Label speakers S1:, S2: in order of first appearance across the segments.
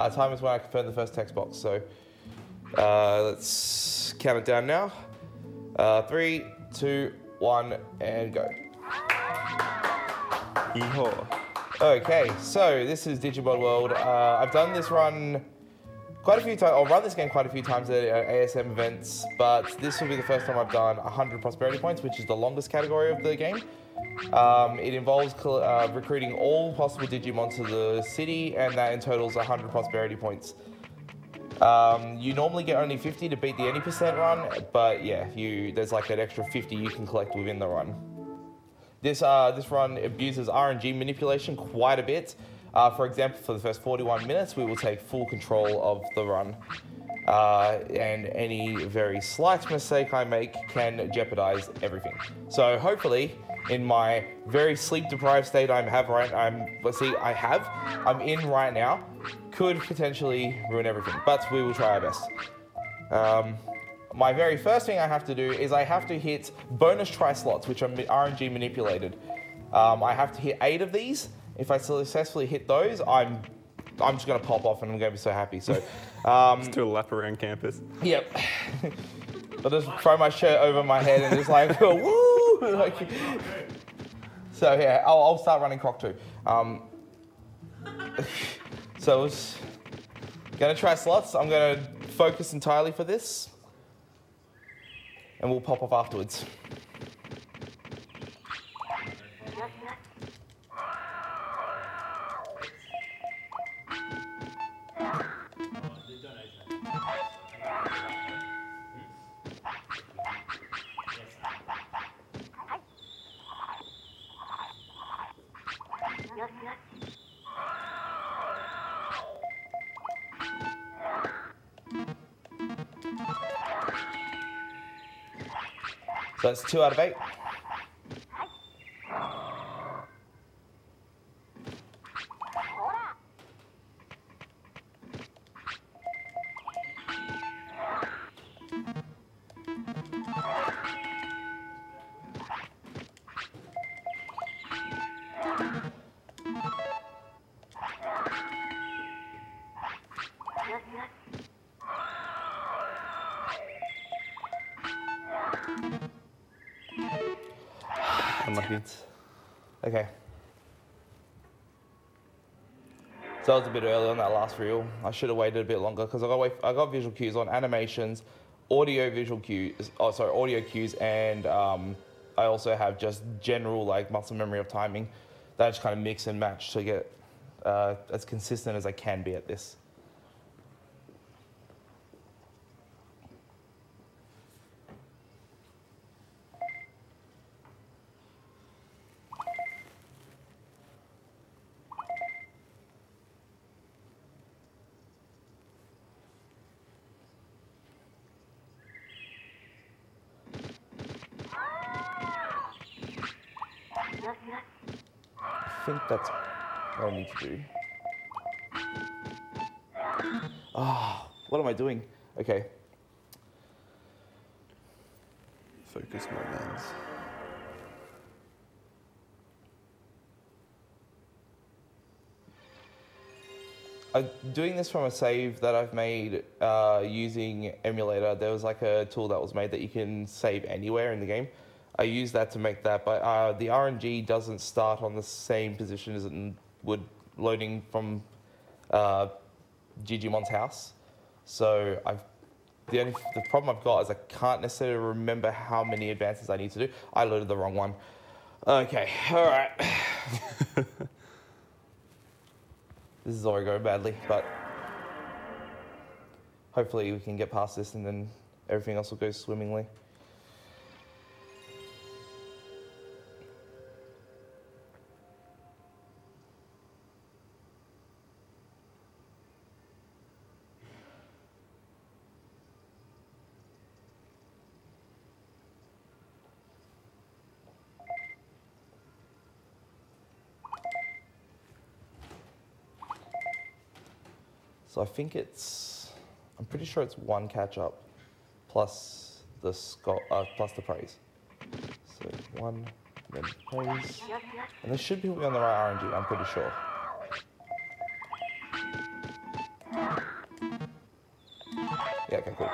S1: Time is when I confirm the first text box. So let's count it down now. 3, 2, 1, and go.
S2: Yeehaw.
S1: Okay, so this is Digimon World. I've done this run quite a few times. I'll run this game quite a few times at ASM events, but this will be the first time I've done 100 prosperity points, which is the longest category of the game. It involves recruiting all possible Digimon to the city, and that in totals 100 prosperity points. You normally get only 50 to beat the any percent run, but yeah, there's like an extra 50 you can collect within the run. This run abuses RNG manipulation quite a bit. For example, for the first 41 minutes, we will take full control of the run. And any very slight mistake I make can jeopardize everything. So hopefully, in my very sleep-deprived state I'm in right now, could potentially ruin everything, but we will try our best. My very first thing I have to do is I have to hit bonus tri-slots, which are RNG manipulated. I have to hit 8 of these. If I successfully hit those, I'm just going to pop off and I'm going to be so happy. So,
S2: just do a lap around campus.
S1: Yep. I'll just throw my shirt over my head and just like, woo! Like, so yeah, I'll start running Croc too. So I was going to try slots. I'm going to focus entirely for this. And we'll pop off afterwards. So that's 2 out of 8. Unlucky. Okay. So I was a bit early on that last reel. I should have waited a bit longer because I got visual cues on animations, audio cues, and I also have just general like muscle memory of timing that I just kind of mix and match to get as consistent as I can be at this. I think that's what I need to do. Ah, what am I doing? Okay.
S2: Focus, my mans.
S1: I'm doing this from a save that I've made using emulator. There was like a tool that was made that you can save anywhere in the game. I used that to make that, but the RNG doesn't start on the same position as it would loading from Gigimon's house. So the problem I've got is I can't necessarily remember how many advances I need to do. I loaded the wrong one. Okay, all right. This is already going badly, but hopefully we can get past this and then everything else will go swimmingly. So I think I'm pretty sure it's 1 catch up plus the praise. So 1, then praise. And this should be on the right RNG, I'm pretty sure. Yeah, okay, cool.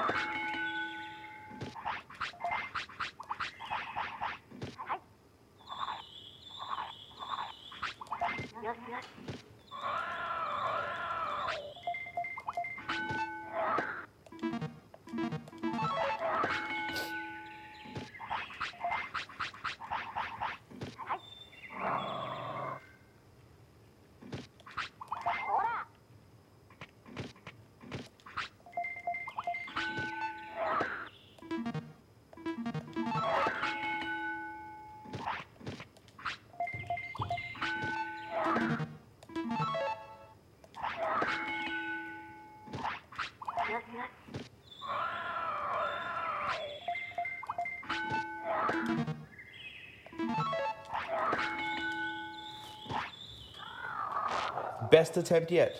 S1: Best attempt yet.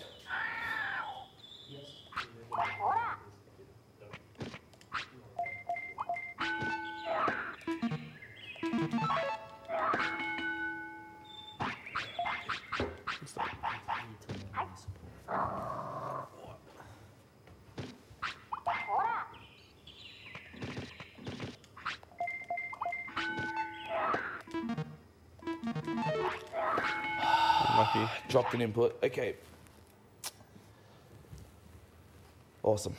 S2: Lucky.
S1: Dropped an input. Okay. Awesome.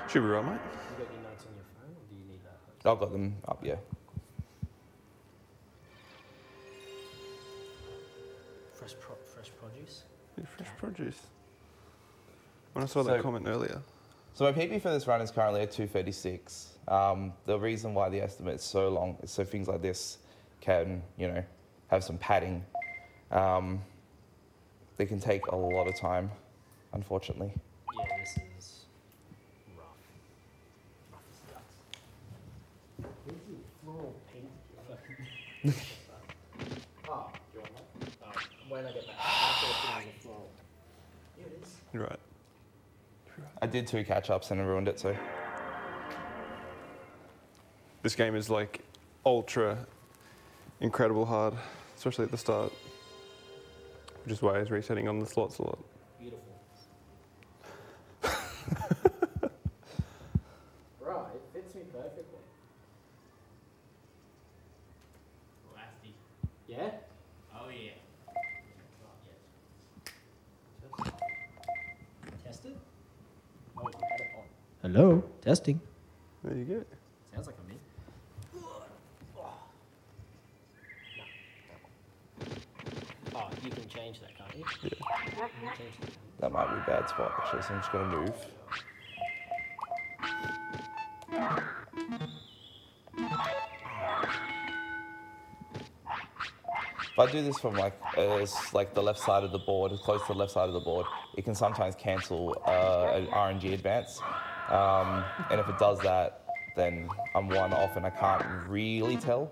S2: Should be right, mate.
S3: You got your notes on your phone, or do you need that?
S1: I've got them up, yeah.
S3: Fresh produce.
S2: Yeah, fresh produce. When I saw
S1: So-
S2: that comment earlier.
S1: So my PB for this run is currently at 236. The reason why the estimate is so long is so things like this can, you know, have some padding. They can take a lot of time, unfortunately.
S3: Yeah, this is rough. Rough as guts. Where's the floral pink? Oh, do you want that? When I get back, after I put it on the floral. Here it is.
S2: You're right.
S1: I did 2 catch-ups and I ruined it, so.
S2: This game is like ultra incredible hard, especially at the start. Which is why I was resetting on the slots a lot.
S3: Beautiful. Right, it fits me perfectly.
S4: Lasty.
S3: Yeah?
S4: Oh yeah.
S3: Test it? Oh, you had it on. Hello? Testing.
S2: There you go.
S3: Sounds like I'm in. Oh, you can change that, can't you?
S2: Yeah.
S3: You can change that.
S1: That might be a bad spot, actually, so I'm just going to move. If I do this from like the left side of the board, as close to the left side of the board, it can sometimes cancel an RNG advance. And if it does that, then I'm 1 off and I can't really tell.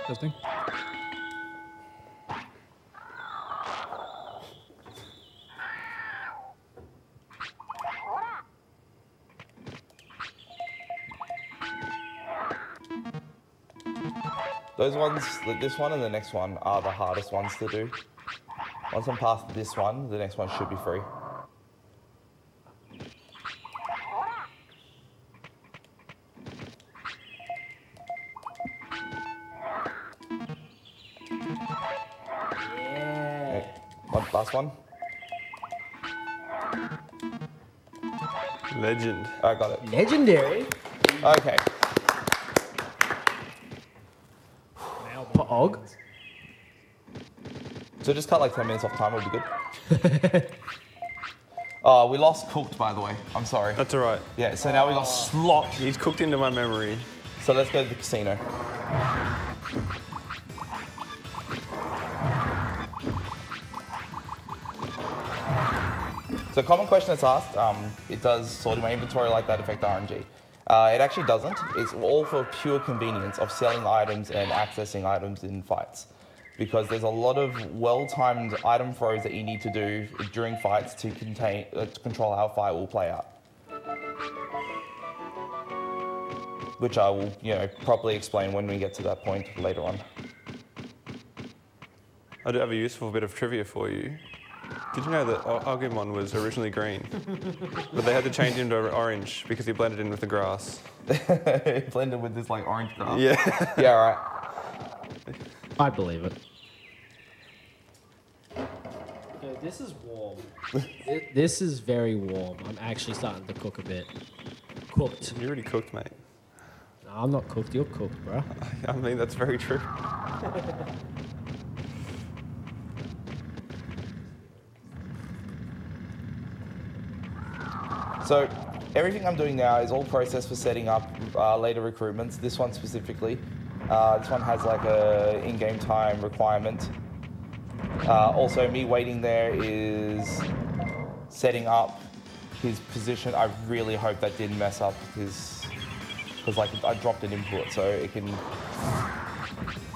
S5: Testing.
S1: Those ones, this one and the next one, are the hardest ones to do. Once I'm past this one, the next one should be free.
S3: Yeah.
S1: Okay. Last one.
S2: Legend.
S1: I got it.
S3: Legendary.
S1: Okay.
S3: For Og.
S1: So just cut like 10 minutes off time, will be good. Oh, we lost Cooked, by the way. I'm sorry.
S2: That's all right.
S1: Yeah, so now we got Slot.
S2: He's cooked into my memory.
S1: So let's go to the casino. So common question that's asked, it does sorting my inventory like that affect RNG? It actually doesn't. It's all for pure convenience of selling items and accessing items in fights. Because there's a lot of well-timed item throws that you need to do during fights to control how a fight will play out. Which I will, properly explain when we get to that point later on.
S2: I do have a useful bit of trivia for you. Did you know that Agumon was originally green? But they had to change him to orange because he blended in with the grass.
S1: Blended with this like orange grass?
S2: Yeah.
S1: Yeah, right.
S3: I believe it. Okay, this is warm. This is very warm. I'm actually starting to cook a bit. Cooked.
S2: You're already cooked, mate.
S3: No, I'm not cooked. You're cooked, bro.
S2: I mean, that's very true.
S1: So everything I'm doing now is all processed for setting up later recruitments. This one specifically. This one has like a in-game time requirement. Also, me waiting there is setting up his position. I really hope that didn't mess up his, because like I dropped an input, so it can.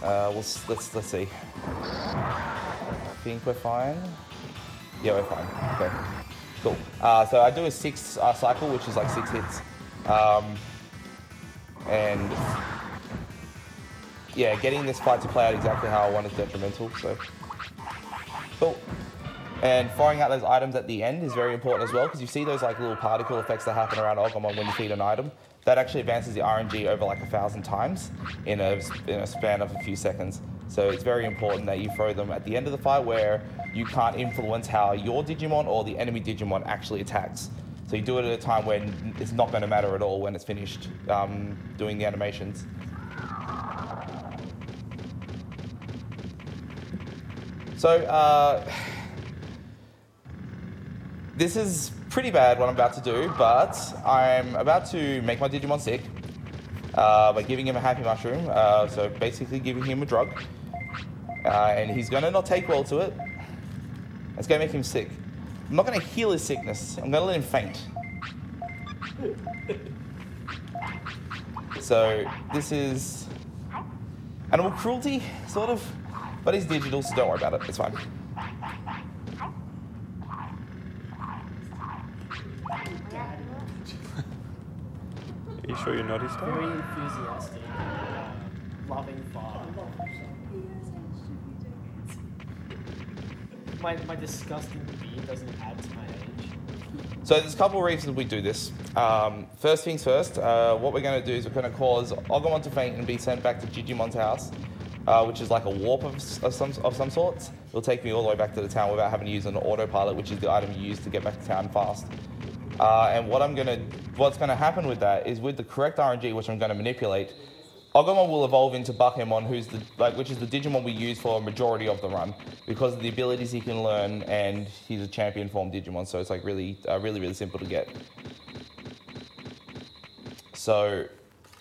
S1: Let's see. I think we're fine. Yeah, we're fine. Okay. Cool. So I do a 6 cycle, which is like 6 hits. And yeah, getting this fight to play out exactly how I want is detrimental, so. Cool. And firing out those items at the end is very important as well, because you see those like little particle effects that happen around Agumon when you feed an item. That actually advances the RNG over like 1,000 times in a span of a few seconds. So it's very important that you throw them at the end of the fight where you can't influence how your Digimon or the enemy Digimon actually attacks. So you do it at a time when it's not going to matter at all when it's finished doing the animations. So this is pretty bad what I'm about to do, but I'm about to make my Digimon sick by giving him a happy mushroom. So basically giving him a drug. And he's going to not take well to it. It's going to make him sick. I'm not going to heal his sickness. I'm going to let him faint. So this is animal cruelty, sort of. But he's digital, so don't worry about it. It's fine.
S2: Are you sure you're naughty stuff?
S3: Very enthusiastic, loving father. My disgusting beard doesn't add to my age.
S1: So there's a couple of reasons we do this. First things first, what we're going to do is we're going to cause Agumon to faint and be sent back to Gigimon's house, which is like a warp of some sorts. It'll take me all the way back to the town without having to use an autopilot, which is the item you use to get back to town fast. And what's going to happen with that is with the correct RNG, which I'm going to manipulate, Agumon will evolve into Bakemon, which is the Digimon we use for a majority of the run, because of the abilities he can learn, and he's a champion form Digimon, so it's like really simple to get. So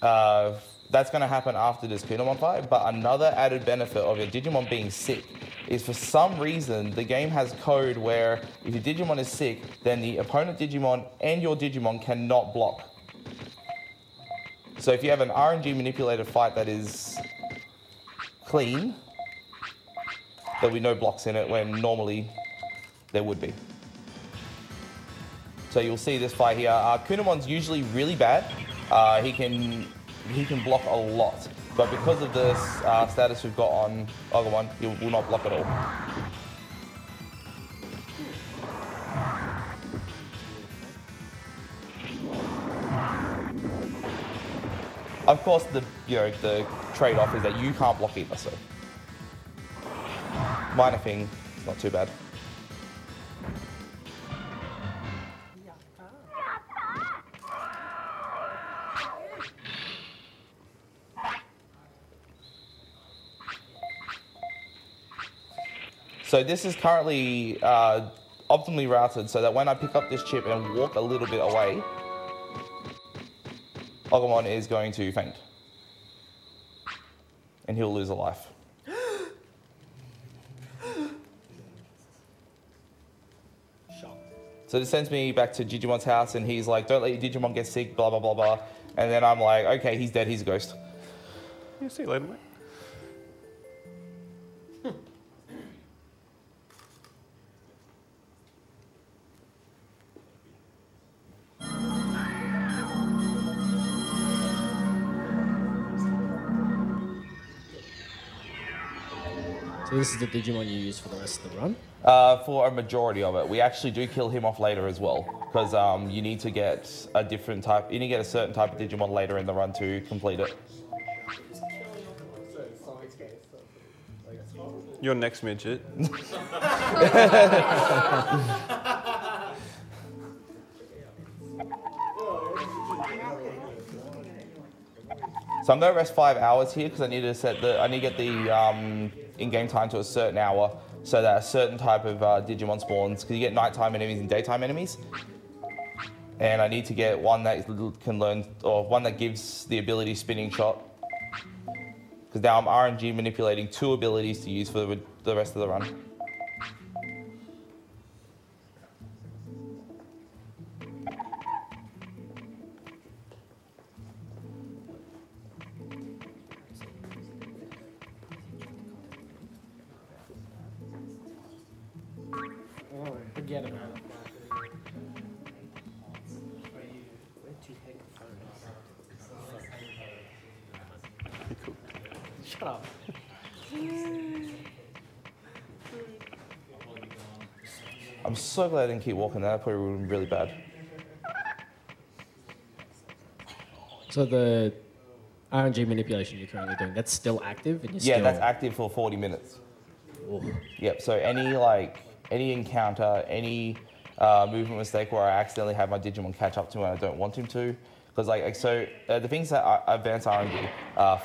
S1: that's going to happen after this Kunamon fight, but another added benefit of your Digimon being sick is for some reason the game has code where if your Digimon is sick, then the opponent Digimon and your Digimon cannot block. So if you have an RNG manipulated fight that is clean, there'll be no blocks in it when normally there would be. So you'll see this fight here. Kunamon's usually really bad. He can block a lot, but because of the status we've got on Agumon, he will not block at all. Of course, the trade-off is that you can't block either, so minor thing, it's not too bad. So this is currently optimally routed so that when I pick up this chip and walk a little bit away, Agumon is going to faint. And he'll lose a life.
S3: Shocked.
S1: So this sends me back to Digimon's house, and he's like, don't let your Digimon get sick, blah, blah, blah, blah. And then I'm like, okay, he's dead, he's a ghost.
S2: Yeah, see you later, mate.
S3: So this is the Digimon you use for the rest of the run?
S1: For a majority of it. We actually do kill him off later as well, because you need to get a different type, you need to get a certain type of Digimon later in the run to complete it.
S2: You're next, midget.
S1: So I'm gonna rest 5 hours here because I need to get the in-game time to a certain hour so that a certain type of Digimon spawns, because you get nighttime enemies and daytime enemies. And I need to get one that can learn, or one that gives the ability spinning shot. Because now I'm RNG manipulating 2 abilities to use for the rest of the run.
S3: Forget about it. Shut up.
S1: I'm so glad I didn't keep walking there. That probably would have been really bad.
S3: So the RNG manipulation you're currently doing, that's still active? And you're
S1: Yeah,
S3: still...
S1: that's active for 40 minutes.
S3: Oh.
S1: Yep, so any encounter, any movement mistake where I accidentally have my Digimon catch up to me and I don't want him to, because the things that advance RNG,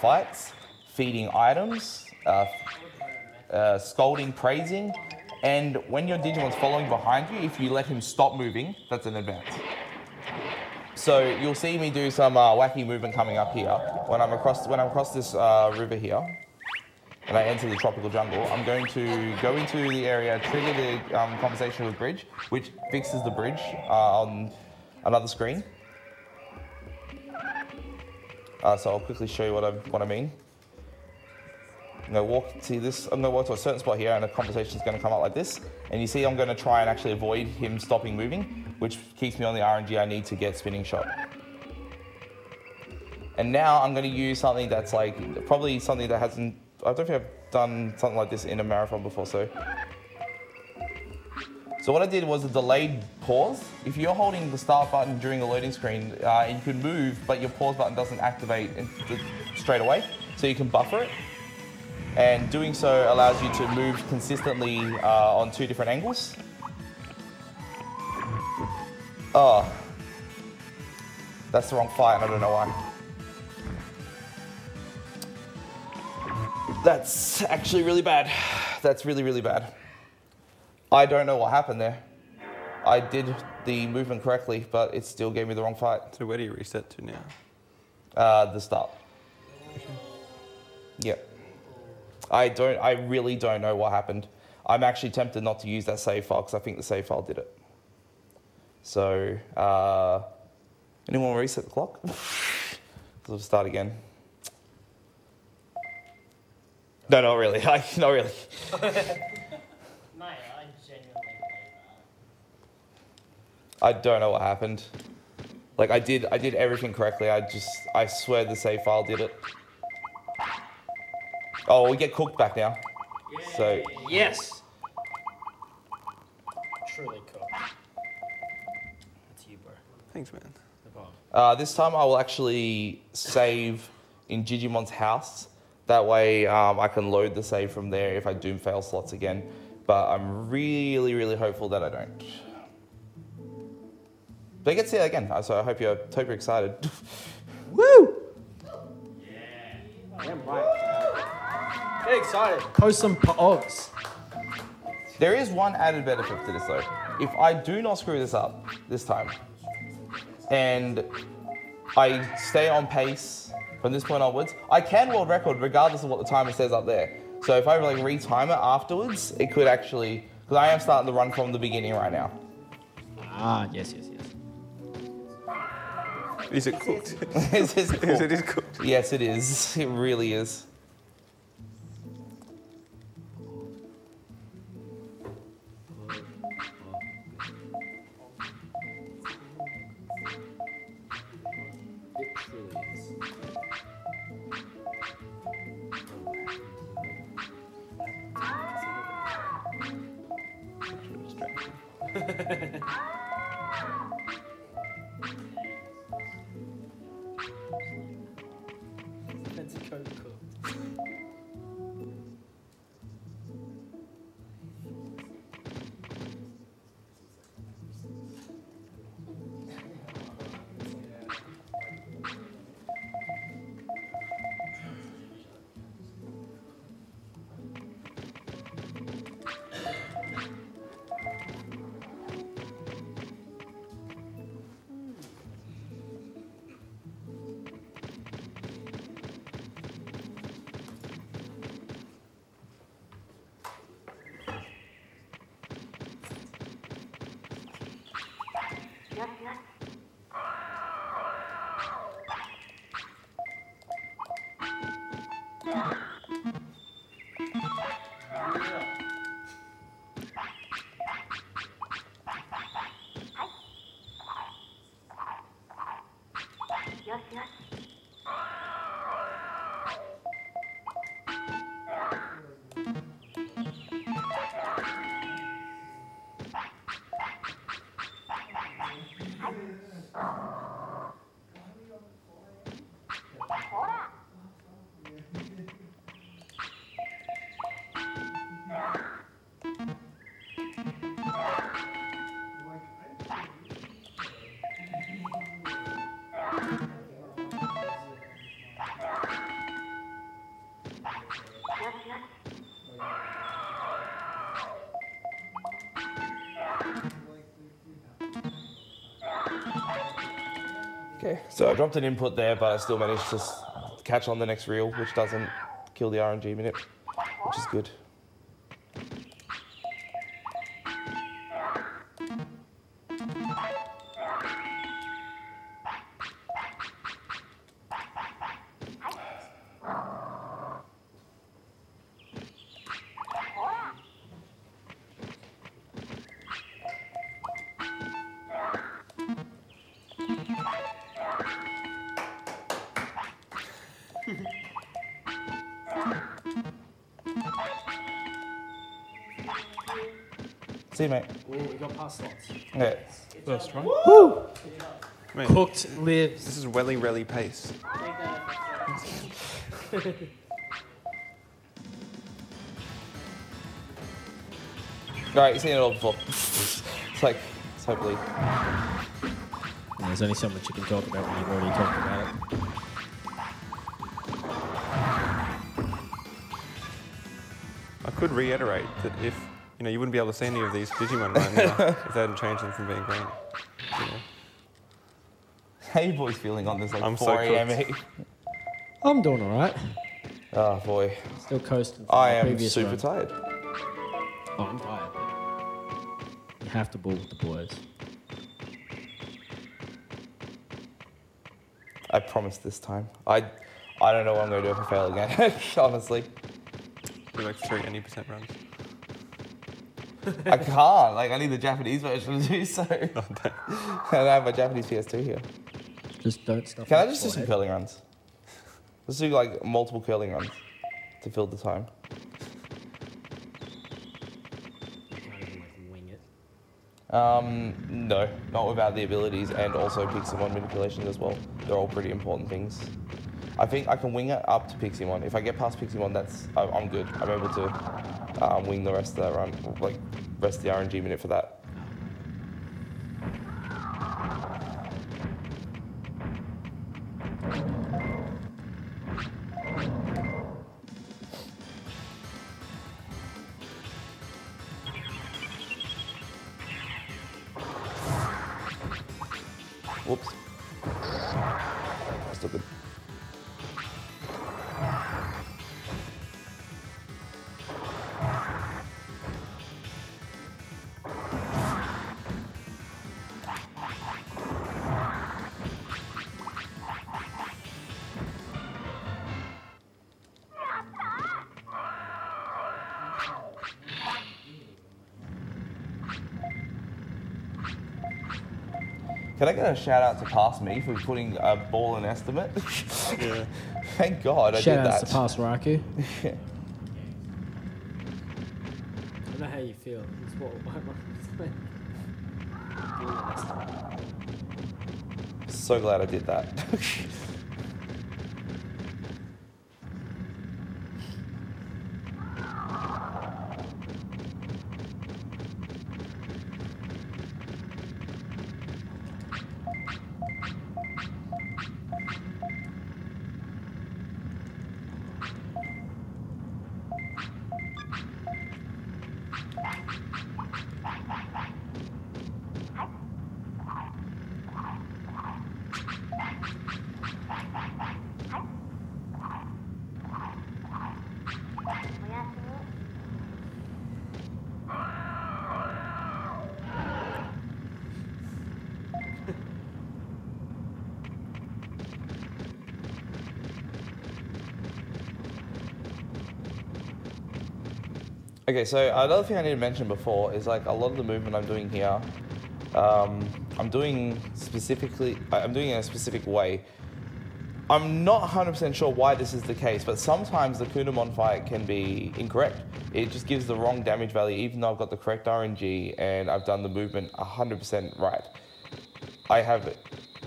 S1: fights, feeding items, scolding, praising, and when your Digimon's following behind you, if you let him stop moving, that's an advance. So you'll see me do some wacky movement coming up here when I'm across this river here. And I enter the tropical jungle, I'm going to go into the area, trigger the conversation with bridge, which fixes the bridge on another screen. So I'll quickly show you what I mean. I'm going to walk to a certain spot here, and a conversation is going to come up like this. And you see I'm going to try and actually avoid him stopping moving, which keeps me on the RNG I need to get spinning shot. And now I'm going to use something that's probably something that hasn't, I don't think I've done something like this in a marathon before, so what I did was a delayed pause. If you're holding the start button during the loading screen, you can move, but your pause button doesn't activate straight away, so you can buffer it. And doing so allows you to move consistently on 2 different angles. Oh, that's the wrong fight, and I don't know why. That's actually really bad. That's really, really bad. I don't know what happened there. I did the movement correctly, but it still gave me the wrong fight.
S2: So where do you reset to now?
S1: The start. Yep. I really don't know what happened. I'm actually tempted not to use that save file because I think the save file did it. So, anyone want to reset the clock? We'll start again. No, not really. Not really.
S4: Mate, I genuinely believe that.
S1: I don't know what happened. I did everything correctly. I swear the save file did it. Oh, we get cooked back now.
S4: Yay.
S1: So
S3: Yes! Truly cool. That's you, bro.
S2: Thanks, man.
S3: No problem.
S1: this time I will actually save in Digimon's house. That way I can load the save from there if I do fail slots again. But I'm really, really hopeful that I don't. But I get to see that again, so I hope you're excited. Woo!
S3: Damn right. Get excited. Post some pogs.
S1: There is one added benefit to this though. If I do not screw this up this time, and I stay on pace from this point onwards, I can world record regardless of what the timer says up there. So if I retime it afterwards, it could actually, because I am starting the run from the beginning right now.
S3: Ah, yes, yes, yes.
S2: Is it cooked?
S1: Is this cool?
S2: Yes, it is cooked.
S1: Yes, it is. It really is.
S3: It clearly is. That's a code cooked.
S1: Okay, so I dropped an input there, but I still managed to catch on the next reel, which doesn't kill the RNG minute, which is good. See you, mate.
S3: Ooh, we got past slots.
S1: Okay.
S3: First try.
S2: Man,
S3: Cooked lives.
S2: this is welly relly pace.
S1: Alright, you've seen it all before. It's like, it's hopefully.
S3: And there's only so much you can talk about when you've already talked about it.
S2: I could reiterate that if you wouldn't be able to see any of these Digimon right now if they hadn't changed them from being green. You know.
S1: How you boys feeling on this like
S2: I'm so
S1: 4 a.m.
S2: cooked.
S1: eve?
S3: I'm doing all right.
S1: Oh boy.
S3: Still coasting. From
S1: I
S3: my
S1: am
S3: previous
S1: super
S3: run.
S1: tired.
S3: Oh, I'm tired. But you have to bull with the boys.
S1: I promise this time. I don't know what I'm going to do if I fail again, honestly.
S2: Do like 3 any% runs.
S1: I can't. Like, I need the Japanese version to do so. And I have my Japanese PS2 here.
S3: Just don't stuff.
S1: Can I
S3: my
S1: just do some
S3: forehead.
S1: curling runs? Let's do like multiple curling runs to fill the time.
S3: You can't even like wing it.
S1: No, not without the abilities and also Pixelmon manipulations as well. They're all pretty important things. I think I can wing it up to Pixelmon. If I get past Pixelmon, I'm good. I'm able to wing the rest of that run, like rest of the RNG minute for that. Whoops. Still good. Can I get a shout out to Past Me for putting a ball in estimate?
S2: Yeah.
S1: Thank God I
S5: Shout
S1: did
S5: outs
S1: that.
S5: to Past Raku.
S3: I don't know how you feel. It's what
S1: So glad I did that. Okay, so another thing I need to mention before is like a lot of the movement I'm doing here, I'm doing in a specific way. I'm not 100% sure why this is the case, but sometimes the Kunamon fight can be incorrect. It just gives the wrong damage value, even though I've got the correct RNG and I've done the movement 100% right. I have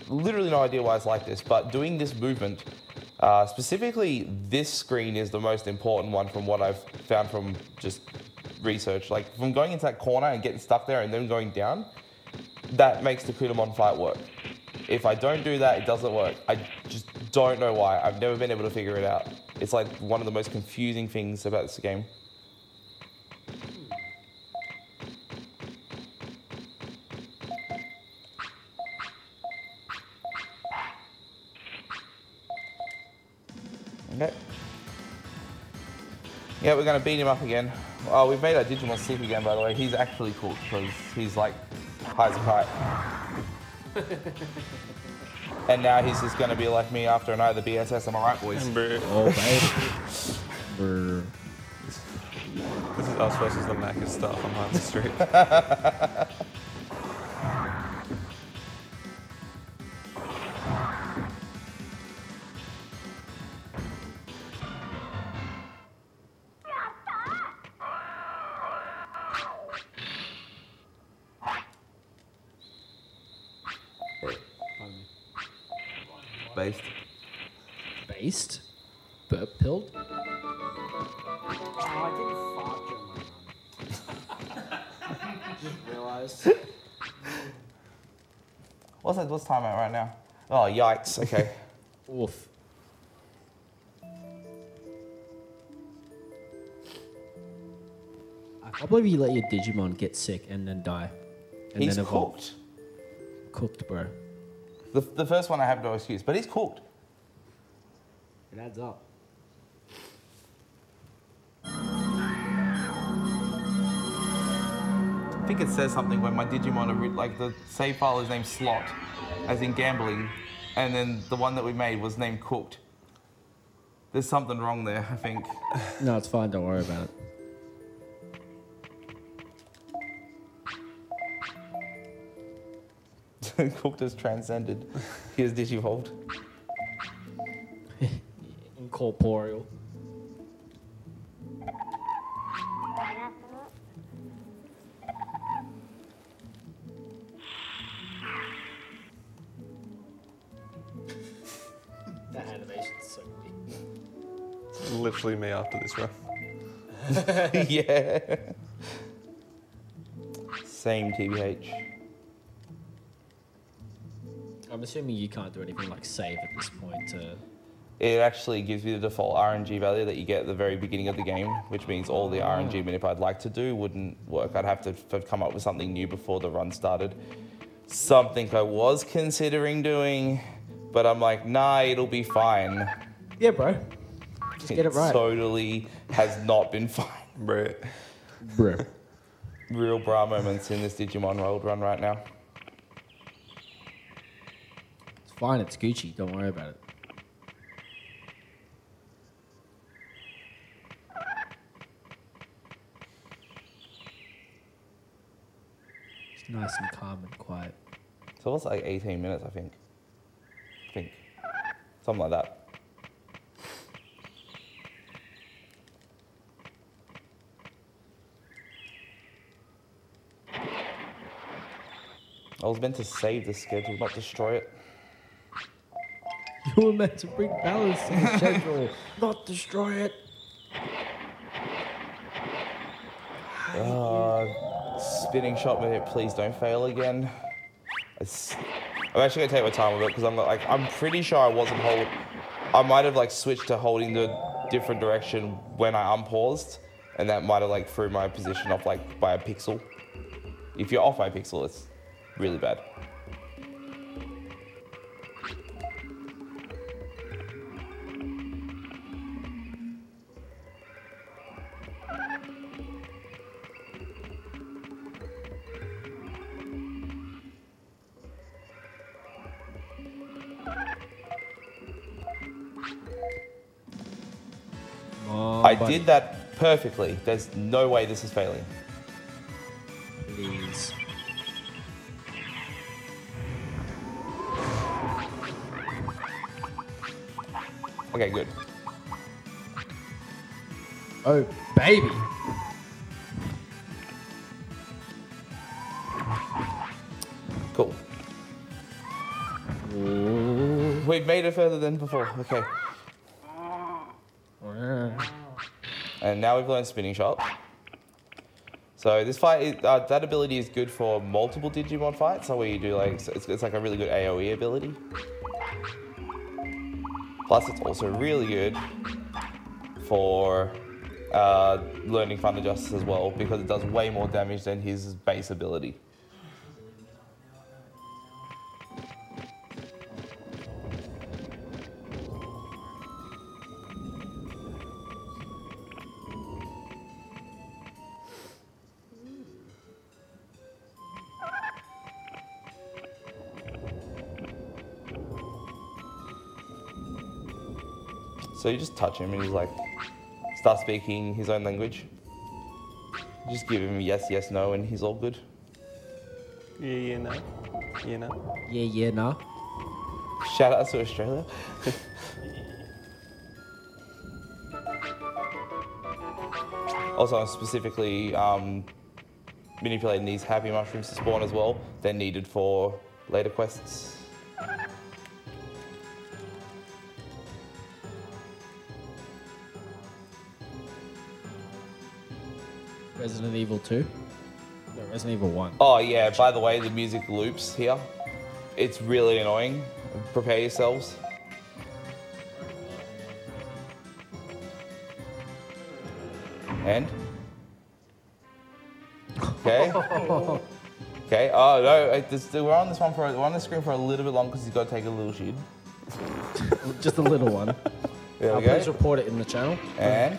S1: literally no idea why it's like this, but doing this movement, specifically this screen is the most important one from what I've found from just research. Like from going into that corner and getting stuck there and then going down, that makes the Kunamon fight work. If I don't do that, it doesn't work. I just don't know why. I've never been able to figure it out. It's like one of the most confusing things about this game. Okay. Yeah, we're gonna beat him up again. Oh, we've made our Digimon sick again, by the way. He's actually cool because he's like high as a kite. And now he's just gonna be like me after another BSS. Am I right, boys?
S5: Oh, baby. Brr.
S2: This is us versus the Macca stuff on Harley Street.
S1: Based.
S5: Based? Burp pilled?
S3: Oh, I didn't fart during my run. Just realised.
S1: What's time at right now? Oh, yikes. Okay.
S5: Oof. I can't believe you let your Digimon get sick and then die. And
S1: He's
S5: then evolve.
S1: cooked.
S5: Cooked, bro.
S1: The first one I have no excuse, but he's cooked.
S3: It adds up.
S1: I think it says something when my Digimon are like the save file is named Slot, as in gambling, and then the one that we made was named Cooked. There's something wrong there, I think.
S5: No, it's fine. Don't worry about it.
S1: Cooked has transcended. He has Digivolved.
S5: Incorporeal.
S3: That animation's so weird.
S2: It's literally me after this run.
S1: Yeah. Same TBH.
S5: I'm assuming you can't do anything like save at this point.
S1: It actually gives you the default RNG value that you get at the very beginning of the game, which means all the RNG manip I'd like to do wouldn't work. I'd have to come up with something new before the run started. Something I was considering doing, but I'm like, nah, it'll be fine.
S5: Yeah, bro. Just get it right.
S1: Totally has not been fine.
S2: Bro.
S5: Bro.
S1: Real bra moments in this Digimon World run right now.
S5: It's fine. It's Gucci. Don't worry about it. It's nice and calm and quiet.
S1: So it was like 18 minutes, I think. Something like that. I was meant to save the schedule, not destroy it.
S5: You were meant to bring balance to the schedule, not destroy it.
S1: Spinning shot minute, please don't fail again. I'm actually gonna take my time with it because I'm pretty sure I wasn't I might have like switched to holding the different direction when I unpaused, and that might have like threw my position off like by a pixel. If you're off by a pixel, it's really bad. I did that perfectly. There's no way this is failing.
S5: Please.
S1: Okay, good.
S5: Oh, baby.
S1: Cool.
S5: Ooh.
S1: We've made it further than before. Okay. And now we've learned spinning shot. So this fight, that ability is good for multiple Digimon fights. So where you do like, it's like a really good AoE ability. Plus it's also really good for learning Thunder Justice as well, because it does way more damage than his base ability. So you just touch him and he's like, start speaking his own language. Just give him yes, yes, no, and he's all good.
S2: Yeah, yeah, no. Yeah, no.
S5: Yeah, yeah, no.
S1: Shout out to Australia. Also, I'm specifically manipulating these happy mushrooms to spawn as well. They're needed for later quests.
S5: Resident Evil 2? No, Resident Evil 1.
S1: Oh yeah, by the way, the music loops here. It's really annoying. Prepare yourselves. And? Okay. Okay, oh no, we're on this one we're on the screen for a little bit long because he's got to take a little shit.
S5: Just a little one.
S1: There we
S5: Please
S1: go.
S5: report it in the channel.
S1: And?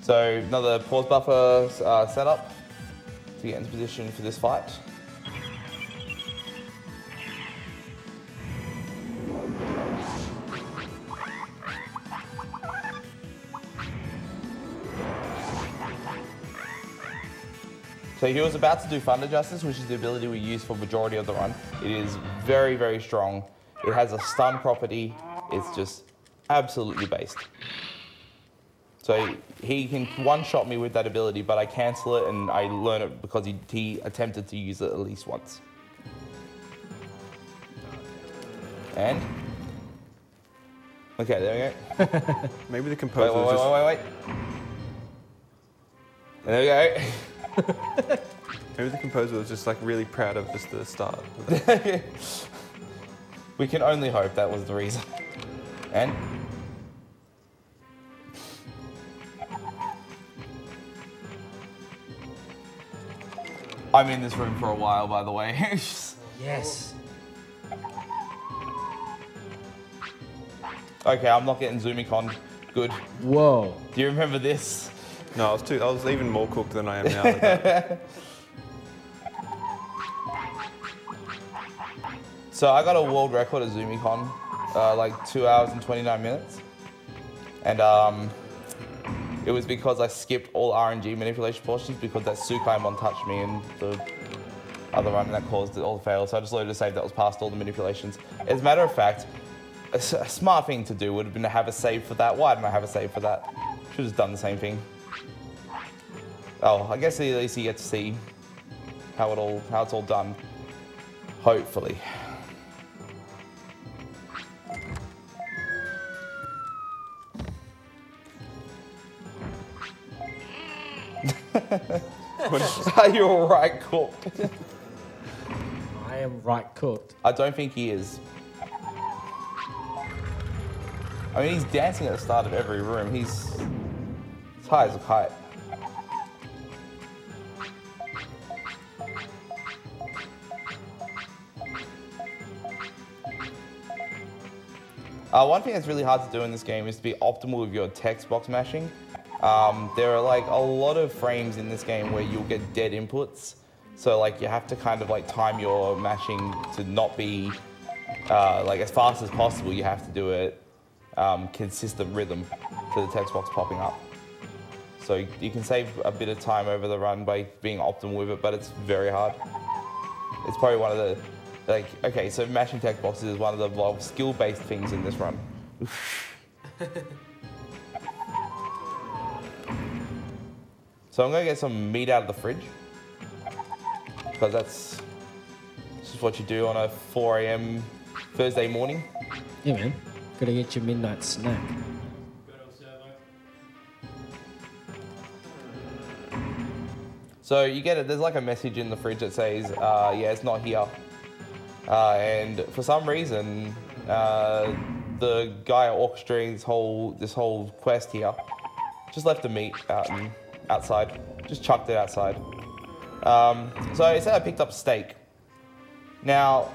S1: So another pause buffer setup to get into position for this fight. So he was about to do Thunder Justice, which is the ability we use for majority of the run. It is very, very strong. It has a stun property. It's just absolutely based. So he can one-shot me with that ability, but I cancel it and I learn it because he attempted to use it at least once. And? Okay, there we go.
S2: Maybe the composer
S1: Wait.
S2: was just...
S1: And there we go.
S2: Maybe the composer was just like really proud of just the start.
S1: We can only hope that was the reason. And? I'm in this room for a while, by the way.
S5: Yes.
S1: Okay, I'm not getting Zumicon. Good.
S5: Whoa.
S1: Do you remember this?
S2: No, I was even more cooked than I am now. With that.
S1: So I got a world record at ZumiCon, like 2 hours and 29 minutes. And it was because I skipped all RNG manipulation portions because that Sukaimon touched me in the other run and that caused it all to fail. So I just loaded a save that was past all the manipulations. As a matter of fact, a smart thing to do would have been to have a save for that. Why didn't I have a save for that? Should have done the same thing. Oh, I guess at least you get to see how it's all done. Hopefully. Are you alright, cooked?
S5: I am right cooked.
S1: I don't think he is. I mean, he's dancing at the start of every room. He's high as a kite. One thing that's really hard to do in this game is to be optimal with your text box mashing. There are like a lot of frames in this game where you'll get dead inputs. So like you have to kind of like time your mashing to not be like as fast as possible. You have to do it consistent rhythm to the text box popping up. So you can save a bit of time over the run by being optimal with it, but it's very hard. It's probably one of the, like, okay, so mashing text boxes is one of the skill-based things in this run. So I'm gonna get some meat out of the fridge, because that's just what you do on a 4 AM Thursday morning.
S5: Yeah, man. Gotta get your midnight snack.
S4: Good old servo.
S1: So you get it, there's like a message in the fridge that says, yeah, it's not here. And for some reason, the guy orchestrating this whole quest here just left the meat outside, just chucked it outside. So instead I picked up steak. Now,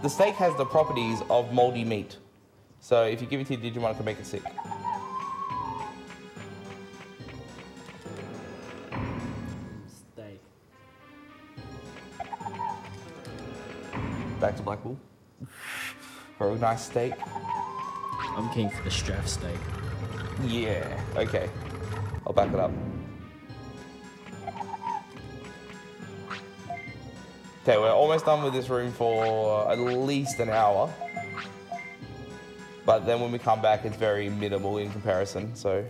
S1: the steak has the properties of moldy meat. So if you give it to your Digimon, it can make it sick.
S5: Steak.
S1: Back to Black Bull. For a nice steak.
S5: I'm keen for the Straff steak.
S1: Yeah, okay. I'll back it up. Okay, we're almost done with this room for at least an hour. But then when we come back, it's very minimal in comparison, so.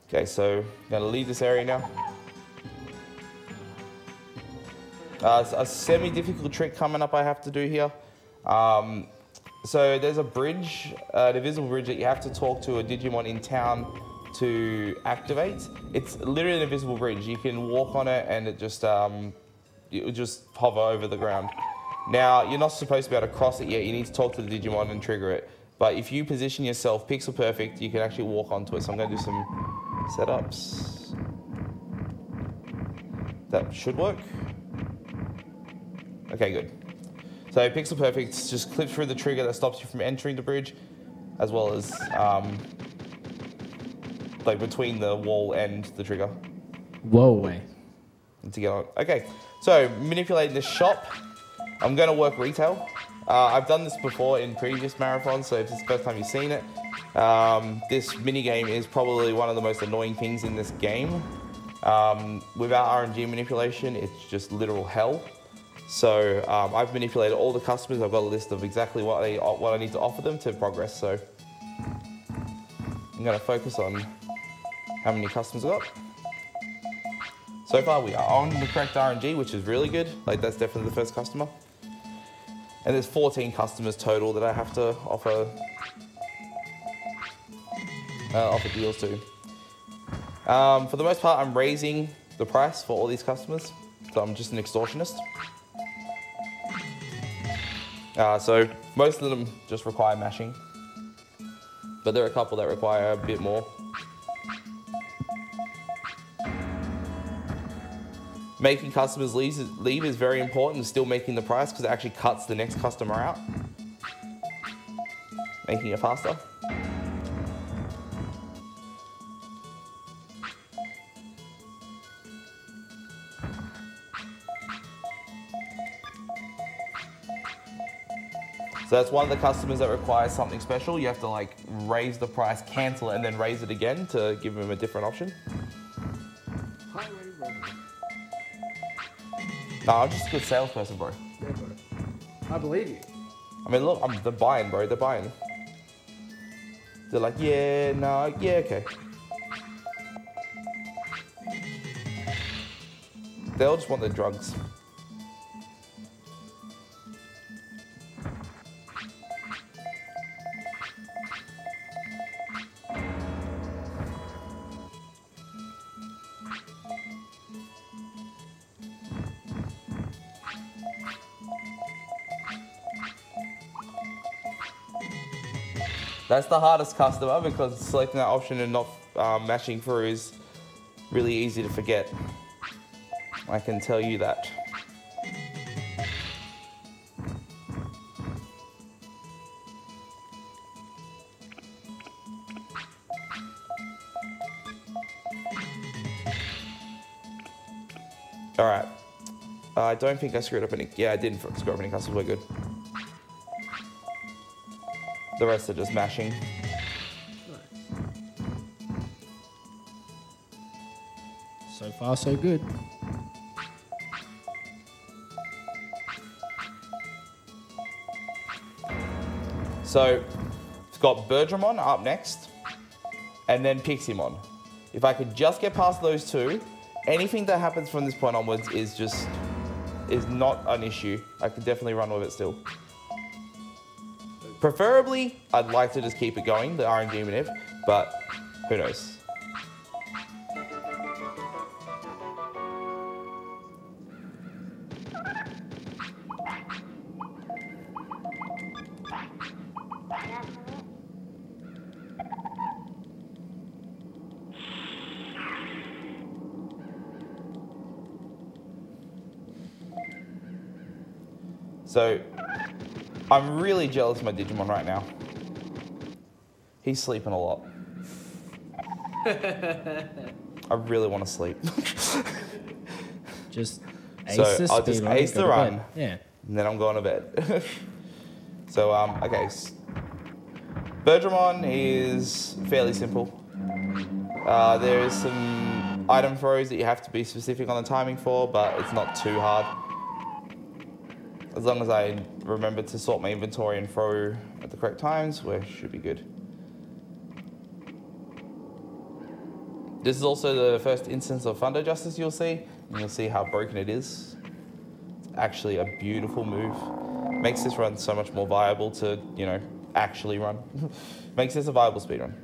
S1: Okay, so I'm gonna leave this area now. A semi-difficult trick coming up I have to do here. So there's a bridge, an invisible bridge that you have to talk to a Digimon in town to activate. It's literally an invisible bridge. You can walk on it and it just hover over the ground. Now, you're not supposed to be able to cross it yet. You need to talk to the Digimon and trigger it. But if you position yourself pixel perfect, you can actually walk onto it. So I'm going to do some setups. That should work. Okay, good. So pixel perfect just clips through the trigger that stops you from entering the bridge, as well as like between the wall and the trigger.
S5: Whoa, way.
S1: And to get on. Okay, so manipulating the shop. I'm going to work retail. I've done this before in previous marathons, so if it's the first time you've seen it, this minigame is probably one of the most annoying things in this game. Without RNG manipulation, it's just literal hell. So I've manipulated all the customers. I've got a list of exactly what I need to offer them to progress. So I'm going to focus on how many customers I got. So far we are on the correct RNG, which is really good. Like that's definitely the first customer. And there's 14 customers total that I have to offer deals to. For the most part, I'm raising the price for all these customers. So I'm just an extortionist. So most of them just require mashing, but there are a couple that require a bit more. Making customers leave is very important, and still making the price because it actually cuts the next customer out, making it faster. So that's one of the customers that requires something special. You have to like raise the price, cancel it, and then raise it again to give them a different option.
S3: Highway robbery.
S1: No, I'm just a good salesperson, bro.
S3: Yeah, bro. I believe you.
S1: I mean, look, they're buying, bro. They're buying. They're like, yeah, no, yeah, okay. They all just want the drugs. That's the hardest customer because selecting that option and not mashing through is really easy to forget. I can tell you that. All right. I don't think I screwed up any. Yeah, I didn't screw up any customers. We're good. The rest are just mashing.
S5: So far, so good.
S1: So, it's got Bergermon up next, and then Piximon. If I could just get past those two, anything that happens from this point onwards is not an issue. I could definitely run with it still. Preferably, I'd like to just keep it going, the RNG manip, but who knows. So, I'm really jealous of my Digimon right now. He's sleeping a lot. I really want to sleep.
S5: Just ace
S1: So
S5: the
S1: I'll just
S5: speed run,
S1: ace
S5: go
S1: the
S5: to
S1: run.
S5: bed. Yeah.
S1: And then I'm going to bed. So, okay. Bergermon is fairly simple. There is some item throws that you have to be specific on the timing for, but it's not too hard. As long as I remember to sort my inventory and throw at the correct times, we should be good. This is also the first instance of Thunder Justice you'll see, and you'll see how broken it is. It's actually a beautiful move. Makes this run so much more viable to, you know, actually run. Makes this a viable speedrun.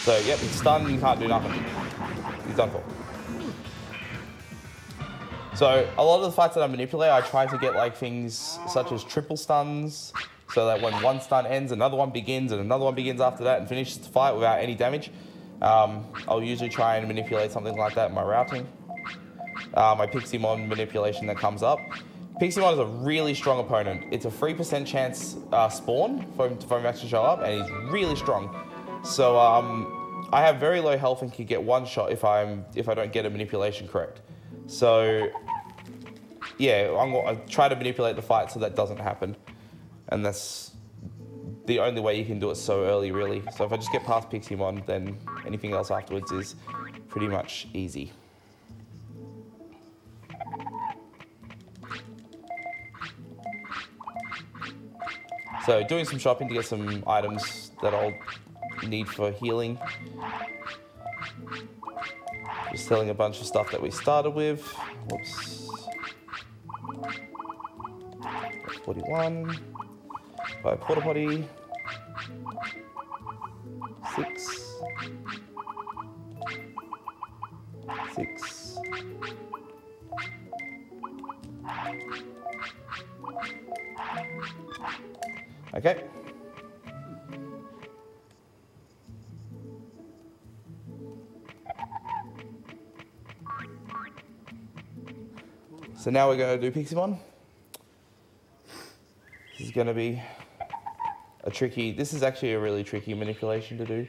S1: So, yep, he's stunned, you can't do nothing. He's done for. So, a lot of the fights that I manipulate, I try to get like things such as triple stuns, so that when one stun ends, another one begins, and another one begins after that, and finishes the fight without any damage. I'll usually try and manipulate something like that in my routing. My Piximon manipulation that comes up. Piximon is a really strong opponent. It's a 3% chance spawn for him to actually show up, and he's really strong. So I have very low health and can get one shot if I don't get a manipulation correct. So yeah, I try to manipulate the fight so that doesn't happen, and that's the only way you can do it so early, really. So if I just get past Piximon, then anything else afterwards is pretty much easy. So doing some shopping to get some items that I'll need for healing. Just selling a bunch of stuff that we started with. Whoops. 41. Buy a porta potty. 6. 6. Okay. So now we're going to do Piximon. This is going to be a tricky... This is actually a really tricky manipulation to do.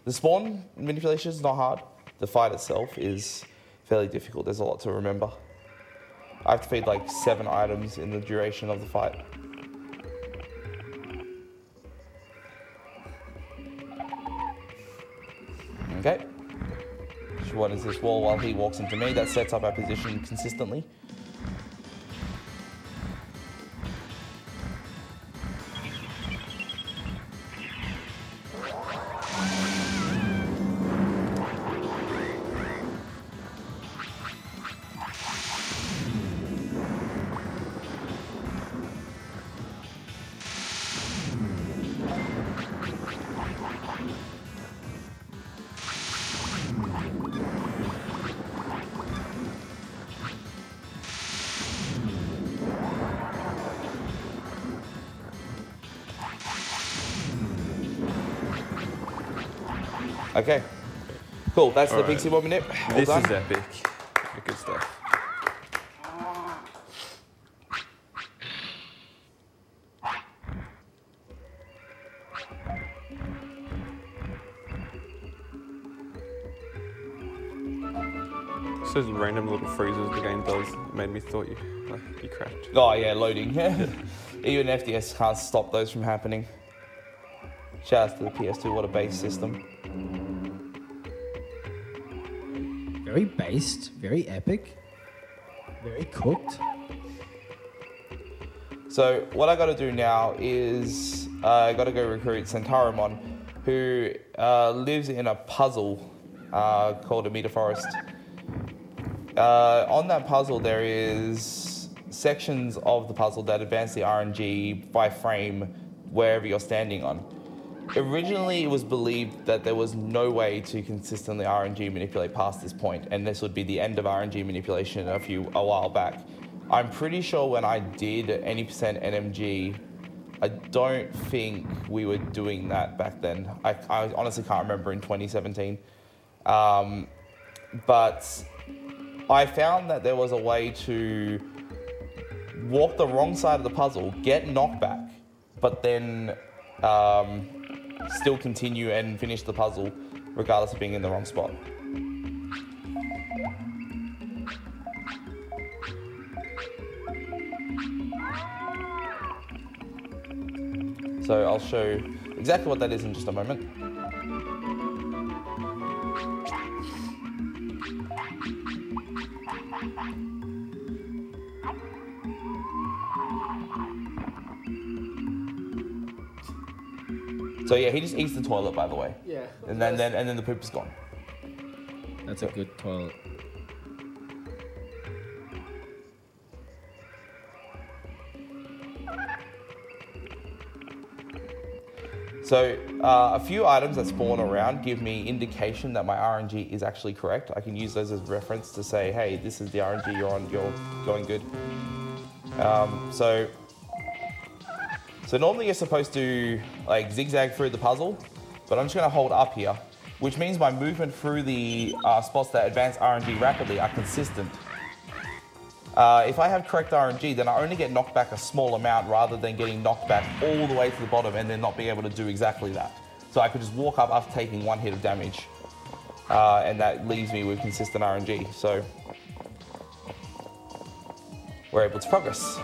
S1: The spawn manipulation is not hard. The fight itself is fairly difficult. There's a lot to remember. I have to feed like 7 items in the duration of the fight. Okay. So what is this wall while he walks into me? That sets up our position consistently. Okay, cool. That's the
S2: Alright.
S1: Pixie Boy manip. All
S2: This
S1: done.
S2: is epic. Good stuff. Those random little freezes the game does made me thought you crashed.
S1: Oh yeah, loading. Even FDS can't stop those from happening. Shout out to the PS2, what a base system.
S5: Very based, very epic, very cooked.
S1: So what I got to do now is I got to go recruit Centaurimon, who lives in a puzzle called Amida Forest. On that puzzle, there is sections of the puzzle that advance the RNG by frame wherever you're standing on. Originally, it was believed that there was no way to consistently RNG manipulate past this point, and this would be the end of RNG manipulation a while back. I'm pretty sure when I did any percent NMG, I don't think we were doing that back then. I honestly can't remember in 2017. But I found that there was a way to walk the wrong side of the puzzle, get knockback, but then still continue and finish the puzzle regardless of being in the wrong spot. So I'll show exactly what that is in just a moment. So yeah, he just eats the toilet, by the way.
S3: Yeah.
S1: And then the poop is gone.
S5: That's a good toilet.
S1: So a few items that spawn around give me indication that my RNG is actually correct. I can use those as reference to say, hey, this is the RNG you're on, you're going good. So normally you're supposed to like zigzag through the puzzle, but I'm just gonna hold up here, which means my movement through the spots that advance RNG rapidly are consistent. If I have correct RNG, then I only get knocked back a small amount rather than getting knocked back all the way to the bottom and then not being able to do exactly that. So I could just walk up after taking 1 hit of damage, and that leaves me with consistent RNG. So we're able to progress.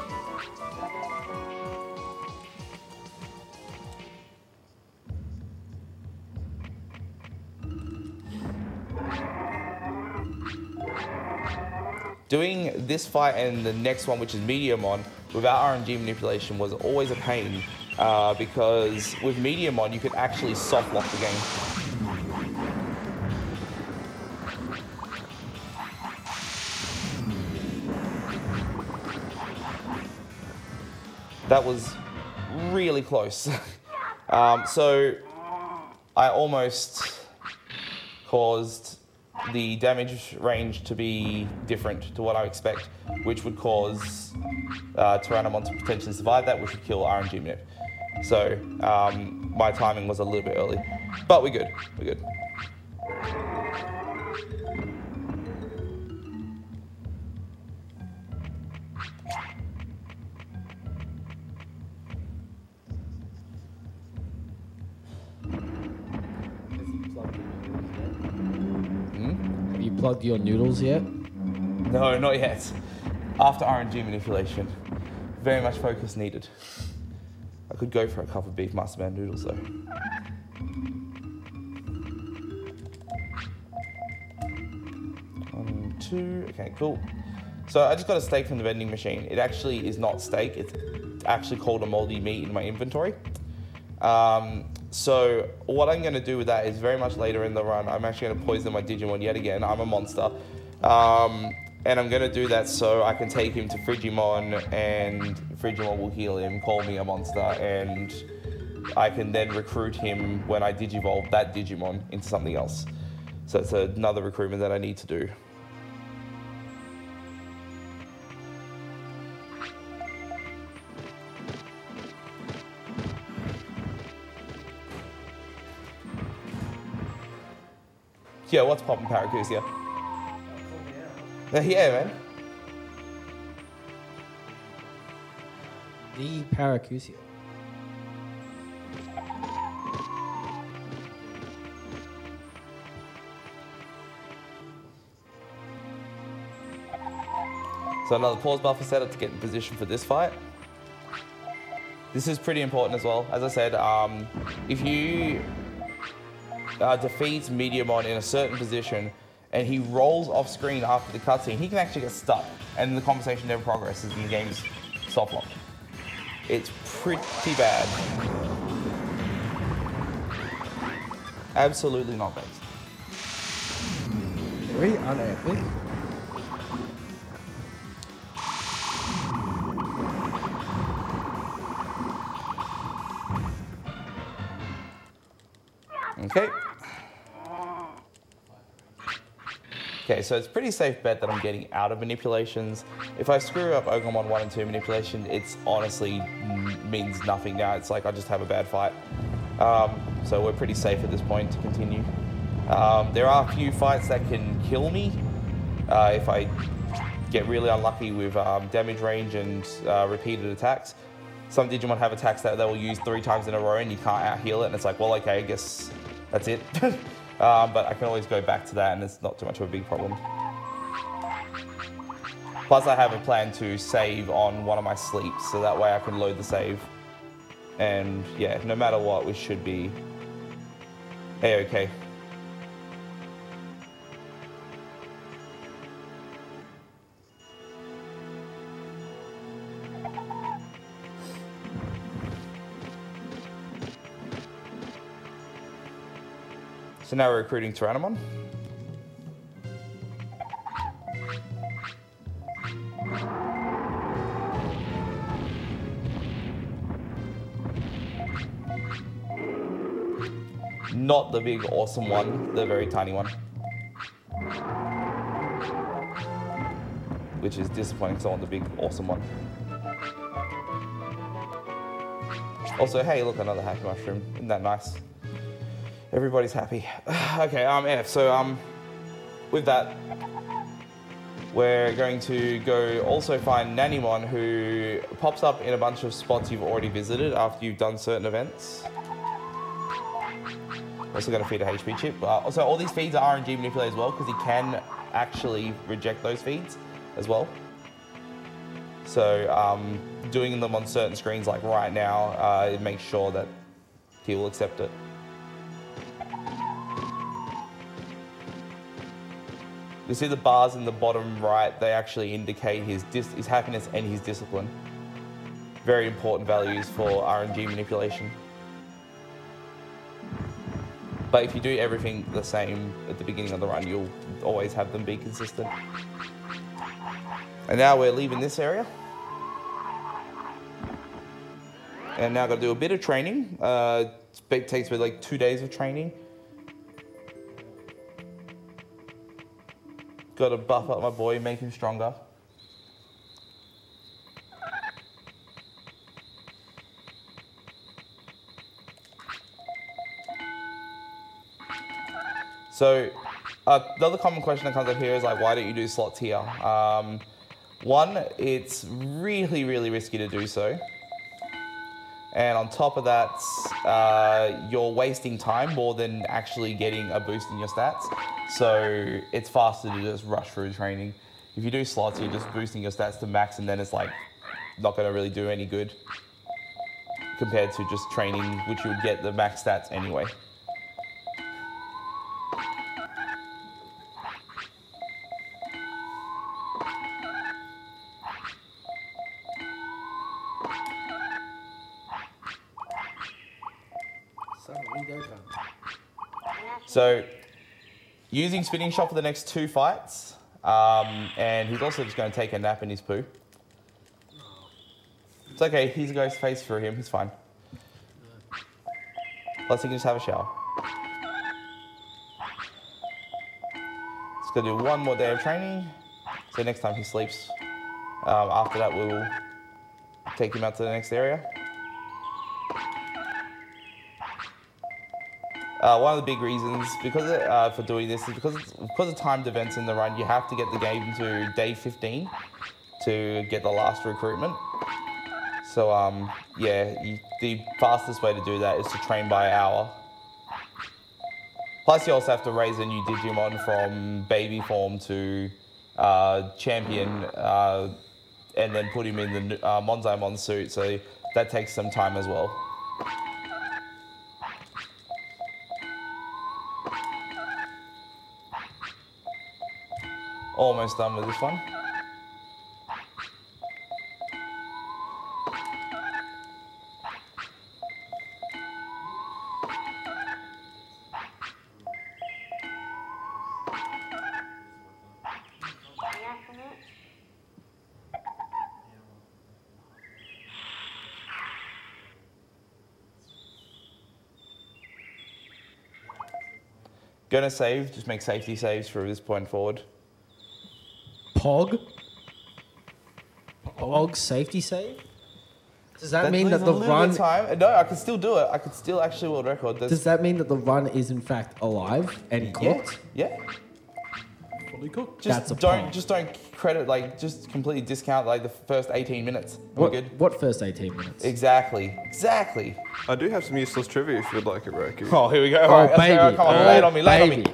S1: Doing this fight and the next one, which is Mediamon, without RNG manipulation was always a pain, because with Mediamon you could actually soft lock the game. That was really close. So I almost caused the damage range to be different to what I expect, which would cause Tyrannomon to potentially survive that, which would kill RNG Minute. So my timing was a little bit early, but we're good, we're good.
S5: plugged your noodles yet?
S1: No, not yet. After RNG manipulation. Very much focus needed. I could go for a cup of beef master man noodles though. One, two, okay, cool. So I just got a steak from the vending machine. It actually is not steak, it's actually called a moldy meat in my inventory. So what I'm gonna do with that is very much later in the run, I'm actually gonna poison my Digimon yet again. I'm a monster. And I'm gonna do that so I can take him to Frigimon and Frigimon will heal him, call me a monster, and I can then recruit him when I Digivolve that Digimon into something else. So it's another recruitment that I need to do. Yeah, what's poppin' Paracusia? Yeah, man.
S5: The Paracusia.
S1: So another pause buffer setup to get in position for this fight. This is pretty important as well. As I said, if you defeat Mediamon in a certain position and he rolls off screen after the cutscene, he can actually get stuck and the conversation never progresses and the game's soft locked. It's pretty bad. Absolutely not based.
S5: Very unepic.
S1: Okay. Okay, so it's a pretty safe bet that I'm getting out of manipulations. If I screw up Ogamon 1 and 2 manipulation, it's honestly means nothing now. It's like I just have a bad fight. So we're pretty safe at this point to continue. There are a few fights that can kill me if I get really unlucky with damage range and repeated attacks. Some Digimon have attacks that they will use 3 times in a row and you can't out-heal it, and it's like, well, okay, I guess that's it. But I can always go back to that and it's not too much of a big problem. Plus I have a plan to save on one of my sleeps, so that way I can load the save. And yeah, no matter what, we should be A-okay. So now we're recruiting Tyrannomon. Not the big awesome one, the very tiny one. Which is disappointing because I want the big awesome one. Also, hey, look, another happy mushroom. Isn't that nice? Everybody's happy. Okay, F. So, with that, we're going to go also find Nannymon, who pops up in a bunch of spots you've already visited after you've done certain events. Also going to feed a HP chip. Also, all these feeds are RNG manipulated as well, because he can actually reject those feeds as well. So, doing them on certain screens like right now, it makes sure that he will accept it. You see the bars in the bottom right, they actually indicate his happiness and his discipline. Very important values for RNG manipulation. But if you do everything the same at the beginning of the run, you'll always have them be consistent. And now we're leaving this area. And now I've got to do a bit of training. It takes me like 2 days of training. Got to buff up my boy, make him stronger. So, another common question that comes up here is like, why don't you do slots here? One, it's really, really risky to do so. And on top of that, you're wasting time more than actually getting a boost in your stats. So it's faster to just rush through training. If you do slots, you're just boosting your stats to max, and then it's like not going to really do any good compared to just training, which you would get the max stats anyway. So, using Spinning Shot for the next 2 fights, and he's also just going to take a nap in his poo. It's okay, he's a ghost face for him, he's fine. Plus he can just have a shower. Just going to do 1 more day of training, so next time he sleeps, after that we'll take him out to the next area. One of the big reasons for doing this is because of timed events in the run, you have to get the game to day 15 to get the last recruitment. So yeah, the fastest way to do that is to train by hour. Plus you also have to raise a new Digimon from baby form to champion and then put him in the Monzaimon suit, so that takes some time as well. Almost done with this one. Gonna save, just make safety saves from this point forward.
S5: Pog safety save? Does that mean that the run...
S1: Time. No, I can still do it. I could still actually world record.
S5: Does that mean that the run is in fact alive and cooked?
S1: Yeah.
S3: Fully cooked.
S1: Just don't credit, like, just completely discount like the first 18 minutes. We're good.
S5: What first 18 minutes?
S1: Exactly.
S2: I do have some useless trivia if you'd like it, Roku.
S1: Oh, here we go.
S5: Oh,
S1: Right,
S5: baby.
S1: Come on, lay it on me, lay it on me.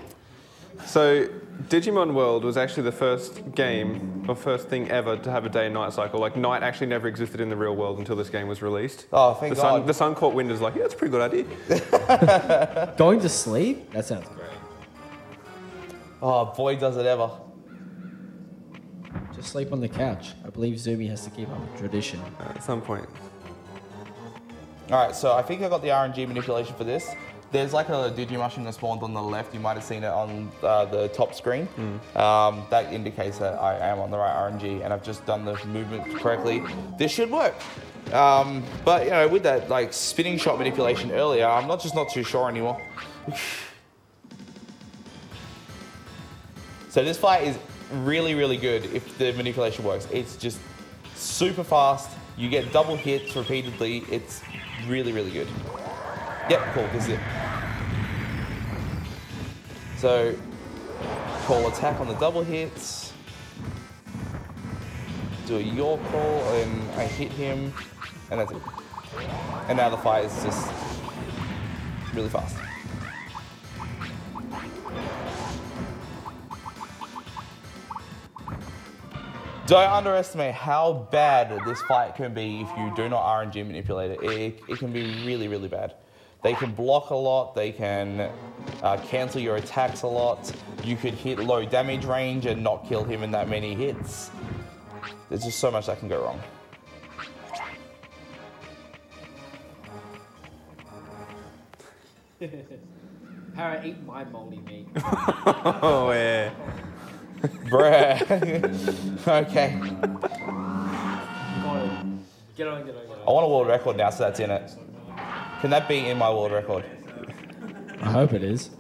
S2: So, Digimon World was actually the first game, or first thing ever to have a day and night cycle. Like, night actually never existed in the real world until this game was released.
S1: Oh, thank God.
S2: The sun caught wind is like, yeah, that's a pretty good idea.
S5: Going to sleep? That sounds great.
S1: Oh, boy, does it ever.
S5: Just sleep on the couch. I believe Zumi has to keep up a tradition.
S2: At some point.
S1: All right, so I think I got the RNG manipulation for this. There's like a Digimushroom that spawned on the left. You might have seen it on the top screen. That indicates that I am on the right RNG and I've just done the movement correctly. This should work. But you know, with that like spinning shot manipulation earlier, I'm not too sure anymore. So this fight is really, really good if the manipulation works. It's just super fast. You get double hits repeatedly. It's really, really good. Yep, cool, this is it. So, call attack on the double hits. Do a yaw call, and I hit him, and that's it. And now the fight is just really fast. Don't underestimate how bad this fight can be if you do not RNG manipulate it. It can be really, really bad. They can block a lot, they can cancel your attacks a lot. You could hit low damage range and not kill him in that many hits. There's just so much that can go wrong.
S5: Para, eat my moldy meat.
S2: Oh, yeah.
S1: Bruh. Okay.
S5: Get on.
S1: I want a world record now, so that's in it. Can that be in my world record?
S5: I hope it is.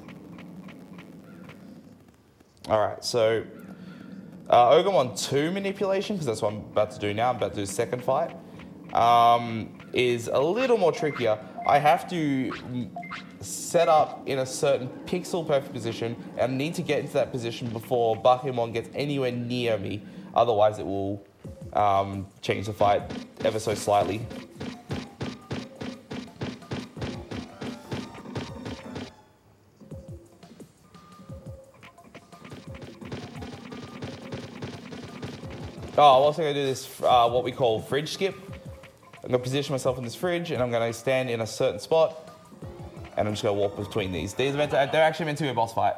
S1: All right, so Ogamon 2 manipulation, because that's what I'm about to do now. I'm about to do the second fight. Is a little more trickier. I have to set up in a certain pixel perfect position and need to get into that position before Bakemon gets anywhere near me. Otherwise, it will change the fight ever so slightly. Oh, I'm also gonna do this, what we call fridge skip. I'm gonna position myself in this fridge and I'm gonna stand in a certain spot and I'm just gonna walk between these. These are they're actually meant to be a boss fight.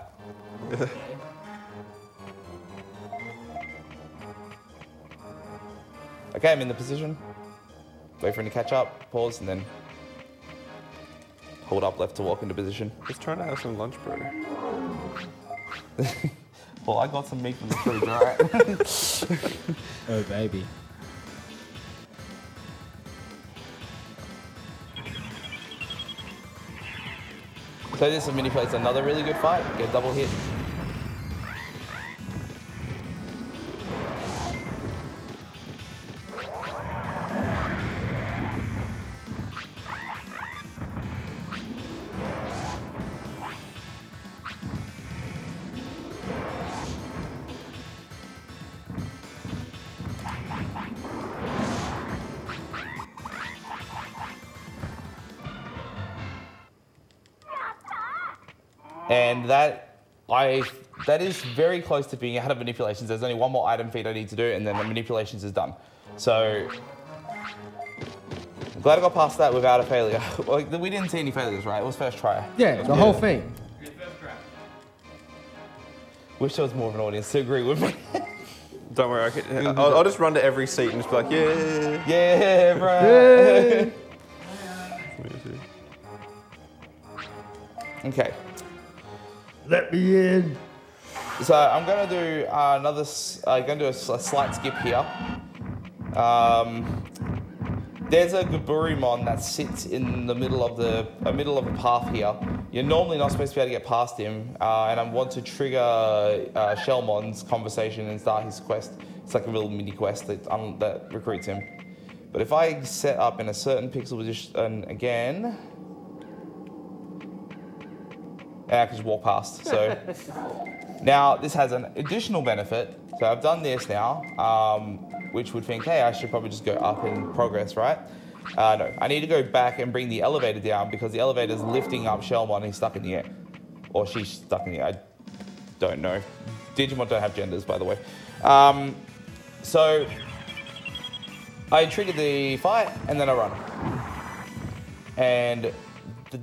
S1: Okay, I'm in the position. Wait for him to catch up, pause, and then hold up left to walk into position.
S2: Just trying to have some lunch, bro.
S1: Well, I got some meat from the fridge, alright?
S5: Oh, baby.
S1: So this manipulates another really good fight. Get a double hit. And that is very close to being out of manipulations. There's only one more item feat I need to do, and then the manipulations is done. So I'm glad I got past that without a failure. Like, we didn't see any failures, right? It was first try.
S6: Yeah, the whole thing.
S1: Wish there was more of an audience to agree with me.
S2: Don't worry, I'll just run to every seat and just be like, yeah.
S1: Yeah, bro. Okay.
S6: Let me in.
S1: So I'm gonna do a slight skip here. There's a Gaburimon that sits in the middle of the path here. You're normally not supposed to be able to get past him, and I want to trigger Shellmon's conversation and start his quest. It's like a little mini quest that recruits him. But if I set up in a certain pixel position again, I can just walk past. So now this has an additional benefit. So I've done this now, which would think, hey, I should probably just go up in progress, right? No, I need to go back and bring the elevator down because the elevator's lifting up Shellmon and he's stuck in the air. Or she's stuck in the air, I don't know. Digimon don't have genders, by the way. So I triggered the fight and then I run. And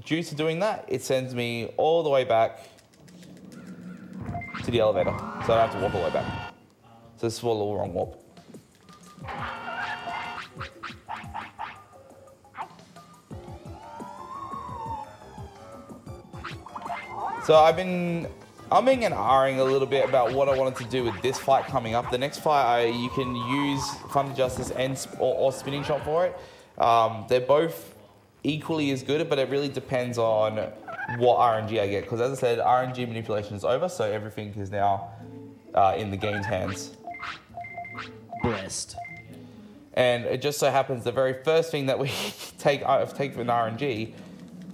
S1: due to doing that, it sends me all the way back to the elevator. So I don't have to walk all the way back. So this is a little wrong warp. So I've been umming and ahhing a little bit about what I wanted to do with this fight coming up. The next fight, you can use Thunder Justice or Spinning Shot for it. They're both equally as good, but it really depends on what RNG I get. Because as I said, RNG manipulation is over, so everything is now in the game's hands.
S5: Blessed.
S1: And it just so happens the very first thing that we take from RNG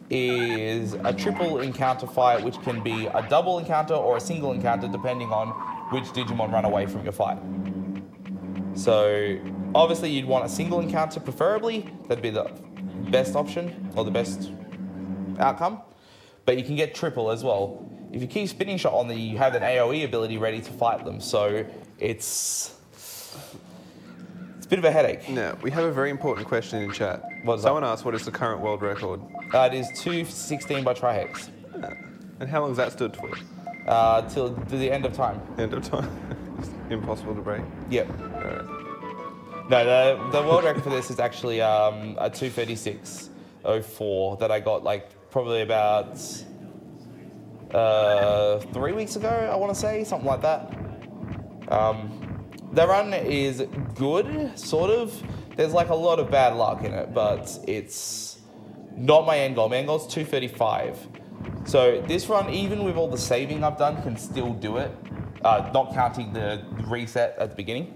S1: is a triple encounter fight, which can be a double encounter or a single encounter, depending on which Digimon run away from your fight. So obviously you'd want a single encounter preferably. That'd be the best option or the best outcome. But you can get triple as well. If you keep Spinning Shot on, you have an AoE ability ready to fight them. So it's a bit of a headache.
S2: Now, we have a very important question in chat. Someone asked, what is the current world record?
S1: It is 2:16 by Trihex.
S2: And how long has that stood for?
S1: Till the end of time.
S2: End of time. It's impossible to break.
S1: Yep.
S2: Alright.
S1: No, the world record for this is actually a 2:36.04 that I got like probably about 3 weeks ago, I want to say, something like that. The run is good, sort of. There's like a lot of bad luck in it, but it's not my end goal. My end goal is 2:35. So this run, even with all the saving I've done, can still do it. Not counting the reset at the beginning.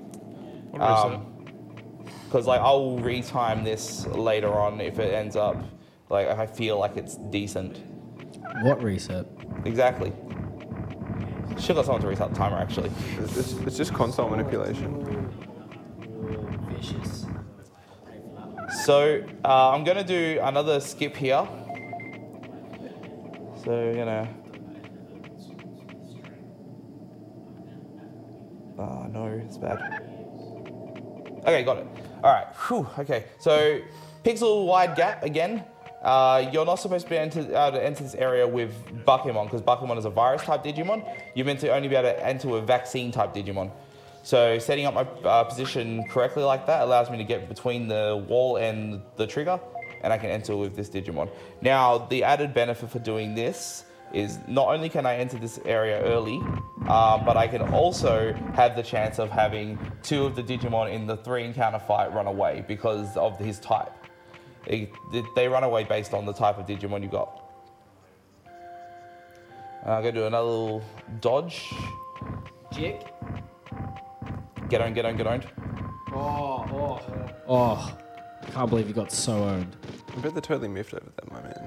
S1: Because like I'll retime this later on if it ends up like if I feel like it's decent.
S5: What reset?
S1: Exactly. Should got someone to reset the timer actually.
S2: It's just console manipulation.
S5: Vicious.
S1: So I'm gonna do another skip here. So we're gonna. Oh no, it's bad. Okay, got it. All right. Whew, okay. So pixel wide gap again. You're not supposed to be able to enter this area with Bakemon because Bakemon is a virus type Digimon. You're meant to only be able to enter with vaccine type Digimon. So setting up my position correctly like that allows me to get between the wall and the trigger, and I can enter with this Digimon. Now, the added benefit for doing this is not only can I enter this area early, but I can also have the chance of having 2 of the Digimon in the 3 encounter fight run away because of his type. They run away based on the type of Digimon you got. I'm gonna do another little dodge.
S5: Jick.
S1: Get on, get on, get on.
S5: Oh. Can't believe you got so owned.
S2: I bet they totally miffed over that moment.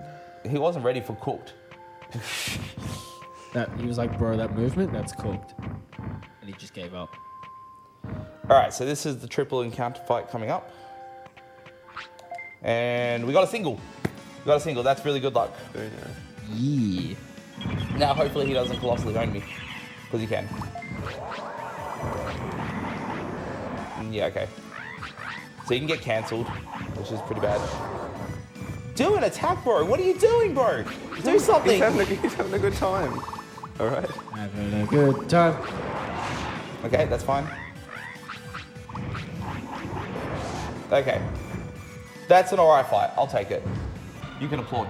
S1: He wasn't ready for cooked.
S5: He was like, bro, that movement, that's cooked. And he just gave up.
S1: All right, so this is the triple encounter fight coming up. And we got a single. We got a single. That's really good luck.
S2: Very nice.
S5: Yeah.
S1: Now, hopefully he doesn't colossally own me. Because he can. Yeah, okay. So you can get cancelled, which is pretty bad. Do an attack, bro. What are you doing, bro? Do something.
S2: He's having a good time. All right.
S5: Having a good time.
S1: Okay, that's fine. Okay. That's an alright fight. I'll take it. You can applaud.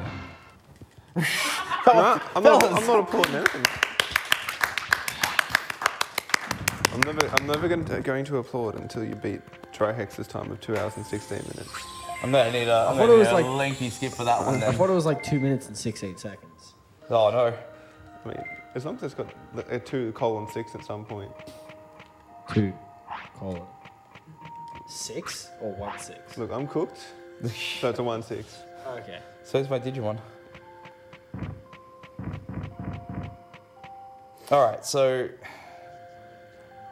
S1: Come on,
S2: I'm not applauding anything. I'm never going to applaud until you beat Trihex's time of 2 hours and 16 minutes.
S1: I'm gonna need
S5: thought it was
S1: a
S5: like-
S1: lengthy skip for that one
S5: I
S1: then.
S5: thought it was like 2 minutes and 16 seconds.
S1: Oh no.
S2: I mean, as long as it's got a 2:6 at some point.
S5: 2:6 or 1:6?
S2: Look, I'm cooked. So it's a 1:6.
S5: Okay.
S1: So is my Digimon. Alright, so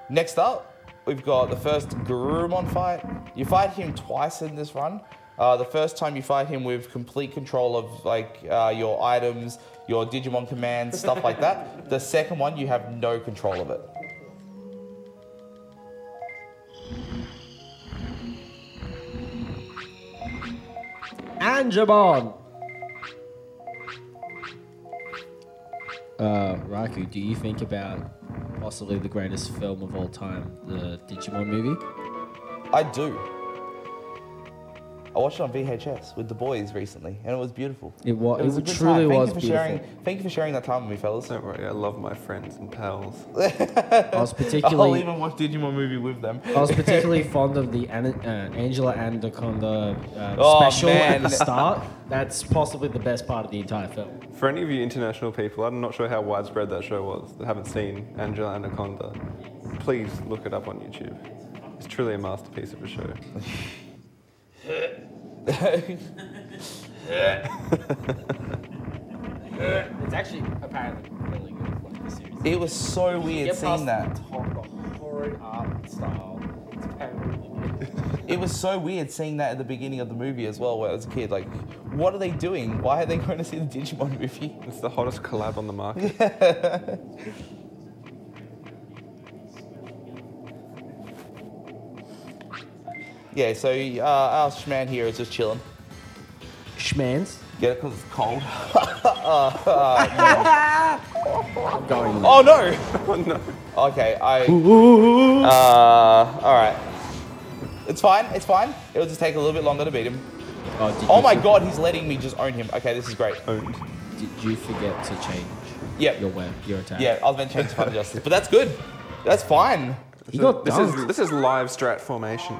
S1: next up, we've got the first Garurumon fight. You fight him twice in this run. The first time you fight him with complete control of like your items, your Digimon commands, stuff like that. The second one, you have no control of it.
S5: Angemon! Raku, do you think about possibly the greatest film of all time, the Digimon movie?
S1: I do. I watched it on VHS with the boys recently, and it was beautiful.
S5: It was.
S1: a
S5: It
S1: good
S5: truly
S1: time.
S5: was
S1: Thank you for
S5: beautiful.
S1: Thank you for sharing that time with me, fellas.
S2: Don't worry, I love my friends and pals.
S5: I was
S1: I'll
S5: particularly,
S1: even watch Digimon movie with them.
S5: I was particularly fond of the Angela Anaconda
S1: Oh,
S5: special at
S1: man.
S5: the start. That's possibly the best part of the entire film.
S2: For any of you international people, I'm not sure how widespread that show was that haven't seen Angela Anaconda. Please look it up on YouTube. It's truly a masterpiece of a show.
S5: It's actually apparently really good, like the series.
S1: It was so weird seeing that.
S5: The horrid art style. It's apparently really good.
S1: It was so weird seeing that at the beginning of the movie as well, where as a kid, like, what are they doing? Why are they going to see the Digimon movie?
S2: It's the hottest collab on the market.
S1: Yeah, so our Schman here is just chilling.
S5: Schmans.
S1: Get it because it's cold.
S5: I'm going.
S1: Oh no!
S2: Oh no.
S1: Okay, alright. It's fine, it's fine. It'll just take a little bit longer to beat him. Oh my god, he's letting me just own him. Okay, this is great.
S2: Owned.
S5: Did you forget to change
S1: Yep.
S5: your attack?
S1: Yeah, I was meant to change to Final Justice, but that's good. That's fine.
S5: You got
S2: This is live strat formation.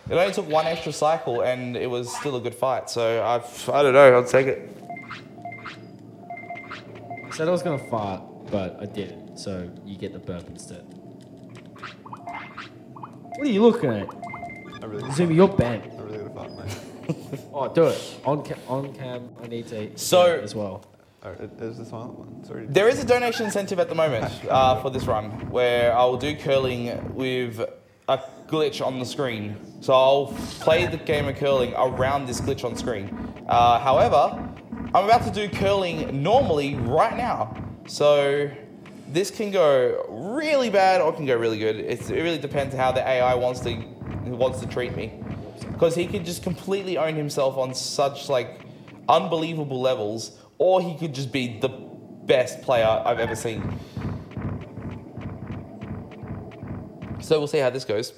S1: It only took one extra cycle and it was still a good fight, so I don't know, I'll take it.
S5: I said I was gonna fart, but I didn't. So you get the burp instead. What are you looking at?
S2: I really,
S5: Zumi, you're bent.
S2: I really gotta fart, mate.
S5: Oh, do it on cam. I need to
S1: So-
S5: hear it as well.
S2: Oh, there's the silent one. Sorry.
S1: There is a donation incentive at the moment for this run, where I will do curling with a glitch on the screen. So I'll play the game of curling around this glitch on screen. However, I'm about to do curling normally right now. So this can go really bad or it can go really good. It really depends how the AI wants to treat me. Because he could just completely own himself on such like unbelievable levels, or he could just be the best player I've ever seen. So we'll see how this goes.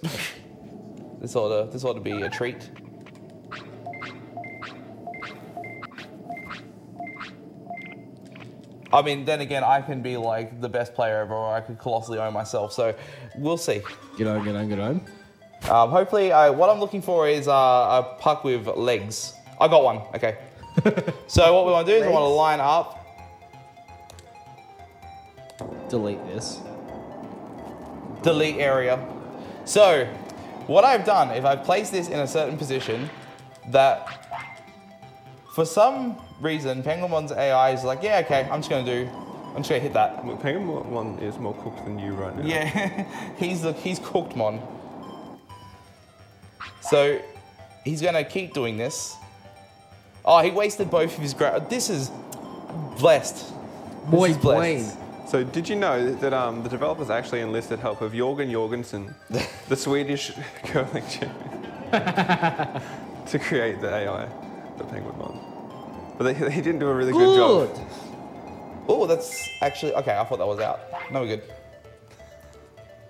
S1: This ought to be a treat. I mean, then again, I can be like the best player ever, or I could colossally own myself. So we'll see.
S5: Get on.
S1: Hopefully, what I'm looking for is a puck with legs. I got one. Okay. So what we want to do is we want to line up.
S5: Delete this.
S1: Delete area. So what I've done, if I've placed this in a certain position, that for some reason Penguinmon's AI is like, yeah, okay, I'm just gonna hit that.
S2: Well, Penguinmon is more cooked than you right now.
S1: Yeah, he's cooked Mon. So he's gonna keep doing this. Oh, he wasted both of his This is blessed.
S6: Boy,
S1: This is
S6: Blaine.
S2: So did you know that the developers actually enlisted help of Jörgen Jorgensen, the Swedish curling champion, to create the AI, the Penguinmon? But he didn't do a really good job.
S1: Oh, that's actually okay. I thought that was out. No, we're good.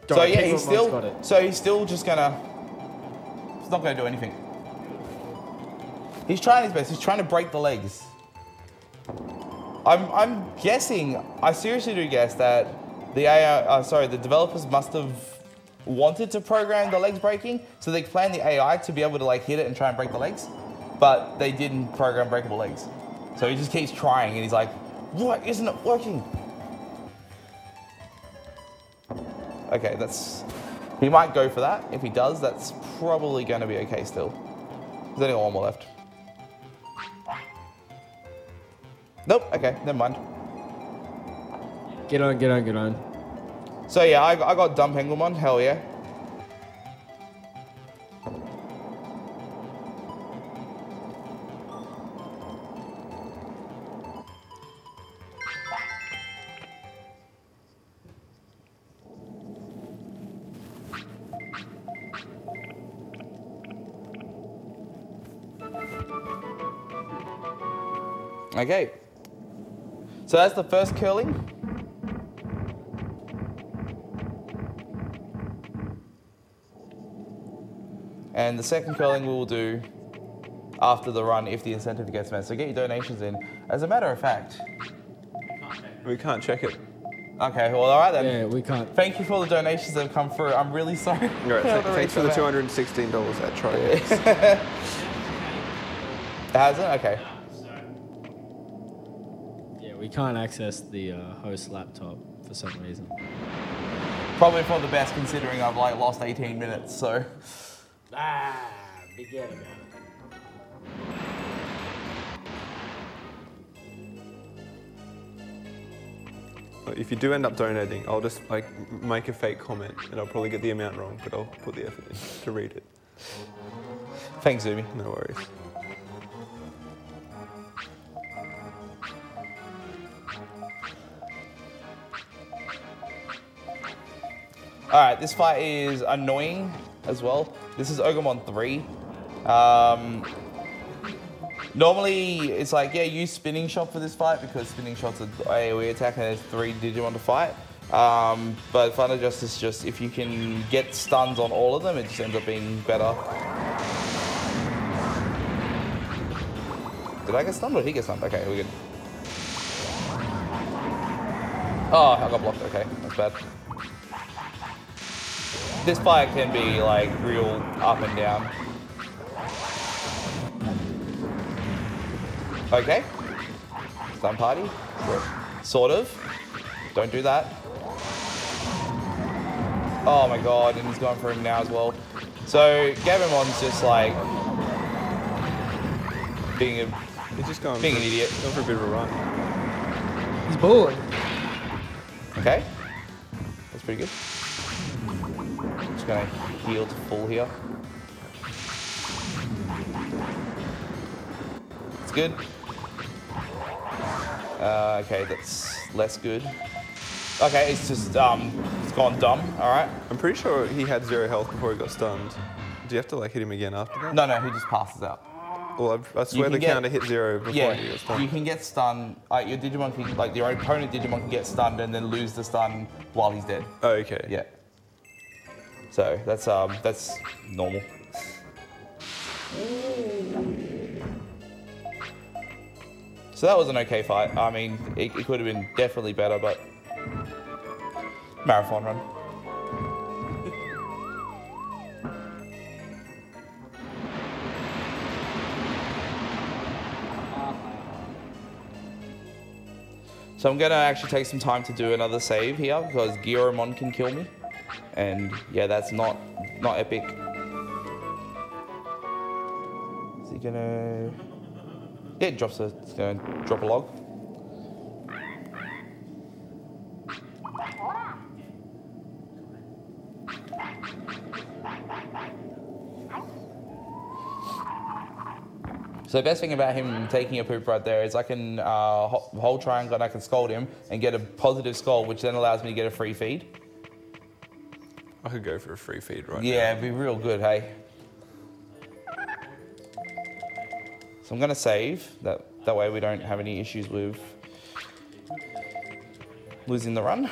S1: So
S5: Sorry,
S1: yeah,
S5: Penguinmon's got it.
S1: he's still just gonna. He's not gonna do anything. He's trying his best. He's trying to break the legs. I'm guessing. I seriously do guess that the AI, the developers must have wanted to program the legs breaking, so they planned the AI to be able to like hit it and try and break the legs, but they didn't program breakable legs. So he just keeps trying, and he's like, "Why isn't it working?" Okay, he might go for that. If he does, that's probably going to be okay still. There's only one more left. Nope, okay, never mind.
S5: Get on.
S1: So yeah, I got dumb Penguinmon, hell yeah. Okay. So that's the first curling. And the second curling we will do after the run if the incentive gets met. So get your donations in. As a matter of fact.
S2: We can't check it.
S1: Okay, well, all right then.
S5: Yeah, we can't.
S1: Thank you for the donations that have come through. I'm really sorry.
S2: All right, thanks for the $216 at Try.
S1: Has it? Okay.
S5: Yeah, we can't access the host laptop for some reason.
S1: Probably for the best considering I've like lost 18 minutes, so.
S5: Forget about it.
S2: If you do end up donating, I'll just like make a fake comment and I'll probably get the amount wrong, but I'll put the effort in to read it.
S1: Thanks, Zumi.
S2: No worries.
S1: All right, this fight is annoying as well. This is Ogremon 3. Normally, it's like, yeah, use Spinning Shot for this fight because Spinning Shot's an AoE attack and there's 3 Digimon to fight. But Final Justice, just if you can get stuns on all of them, it just ends up being better. Did I get stunned or did he get stunned? Okay, we're good. Oh, I got blocked. Okay, that's bad. This fight can be like real up and down. Okay. Stun party. Sort of. Don't do that. Oh my god, and he's going for him now as well. So Gabimon's just like being an idiot.
S2: Going for a bit of a run.
S6: He's bored.
S1: Okay. That's pretty good. Just gonna heal to full here. It's good. Okay, that's less good. Okay, it's just, it's gone dumb, alright?
S2: I'm pretty sure he had 0 health before he got stunned. Do you have to like hit him again after that?
S1: No, he just passes out.
S2: Well, I swear
S1: can
S2: the
S1: get-
S2: counter hit 0 before
S1: Yeah,
S2: he got stunned.
S1: you can get stunned, your Digimon can, like your opponent Digimon can get stunned and then lose the stun while he's dead.
S2: Oh, okay.
S1: Yeah. So, that's normal. So that was an okay fight. I mean, it could have been definitely better, but marathon run. So I'm gonna actually take some time to do another save here because Gyuromon can kill me. And yeah, that's not epic. Is he gonna... Yeah, it's gonna drop a log. So the best thing about him taking a poop right there is I can hold triangle and I can scold him and get a positive scold, which then allows me to get a free feed.
S2: I could go for a free feed right now.
S1: Yeah, it'd be real good, hey? So I'm gonna save, that way we don't have any issues with losing the run.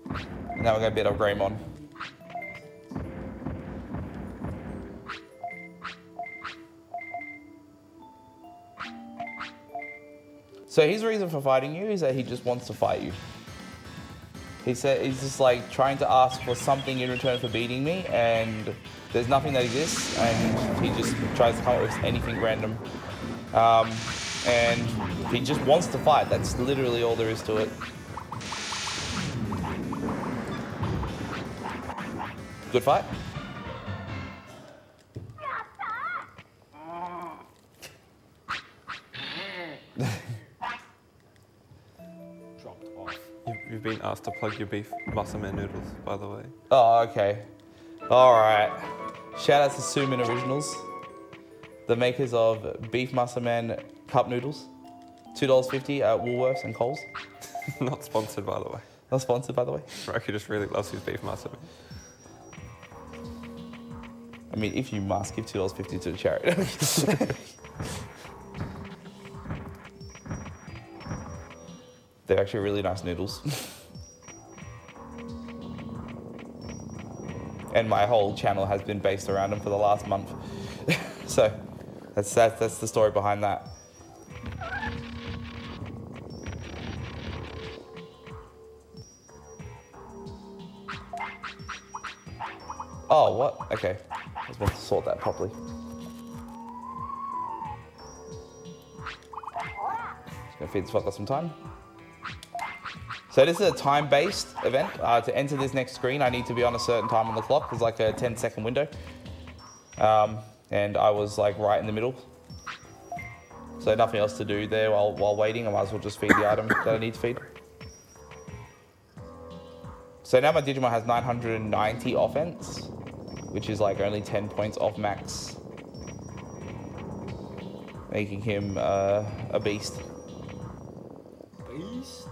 S1: And now we're gonna beat up Greymon. So his reason for fighting you is that he just wants to fight you. He said he's just like trying to ask for something in return for beating me, and there's nothing that exists, and he just tries to come up with anything random. And he just wants to fight. That's literally all there is to it. Good fight.
S3: Dropped off.
S2: You've been asked to plug your beef Muscle-Man noodles, by the way.
S1: Oh, okay. All right. Shout out to Suman Originals, the makers of Beef Muscle Man Cup Noodles. $2.50 at Woolworths and Coles.
S2: Not sponsored, by the way.
S1: Not sponsored, by the way.
S2: Rocky just really loves his beef Muscle-Man.
S1: I mean, if you must, give $2.50 to the charity. They're actually really nice noodles. And my whole channel has been based around them for the last month. So that's the story behind that. Oh, what? Okay. I was meant to sort that properly. Just gonna feed this fucker some time. So this is a time-based event. To enter this next screen, I need to be on a certain time on the clock. There's like a 10-second window. And I was like right in the middle. So nothing else to do there while waiting. I might as well just feed the item that I need to feed. So now my Digimon has 990 offense, which is like only 10 points off max, making him a beast.
S3: Beast?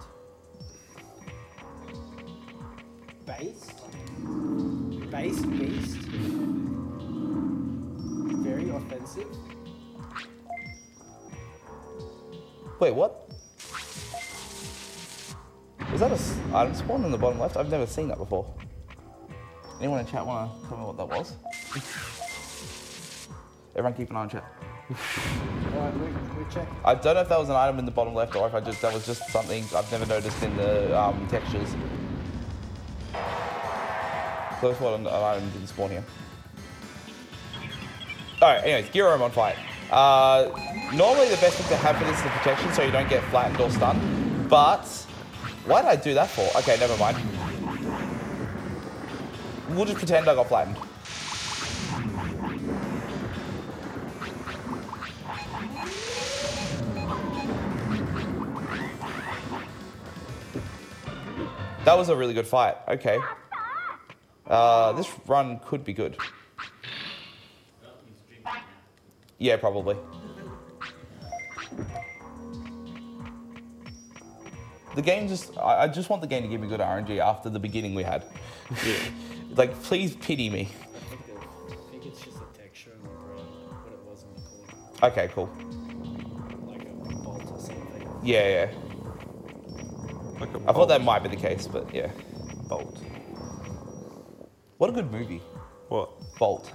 S3: Based? Beast? Very offensive.
S1: Wait, what? Is that a item spawn in the bottom left? I've never seen that before. Anyone in chat want to tell me what that was? Everyone keep an eye on chat.
S3: Alright, we check.
S1: I don't know if that was an item in the bottom left or if that was just something I've never noticed in the textures. So that's what an item didn't spawn here. Alright, anyways, Gyuromon fight. Normally the best thing to have for this is the protection so you don't get flattened or stunned, but why did I do that for? Okay, never mind. We'll just pretend I got flattened. That was a really good fight. Okay. This run could be good. Yeah, probably. The game just, I just want the game to give me good RNG after the beginning we had.
S2: Yeah.
S1: Like, please pity me.
S5: I think it's just a texture on the ground, what it was on the corner.
S1: Okay, cool.
S5: Like a bolt or something.
S1: Yeah, yeah.
S2: Like a
S1: I thought
S2: bolt.
S1: that might be the case, but yeah.
S2: Bolt.
S1: What a good movie.
S2: What?
S1: Bolt.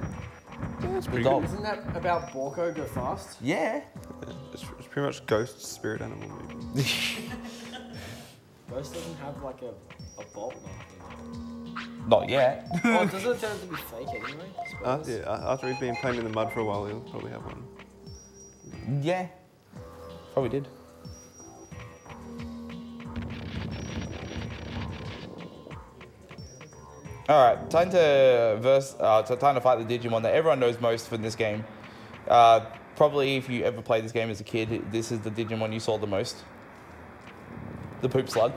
S2: Yeah, it's
S1: The
S2: pretty
S1: dog.
S2: good.
S6: Isn't that about Borko go fast?
S1: Yeah.
S2: Yeah, it's pretty much ghost spirit animal movie.
S5: Ghost doesn't have like a bolt mark
S1: Not yet.
S5: in it. Oh, doesn't it turn out to be fake anyway? I suppose?
S2: Yeah, after he's been playing in the mud for a while, he'll probably have one.
S1: Yeah. Probably did. Alright, time to fight the Digimon that everyone knows most from this game. Probably if you ever played this game as a kid, this is the Digimon you saw the most. The poop slug.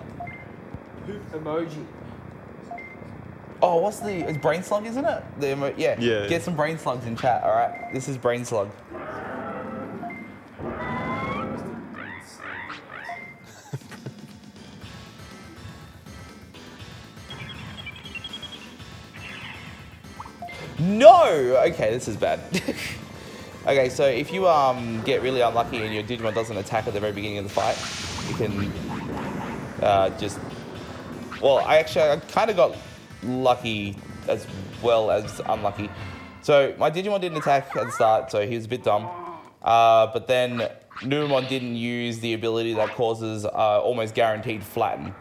S6: Poop emoji.
S1: Oh, what's it's Brain Slug, isn't it? Yeah.
S2: Yeah.
S1: Get some Brain Slugs in chat, alright? This is Brain Slug. No! Okay, this is bad. Okay, so if you get really unlucky and your Digimon doesn't attack at the very beginning of the fight, you can just... Well, I kind of got lucky as well as unlucky. So my Digimon didn't attack at the start, so he was a bit dumb. But then Numemon didn't use the ability that causes almost guaranteed flatten,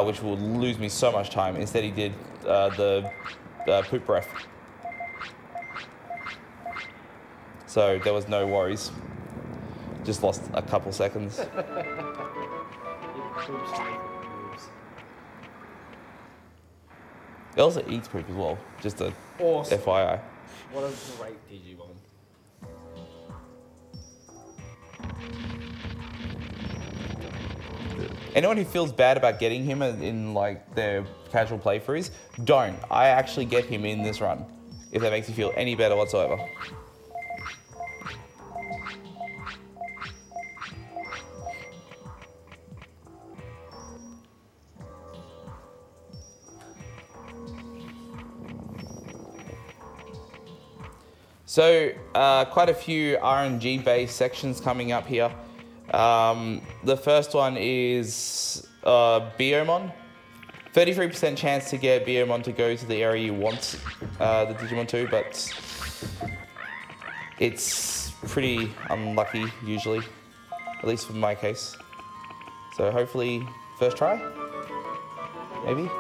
S1: which will lose me so much time. Instead he did the poop breath. So there was no worries. Just lost a couple seconds.
S5: It poops like it moves.
S1: It also eats poop as well, just a
S6: Awesome.
S1: FYI.
S5: What a great Digimon.
S1: Anyone who feels bad about getting him in like their casual playthroughs, don't. I actually get him in this run, if that makes you feel any better whatsoever. So, quite a few RNG-based sections coming up here. The first one is Biyomon. 33% chance to get Biyomon to go to the area you want the Digimon to, but it's pretty unlucky usually, at least for my case. So hopefully, first try, maybe?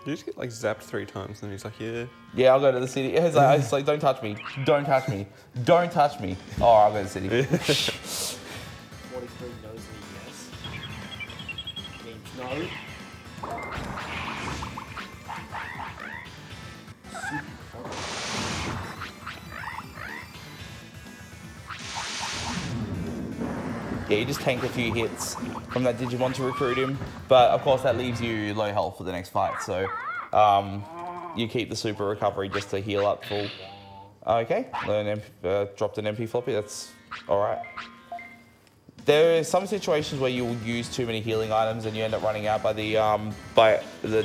S2: You just get like zapped 3 times, and he's like, yeah.
S1: Yeah, I'll go to the city. It's like, don't touch me, don't touch me, don't touch me. Oh, I'll go to the city.
S5: 43 knows me, yes. Means no.
S1: Yeah, you just tank a few hits from that Digimon to recruit him, but of course that leaves you low health for the next fight, so you keep the super recovery just to heal up full. Okay, dropped an MP floppy, that's alright. There are some situations where you will use too many healing items and you end up running out by the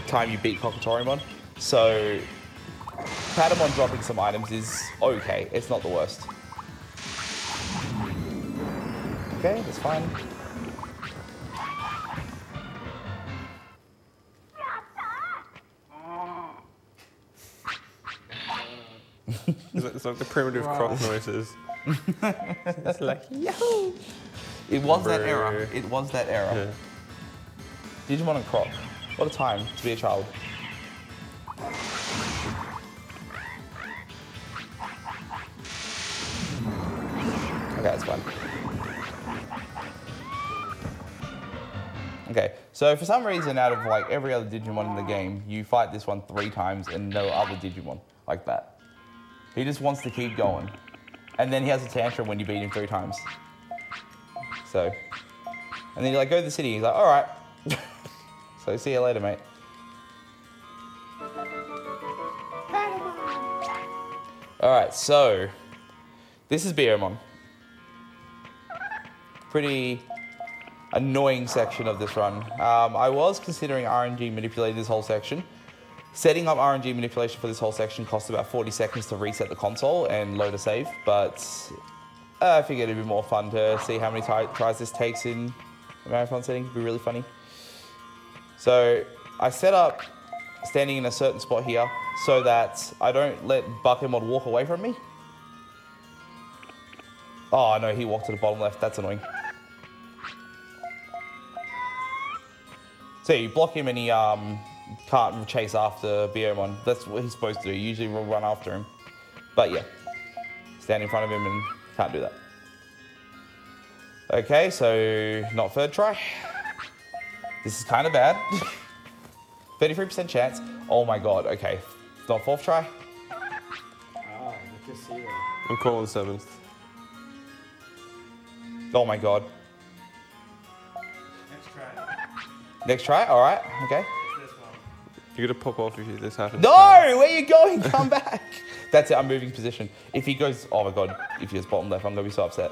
S1: time you beat Kokotorimon, so Patamon dropping some items is okay, it's not the worst. Okay, that's fine.
S2: It's like the primitive croc noises. It's like, yo.
S1: It was that
S2: Brr.
S1: era. It was that era.
S2: Yeah.
S1: Digimon and Croc. What a time to be a child. Okay, that's fine. Okay, so for some reason, out of like every other Digimon in the game, you fight this one 3 times and no other Digimon like that. He just wants to keep going. And then he has a tantrum when you beat him 3 times. So, and then you like go to the city, he's like, alright. So see you later, mate. Alright, so this is Biyomon. Pretty, annoying section of this run. I was considering RNG manipulating this whole section. Setting up RNG manipulation for this whole section costs about 40 seconds to reset the console and load a save, but I figured it'd be more fun to see how many tries this takes in a marathon setting. It'd be really funny. So I set up standing in a certain spot here so that I don't let Buckemod walk away from me. Oh no, he walked to the bottom left. That's annoying. So you block him and he can't chase after Beomon. That's what he's supposed to do. Usually we'll run after him. But yeah, stand in front of him and can't do that. Okay, so not third try. This is kind of bad. 33% chance. Oh my god, okay. Not fourth try.
S6: Ah, the casino.
S2: I'm calling 7th.
S1: Oh my god.
S4: Next try.
S1: Next try? Alright, okay.
S4: This one.
S2: You're gonna pop off if this happens.
S1: No! Where are you going? Come back! That's it, I'm moving position. If he goes, oh my god, if he goes bottom left, I'm gonna be so upset.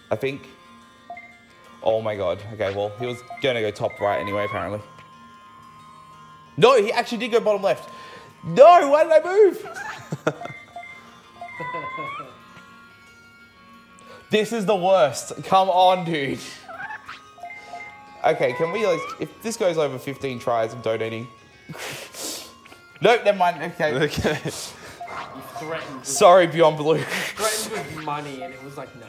S1: I think. Oh my god. Okay, well, he was gonna go top right anyway, apparently. No, he actually did go bottom left. No, why did I move? This is the worst. Come on, dude. Okay, can we, like, if this goes over 15 tries, I'm donating. Nope, never mind. Okay.
S2: Okay.
S6: You threatened with,
S1: Sorry, Beyond Blue.
S6: threatened with money, and it was like, nah.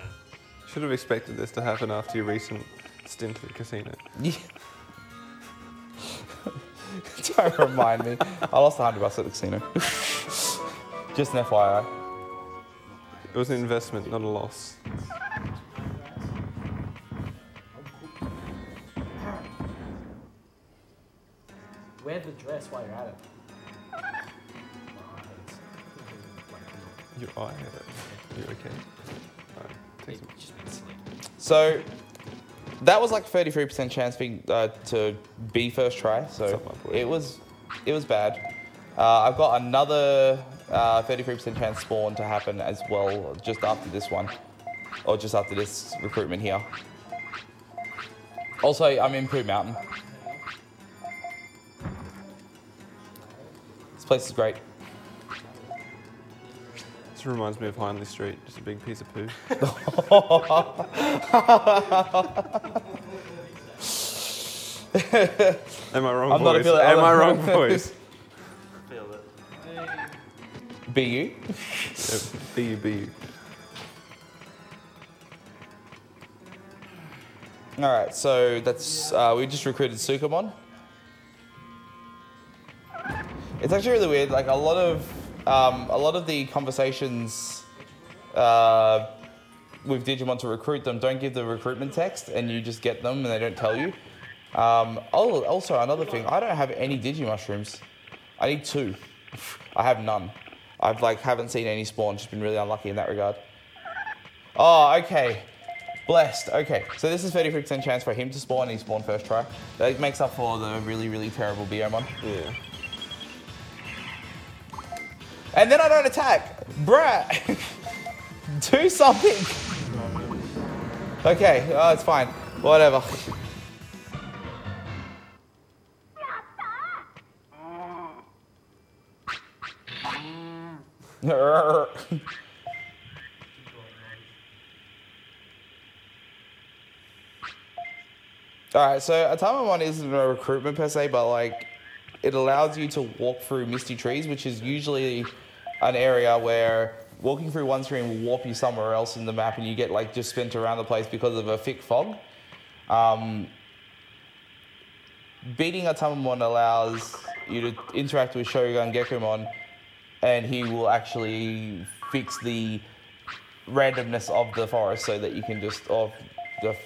S2: Should have expected this to happen after your recent stint at the casino.
S1: Yeah. Don't remind me. I lost $100 at the casino. Just an FYI.
S2: It was an investment, not a loss.
S6: Wear the dress while you're at it.
S2: Your eye. You okay? Alright, take some.
S5: Just been asleep.
S1: So that was like 33% chance being to be first try. So it was bad. I've got another 33% chance spawn to happen as well just after this one, or just after this recruitment here. Also, I'm in Pooh Mountain. This place is great.
S2: This reminds me of Hindley Street, just a big piece of poo. Am I wrong,
S1: I'm not a
S2: boys?
S1: filler-
S2: Am I wrong, boys?
S4: Feel it.
S1: BU.
S2: B-U-B-U.
S1: All right, so that's we just recruited Sukamon. It's actually really weird. Like a lot of the conversations with Digimon to recruit them don't give the recruitment text, and you just get them and they don't tell you. Oh, also another thing, I don't have any Digimushrooms. I need 2. I have none. I've haven't seen any spawn. Just been really unlucky in that regard. Oh, okay. Blessed. Okay, so this is 33% chance for him to spawn, and he spawned first try. That makes up for the really, really terrible Beomon.
S2: Yeah.
S1: And then I don't attack. Bruh. Do something. Okay, oh, it's fine. Whatever. Alright, so Atamamon isn't a recruitment per se, but it allows you to walk through misty trees, which is usually an area where walking through one screen will warp you somewhere else in the map, and you get just spent around the place because of a thick fog. Beating Atamamon allows you to interact with Shogun Gekomon, and he will actually fix the randomness of the forest so that you can just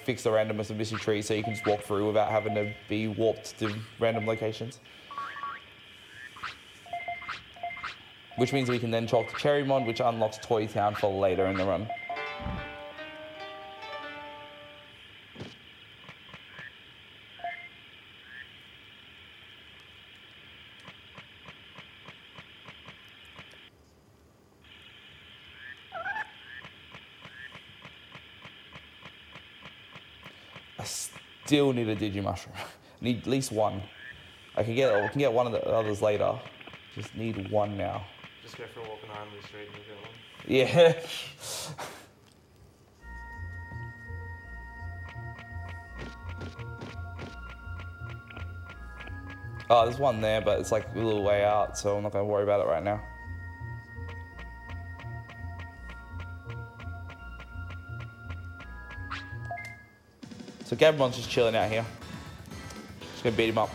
S1: fix the randomness of misty trees so you can just walk through without having to be warped to random locations. Which means we can then talk to Cherrymon, which unlocks Toy Town for later in the run. I still need a Digimushroom. Need at least one. We can get one of the others later. Just need one now.
S4: Just go for a walk on Armley Street and you get one.
S1: Yeah. Oh, there's one there, but it's like a little way out, so I'm not going to worry about it right now. So Gabmon's just chilling out here. Just going to beat him up.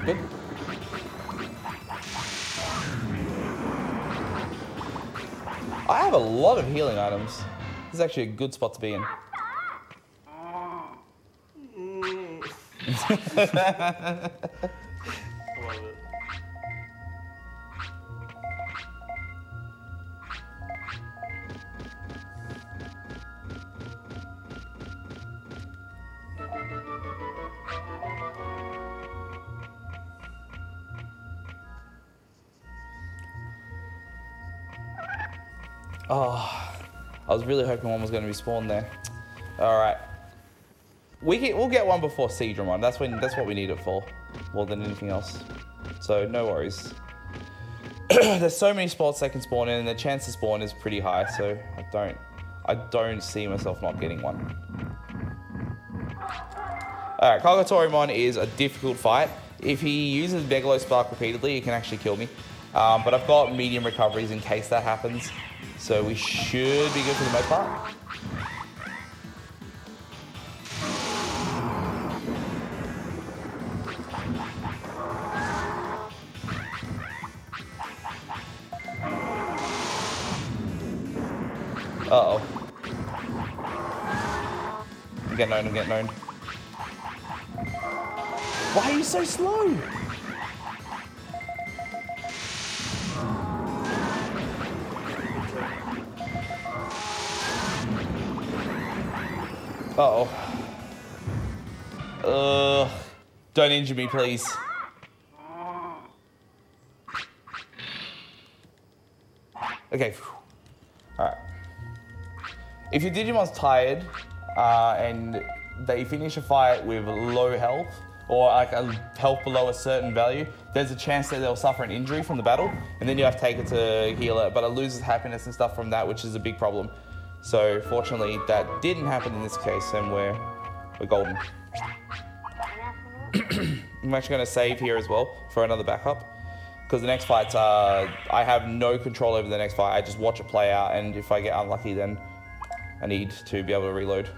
S1: Good. I have a lot of healing items. This is actually a good spot to be in.
S4: I love it.
S1: Oh, I was really hoping one was going to be spawned there. All right, we'll get one before Seadramon. That's what we need it for, more than anything else. So no worries. There's so many spots they can spawn in, and the chance to spawn is pretty high. So I don't see myself not getting one. All right, Kagatorimon is a difficult fight. If he uses Megalo Spark repeatedly, he can actually kill me. But I've got medium recoveries in case that happens. So we should be good for the most part. Uh-oh. I'm getting known. Why are you so slow? Uh-oh. Don't injure me, please. Okay. Alright. If your Digimon's tired, and they finish a fight with low health, or like a health below a certain value, there's a chance that they'll suffer an injury from the battle, and then you have to take it to heal it, but it loses happiness and stuff from that, which is a big problem. So fortunately, that didn't happen in this case, and we're golden. I'm actually going to save here as well for another backup, because the next fight, I have no control over the next fight. I just watch it play out, and if I get unlucky, then I need to be able to reload.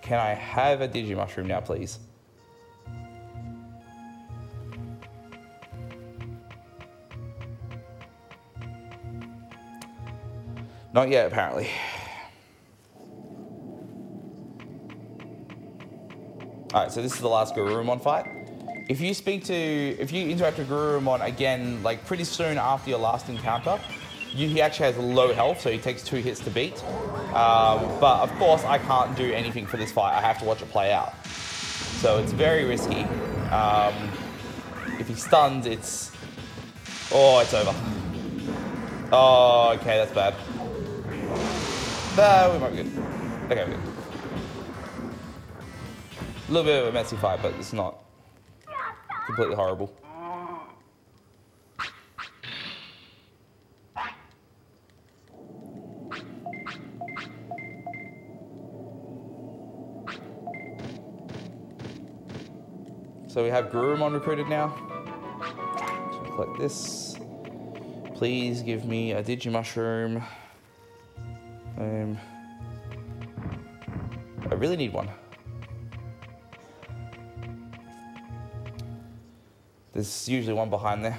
S1: Can I have a Digimushroom now, please? Not yet, apparently. All right, so this is the last Garurumon fight. If you interact with Garurumon again, like pretty soon after your last encounter, he actually has low health, so he takes 2 hits to beat. But of course, I can't do anything for this fight. I have to watch it play out. So it's very risky. If he stuns, it's over. Oh, okay, that's bad. No, we might be good. Okay, we're good. A little bit of a messy fight, but it's not completely horrible. So we have Garurumon recruited now. So collect this. Please give me a Digimushroom. I really need one. There's usually one behind there.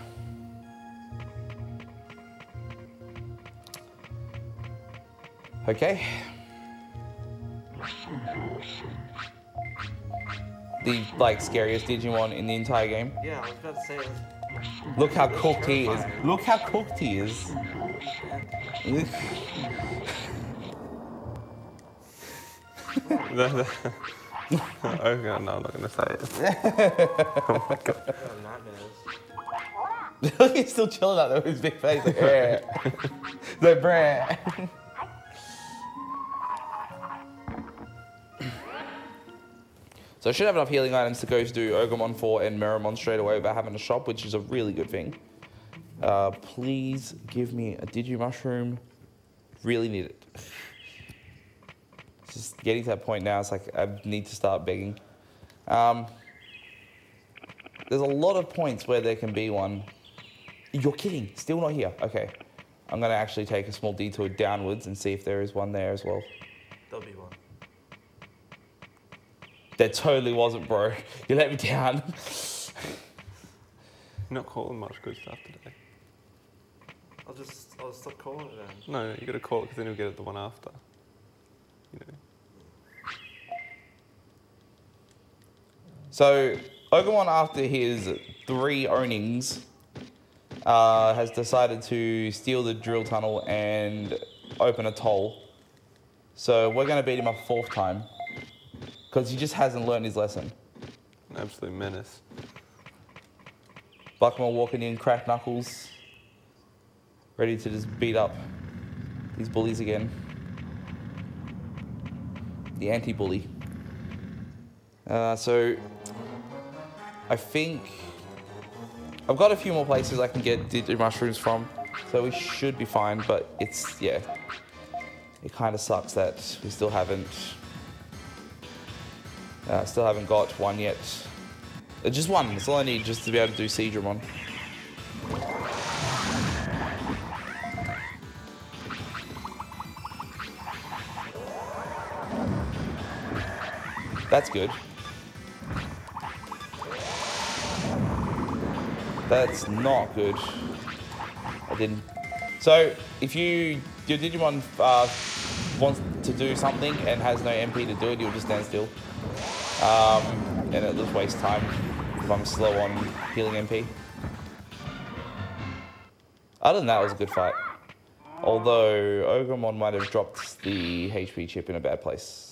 S1: Okay. The scariest Digimon in the entire game.
S4: Yeah, I was about to say.
S1: Look how cooked he is. Look how cooked he is.
S2: Okay, no, I'm not going to say it.
S4: Oh, nightmares.
S1: He's still chilling out there with his big face. Like, yeah. The brand. So I should have enough healing items to go to do Ogremon 4 and Meramon straight away without having a shop, which is a really good thing. Please give me a Digimushroom. Really need it. It's just getting to that point now, it's like I need to start begging. There's a lot of points where there can be one. You're kidding, still not here. Okay, I'm gonna actually take a small detour downwards and see if there is one there as well.
S4: There'll be one.
S1: There totally wasn't, bro. You let me down.
S2: You're not calling much good stuff today.
S4: I'll stop calling it then.
S2: No, you got to call it because then you'll get it the one after. You know.
S1: So, Ogremon, after his 3 ownings, has decided to steal the drill tunnel and open a toll. So we're going to beat him a 4th time. Because he just hasn't learned his lesson.
S2: An absolute menace.
S1: Buckman walking in, cracked knuckles. Ready to just beat up these bullies again. The anti-bully. So, I think I've got a few more places I can get Digimushrooms from, so we should be fine. But it's it kind of sucks that we still haven't got one yet. Just one. That's all I need just to be able to do Seedramon. That's good. That's not good. I didn't. So, if your Digimon wants to do something and has no MP to do it, you'll just stand still. And it'll just waste time if I'm slow on healing MP. Other than that, it was a good fight. Although, Ogremon might have dropped the HP chip in a bad place.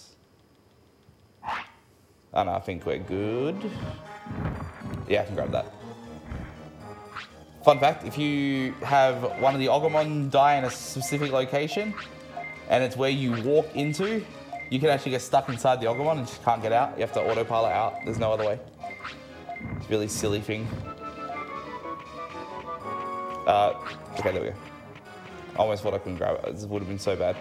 S1: And I think we're good. Yeah, I can grab that. Fun fact, if you have one of the Ogremon die in a specific location, and it's where you walk into, you can actually get stuck inside the Ogremon and just can't get out. You have to autopilot out. There's no other way. It's a really silly thing. Okay, there we go. I almost thought I couldn't grab it. This would have been so bad.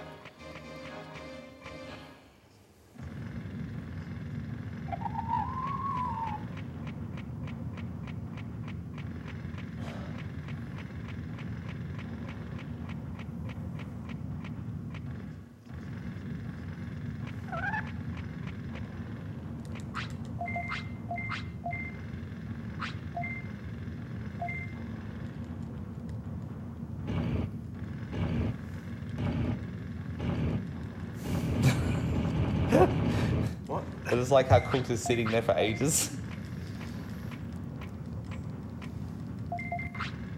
S4: What?
S1: I just like how Cook is sitting there for ages.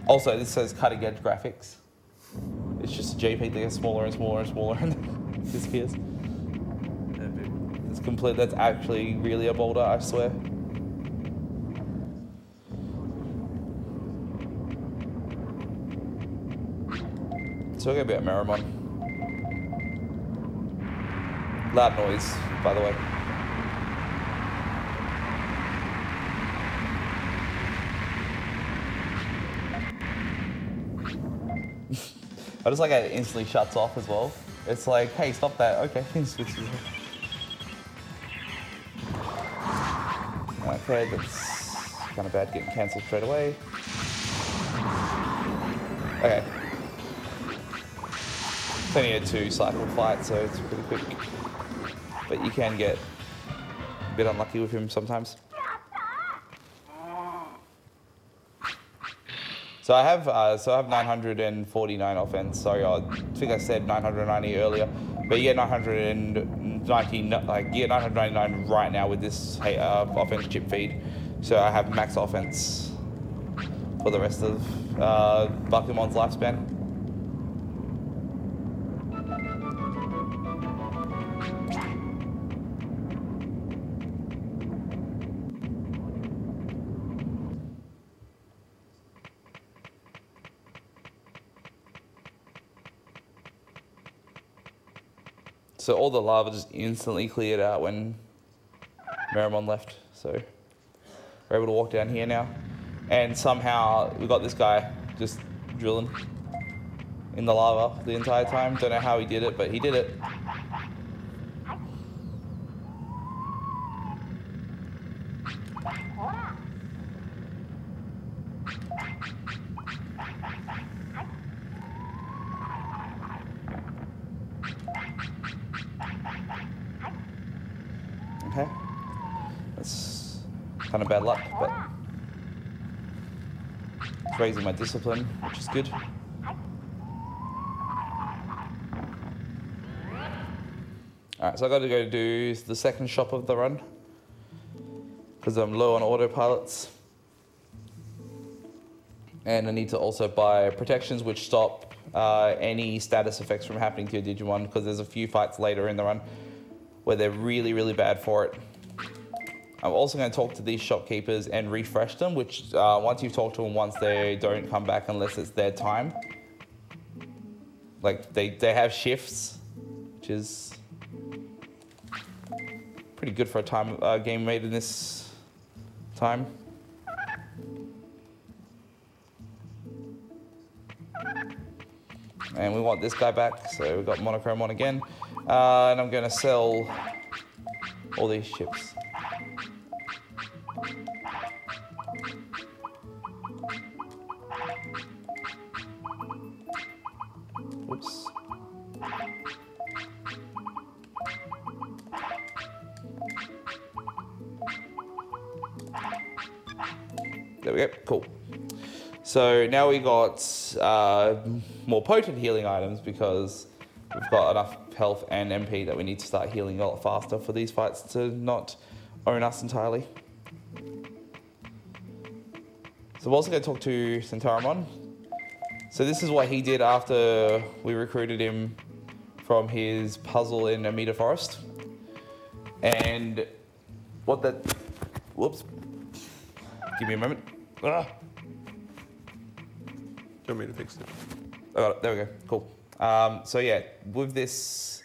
S1: Also, this says cutting edge graphics. It's just a JPEG that gets smaller and smaller and smaller and then disappears.
S4: Epic.
S1: It's complete. That's actually really a boulder, I swear. So we're gonna be at Meramon. Loud noise, by the way. I just like how it instantly shuts off as well. It's like, hey, stop that. Okay, switches. Okay, that's kind of bad getting cancelled straight away. Okay. It's only a 2-cycle fight, so it's pretty quick. But you can get a bit unlucky with him sometimes. So I have 949 offense. Sorry, I think I said 990 earlier, but you get 999 right now with this offense chip feed. So I have max offense for the rest of Bakumon's lifespan. So all the lava just instantly cleared out when Meramon left. So we're able to walk down here now. And somehow we got this guy just drilling in the lava the entire time. Don't know how he did it, but he did it. Okay. That's kind of bad luck, but it's raising my discipline, which is good. Alright, so I got to go do the second shop of the run because I'm low on autopilots. And I need to also buy protections which stop any status effects from happening to your Digimon, because there's a few fights later in the run where they're really, really bad for it. I'm also going to talk to these shopkeepers and refresh them, which once you've talked to them once, they don't come back unless it's their time. Like, they have shifts, which is pretty good for a time game made in this time. And we want this guy back, so we've got Monochrome on again. And I'm going to sell all these ships. Whoops. There we go, cool. So now we got more potent healing items because we've got enough health and MP that we need to start healing a lot faster for these fights to not own us entirely. So we're also going to talk to Centauramon. So this is what he did after we recruited him from his puzzle in Amida Forest. And what that... Whoops. Give me a moment. Ah.
S2: Do you want me to fix it?
S1: I got it. There we go. Cool. So yeah, with this,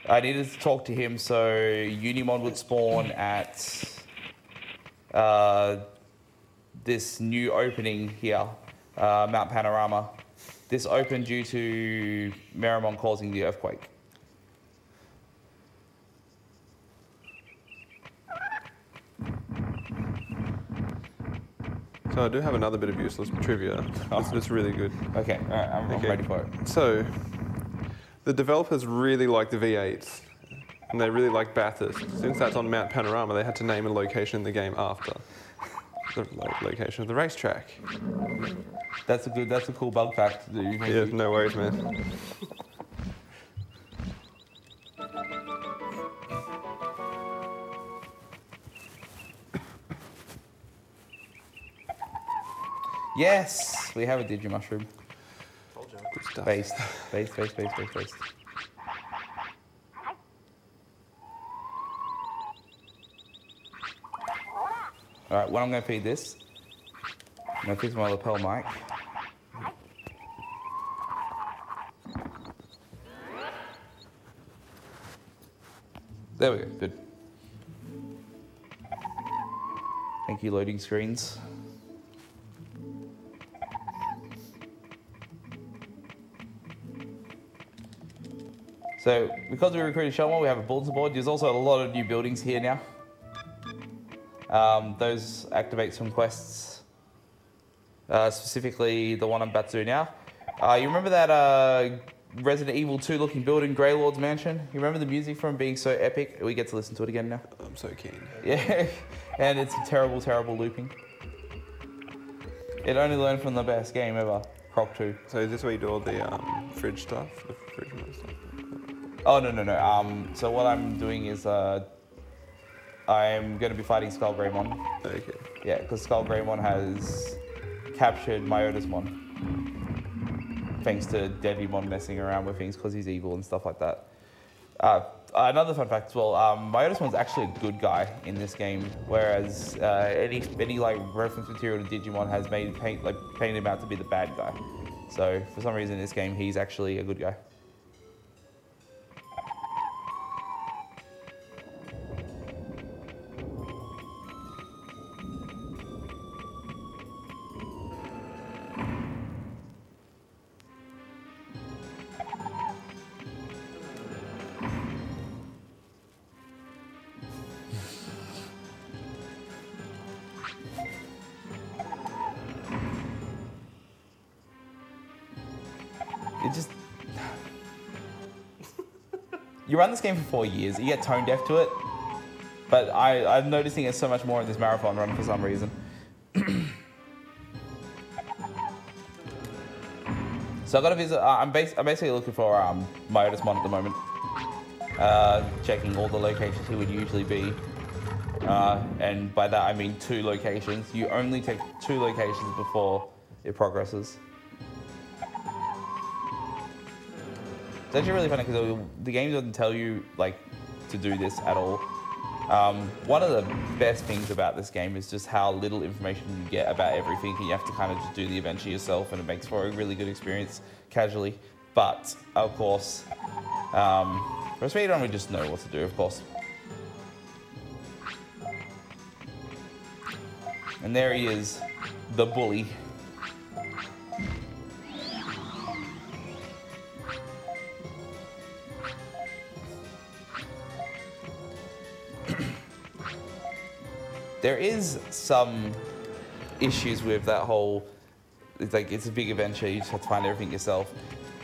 S1: I needed to talk to him so Unimon would spawn at this new opening here, Mount Panorama. This opened due to Meramon causing the earthquake.
S2: So I do have another bit of useless trivia. It's really good.
S1: Okay, all right, I'm ready for it.
S2: So, the developers really like the V8s, and they really like Bathurst. Since that's on Mount Panorama, they had to name a location in the game after the location of the racetrack.
S1: That's a cool bug fact. That you
S2: Yeah, no worries, man.
S1: Yes, we have a Digimushroom.
S4: Told you.
S2: Good stuff.
S1: Based. All right, what I'm going to feed this, I'm going to fix my lapel mic. There we go, good. Thank you, loading screens. So, because we recruited Shelmon, we have a bulletin board. There's also a lot of new buildings here now. Those activate some quests, specifically the one I'm about to do now. You remember that Resident Evil 2 looking building, Greylord's Mansion? You remember the music from it being so epic? We get to listen to it again now.
S2: I'm so keen.
S1: Yeah, and it's terrible, terrible looping. It only learned from the best game ever, Croc 2.
S2: So is this where you do all the fridge stuff? The fridge stuff?
S1: Oh, no. So what I'm doing is I'm going to be fighting Skull Greymon.
S2: Okay.
S1: Yeah, because Skull Greymon has captured Myotismon. Thanks to Devimon messing around with things because he's evil and stuff like that. Another fun fact as well, Myotismon's actually a good guy in this game, whereas any like reference material to Digimon has painted him out to be the bad guy. So for some reason in this game, he's actually a good guy. It just... You run this game for 4 years, you get tone deaf to it, but I'm noticing it so much more in this marathon run for some reason. So I got to visit. I'm basically looking for Myotismon at the moment. Checking all the locations he would usually be, and by that I mean 2 locations. You only take 2 locations before it progresses. It's actually really funny because the game doesn't tell you like to do this at all. One of the best things about this game is just how little information you get about everything, and you have to kind of just do the adventure yourself, and it makes for a really good experience casually. But of course, for a speedrun, we just know what to do, of course. And there he is, the bully. There is some issues with that whole, it's a big adventure, you just have to find everything yourself.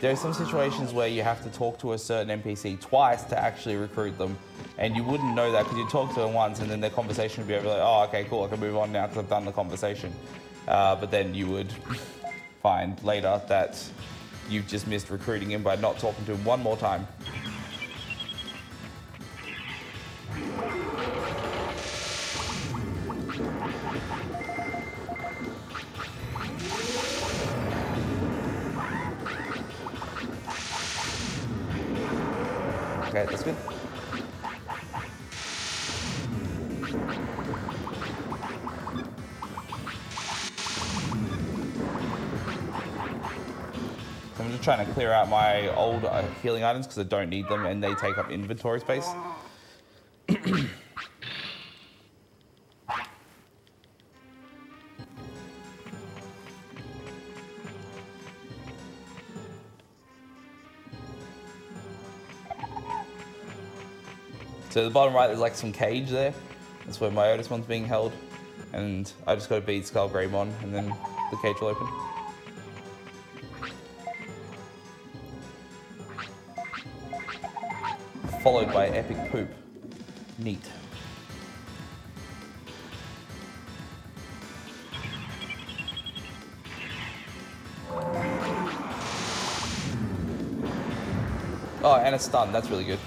S1: There are some situations where you have to talk to a certain NPC twice to actually recruit them, and you wouldn't know that because you talk to them once and then their conversation would be over like, oh, okay, cool, I can move on now because I've done the conversation. But then you would find later that you've just missed recruiting him by not talking to him one more time. Okay, that's good. So I'm just trying to clear out my old healing items because I don't need them and they take up inventory space. So at the bottom right, there's like some cage there. That's where Myotismon's being held. And I just got to beat Skull Greymon and then the cage will open. Followed by Epic Poop. Neat. Oh, and a stun, that's really good.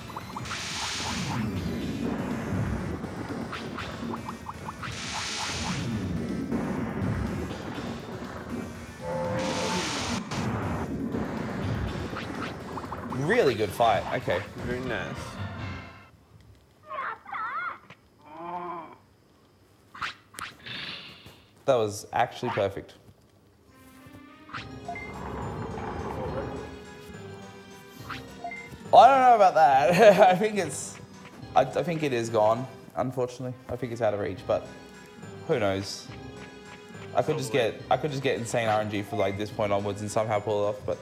S1: Really good fight. Okay.
S2: Very nice.
S1: That was actually perfect. I don't know about that. I think it is gone. Unfortunately, I think it's out of reach. But who knows? I could just get insane RNG for like this point onwards and somehow pull it off. But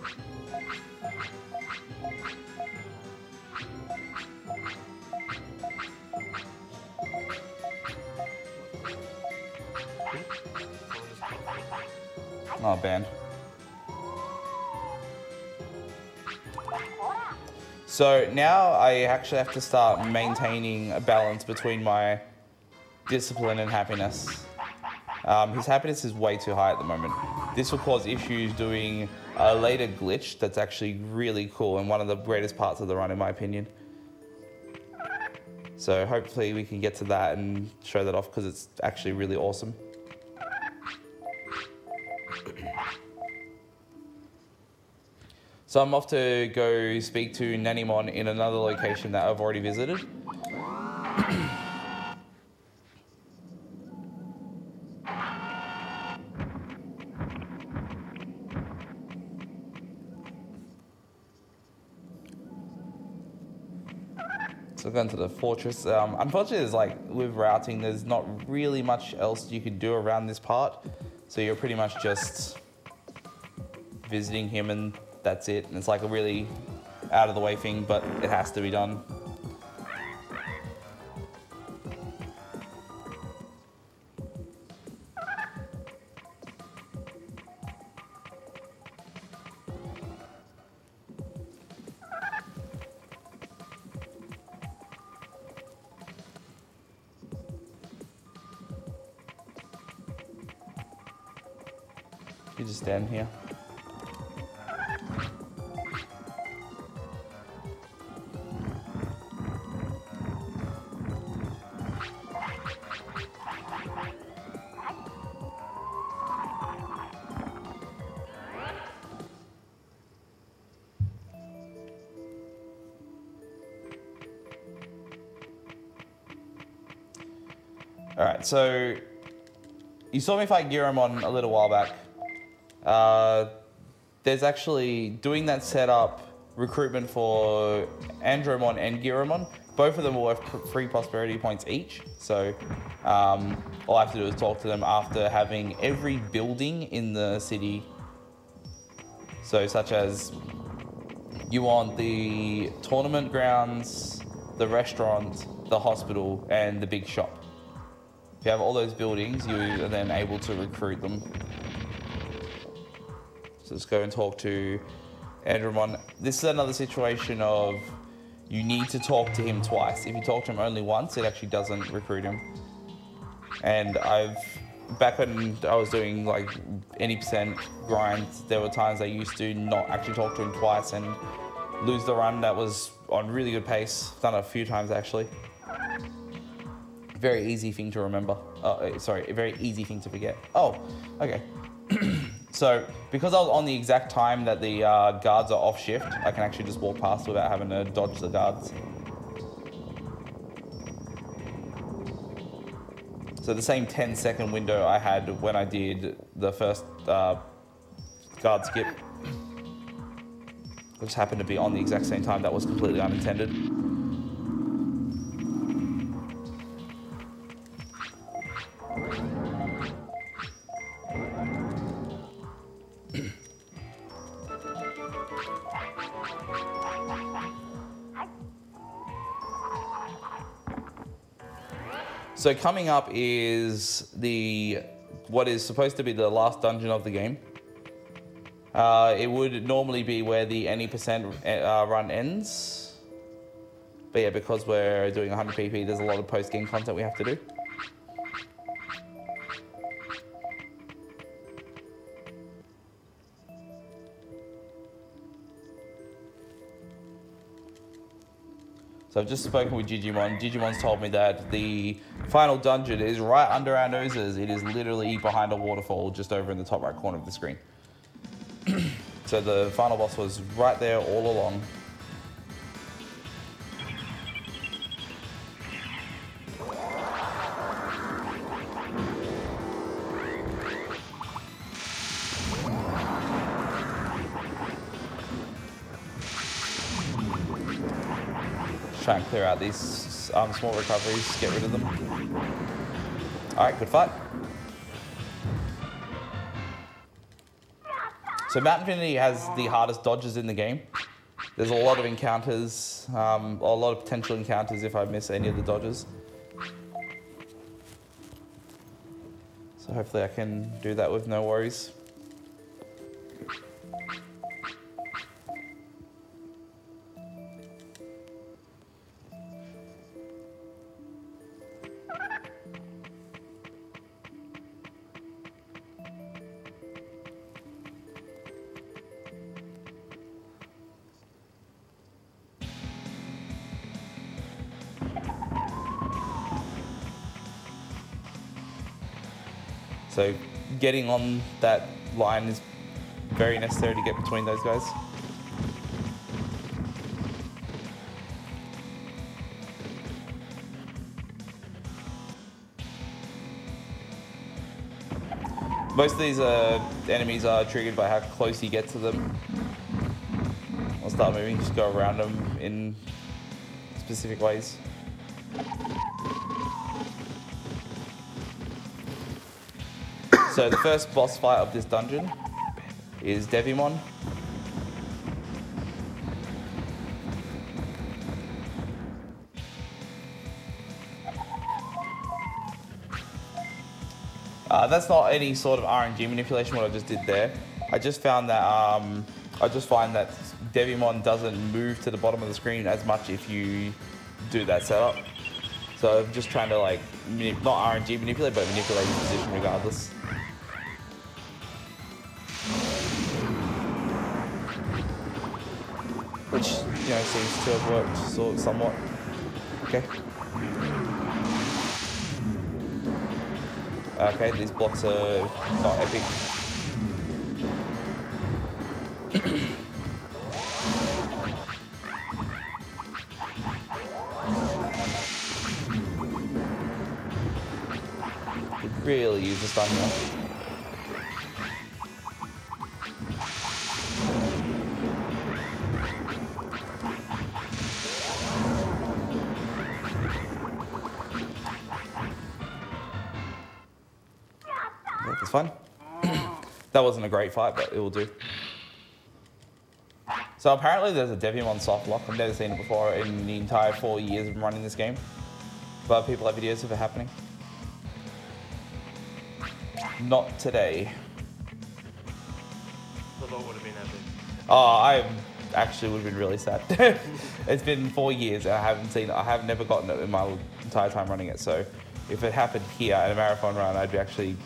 S1: oh, banned. So now I actually have to start maintaining a balance between my discipline and happiness. His happiness is way too high at the moment. This will cause issues doing a later glitch that's actually really cool and one of the greatest parts of the run in my opinion. So hopefully we can get to that and show that off because it's actually really awesome. So I'm off to go speak to Nannymon in another location that I've already visited. So going to the fortress. Unfortunately, there's like with routing, there's not really much else you can do around this part. So you're pretty much just visiting him and that's it. And it's like a really out of the way thing, but it has to be done. You just stand here. All right, so you saw me fight Giramon a little while back. There's actually doing that setup recruitment for Andromon and Giramon. Both of them are worth 3 prosperity points each. So all I have to do is talk to them after having every building in the city. So such as you want the tournament grounds, the restaurant, the hospital, and the big shop. If you have all those buildings, you are then able to recruit them. So let's go and talk to Andromon. This is another situation of you need to talk to him twice. If you talk to him only once, it actually doesn't recruit him. And back when I was doing like any percent grind, there were times I used to not actually talk to him twice and lose the run that was on really good pace. Done it a few times actually. Very easy thing to remember. Sorry, a very easy thing to forget. Oh, okay. So, because I was on the exact time that the guards are off shift, I can actually just walk past without having to dodge the guards. So the same 10-second window I had when I did the first guard skip, which happened to be on the exact same time. That was completely unintended. So coming up is what is supposed to be the last dungeon of the game. It would normally be where the any percent run ends. But yeah, because we're doing 100 PP, there's a lot of post-game content we have to do. So I've just spoken with Digimon. Digimon's told me that the final dungeon is right under our noses. It is literally behind a waterfall just over in the top right corner of the screen. So the final boss was right there all along. Try and clear out these small recoveries, get rid of them. Alright, good fight. So Mount Infinity has the hardest dodges in the game. There's a lot of encounters, a lot of potential encounters if I miss any of the dodges. So hopefully I can do that with no worries. So getting on that line is very necessary to get between those guys. Most of these enemies are triggered by how close you get to them. I'll start moving, just go around them in specific ways. So the first boss fight of this dungeon is Devimon. That's not any sort of RNG manipulation, what I just did there. I just found that I just find that Devimon doesn't move to the bottom of the screen as much if you do that setup. So I'm just trying to like not RNG manipulate, but manipulate his position regardless. which seems to have worked somewhat. Okay. Okay, these blocks are not epic. Could really use the stun here. That's fun. That wasn't a great fight, but it will do. So apparently there's a Devimon soft lock. I've never seen it before in the entire 4 years of running this game. But people have videos of it happening. Not today.
S4: The lot would have been epic.
S1: Oh, I actually would have been really sad. It's been 4 years and I haven't seen it. I have never gotten it in my entire time running it. So if it happened here in a marathon run, I'd be actually,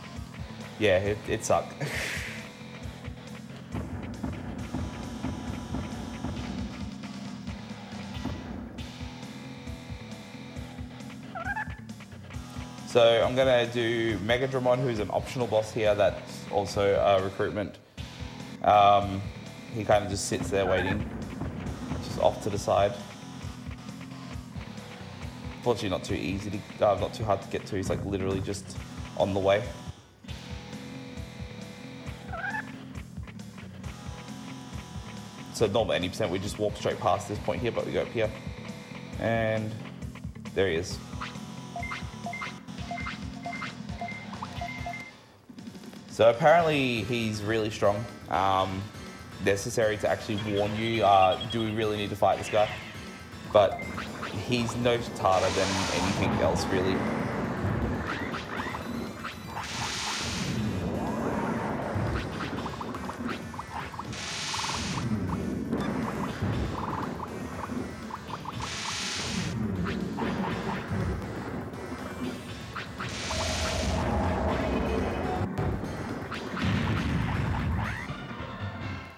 S1: yeah, it sucked. So I'm gonna do Mega Dramon, who's an optional boss here. That's also a recruitment. He kind of just sits there waiting, just off to the side. Fortunately, not too easy to, not too hard to get to. He's like literally just on the way. So normal 80%, we just walk straight past this point here, but we go up here, and there he is. So apparently he's really strong. Necessary to actually warn you, do we really need to fight this guy? But he's no harder than anything else, really.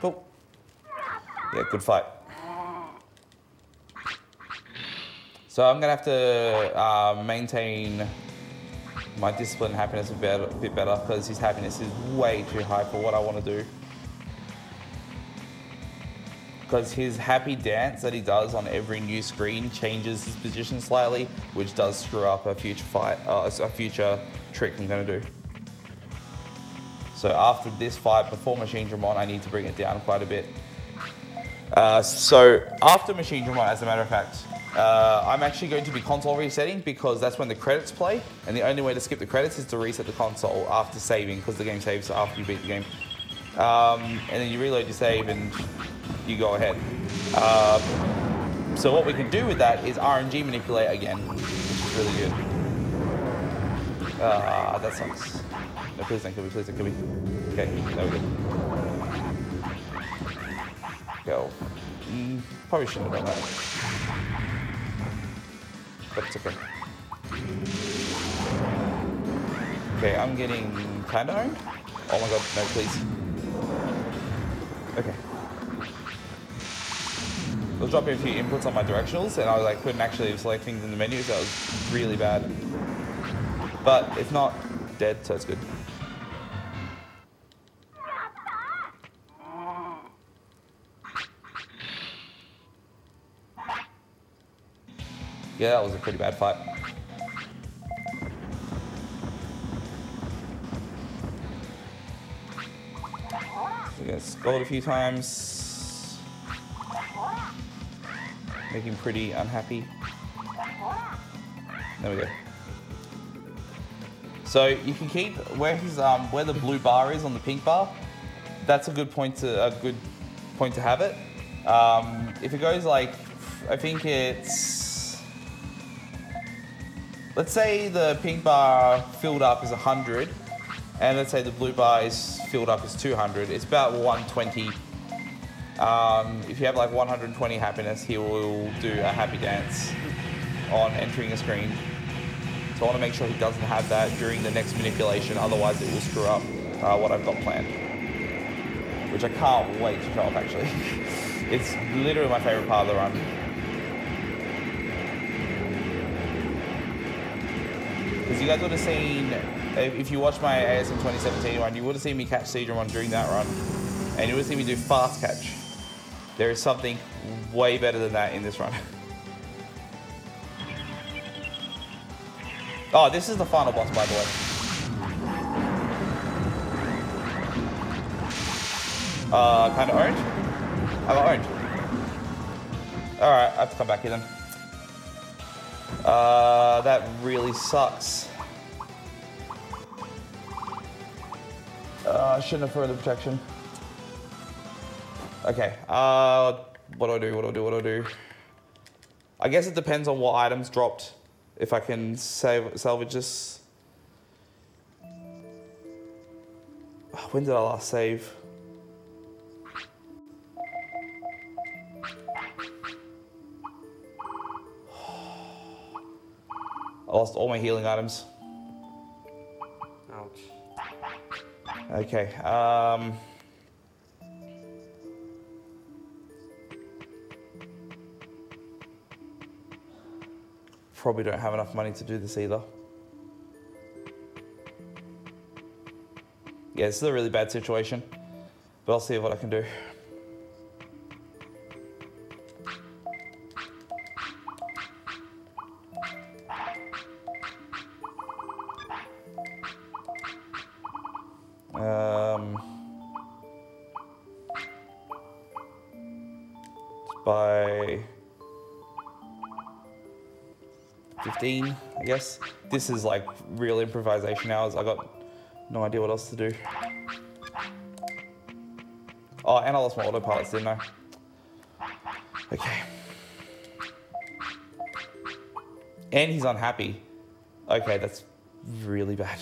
S1: Cool. Yeah, good fight. So I'm gonna have to maintain my discipline and happiness a bit better because his happiness is way too high for what I want to do. Because his happy dance that he does on every new screen changes his position slightly, which does screw up a future fight, a future trick I'm gonna do. So after this fight, before Machine Dramon, I need to bring it down quite a bit. So after Machine Dramon, as a matter of fact, I'm actually going to be console resetting because that's when the credits play, and the only way to skip the credits is to reset the console after saving, because the game saves after you beat the game. And then you reload your save and you go ahead. So what we can do with that is RNG manipulate again, which is really good. That sucks. No, please don't kill me, please don't kill me. Okay, there we go. Go. Probably shouldn't have done that. But it's okay. Okay, I'm getting kind of owned. Oh my god, no, please. Okay. I was dropping a few inputs on my directionals and I couldn't actually select things in the menu, so that was really bad. But it's not dead, so it's good. Yeah, that was a pretty bad fight. We're gonna scold a few times. Make him pretty unhappy. There we go. So you can keep where his where the blue bar is on the pink bar. That's a good point to have it. If it goes I think it's. Let's say the pink bar filled up is 100, and let's say the blue bar is filled up as 200. It's about 120. If you have 120 happiness, he will do a happy dance on entering a screen. So I want to make sure he doesn't have that during the next manipulation, otherwise it will screw up what I've got planned. Which I can't wait to show off, actually. It's literally my favorite part of the run. Because you guys would have seen, if you watched my ASM 2017 run, you would have seen me catch Seadramon during that run. And you would have seen me do fast catch. There is something way better than that in this run. Oh, this is the final boss, by the way. Kind of orange? I got orange. Alright, I have to come back here then. That really sucks. I shouldn't have thrown the protection. Okay, what do I do? I guess it depends on what items dropped. If I can salvage this. When did I last save? I lost all my healing items.
S4: Ouch.
S1: Okay, probably don't have enough money to do this either. Yeah, this is a really bad situation, but I'll see what I can do. By 15, I guess. This is like real improvisation hours. I got no idea what else to do. Oh, and I lost my autopilots, didn't I? Okay. And he's unhappy. Okay, that's really bad.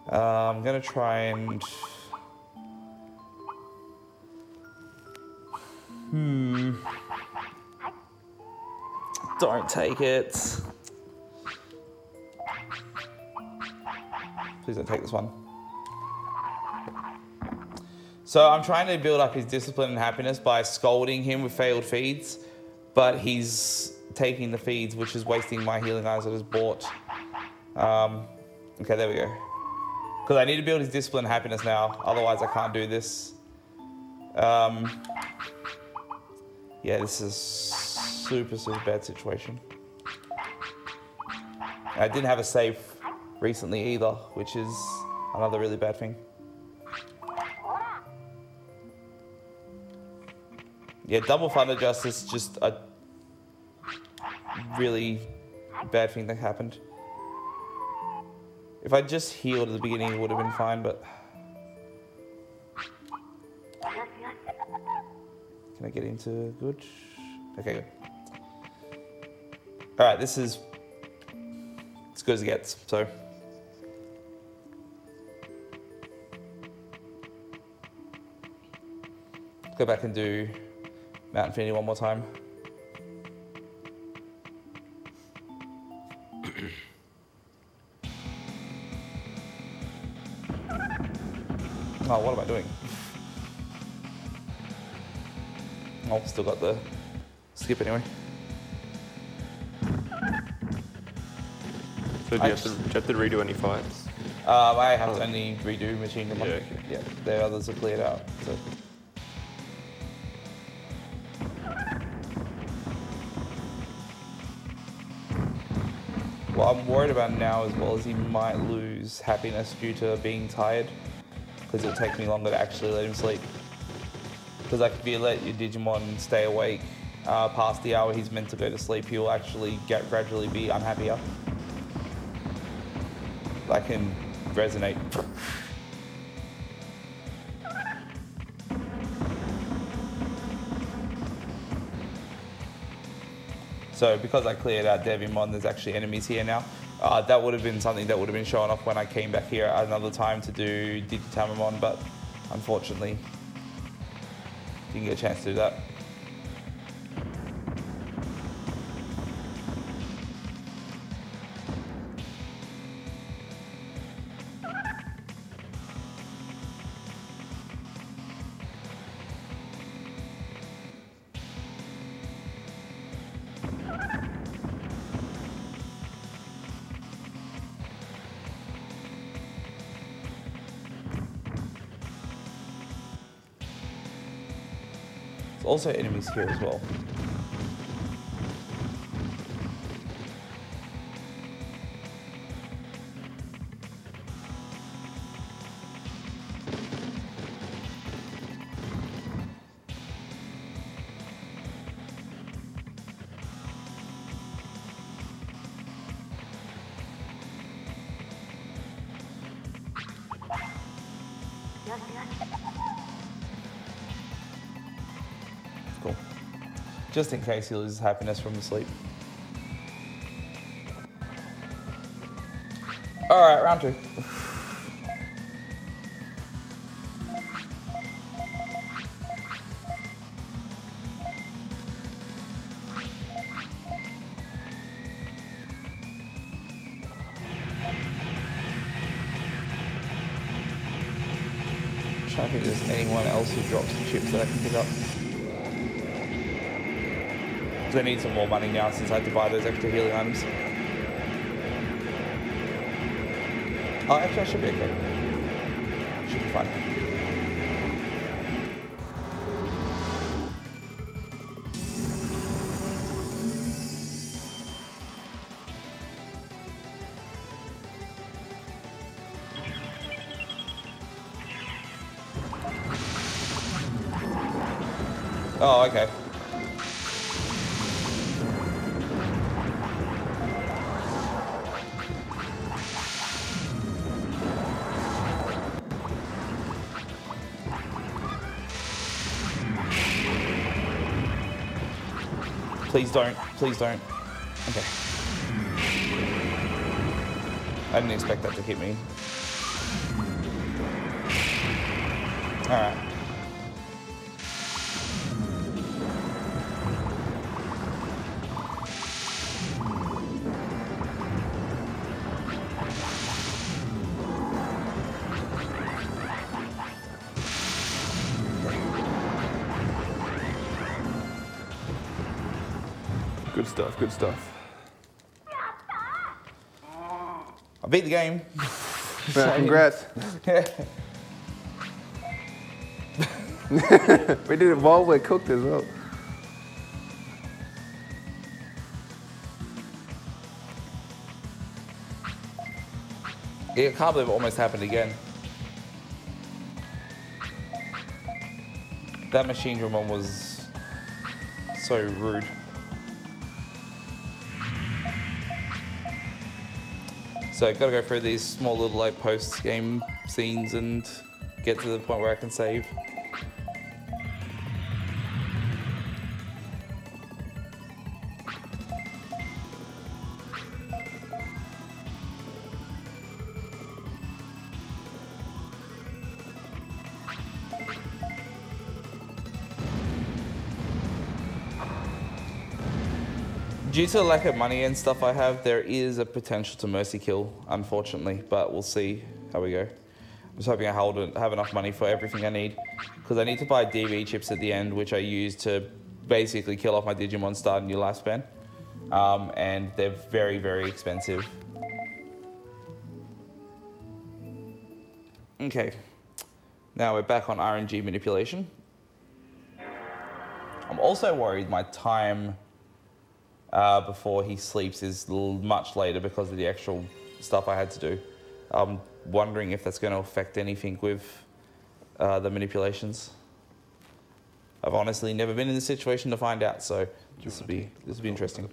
S1: I'm gonna try and... Don't take it. Please don't take this one. So I'm trying to build up his discipline and happiness by scolding him with failed feeds, but he's taking the feeds, which is wasting my healing eyes that is bought. Okay, there we go. Because I need to build his discipline and happiness now, otherwise I can't do this. Yeah, this is super bad situation. I didn't have a save recently either, which is another really bad thing. Yeah, double Thunder Justice, just a really bad thing that happened. If I just healed at the beginning, it would have been fine, but... Can I get into good? Okay, good. Alright, this is as good as it gets, so... Go back and do Mount Infinity one more time. Oh, what am I doing? Oh, still got the skip anyway.
S2: So do you have to redo any fights?
S1: I have to only redo Machine Gun.
S2: Yeah, okay.
S1: Yeah, the others are cleared out. So. What I'm worried about now as well is he might lose happiness due to being tired, because it'll take me longer to actually let him sleep. Because like if you let your Digimon stay awake past the hour he's meant to go to sleep, he'll actually gradually be unhappier. That can resonate. So because I cleared out Devimon, there's actually enemies here now. That would have been something that would have been shown off when I came back here another time to do Digitamamon, but unfortunately, didn't get a chance to do that. also enemies here as well. Cool. Just in case he loses happiness from the sleep. Alright, round 2. Trying to think if there's anyone else who drops some chips that I can pick up. Because I need some more money now since I had to buy those extra healing items. Oh, actually I should be okay. Should be fine. Oh, okay. Please don't. Please don't. Okay. I didn't expect that to hit me. Alright.
S2: Good stuff, good stuff.
S1: I beat the game.
S2: Yeah, congrats. We did it while we're cooked as well.
S1: Yeah, I can't believe it almost happened again. That machine drum one was so rude. So I've got to go through these small little like post-game scenes and get to the point where I can save. Due to the lack of money and stuff I have, there is a potential to mercy kill, unfortunately, but we'll see how we go. I'm just hoping I have enough money for everything I need, because I need to buy DV chips at the end, which I use to basically kill off my Digimon, start a new lifespan, and they're very, very expensive. Okay, now we're back on RNG manipulation. I'm also worried my time before he sleeps is much later because of the actual stuff I had to do. I'm wondering if that's going to affect anything with the manipulations. I've honestly never been in this situation to find out, so this will be interesting.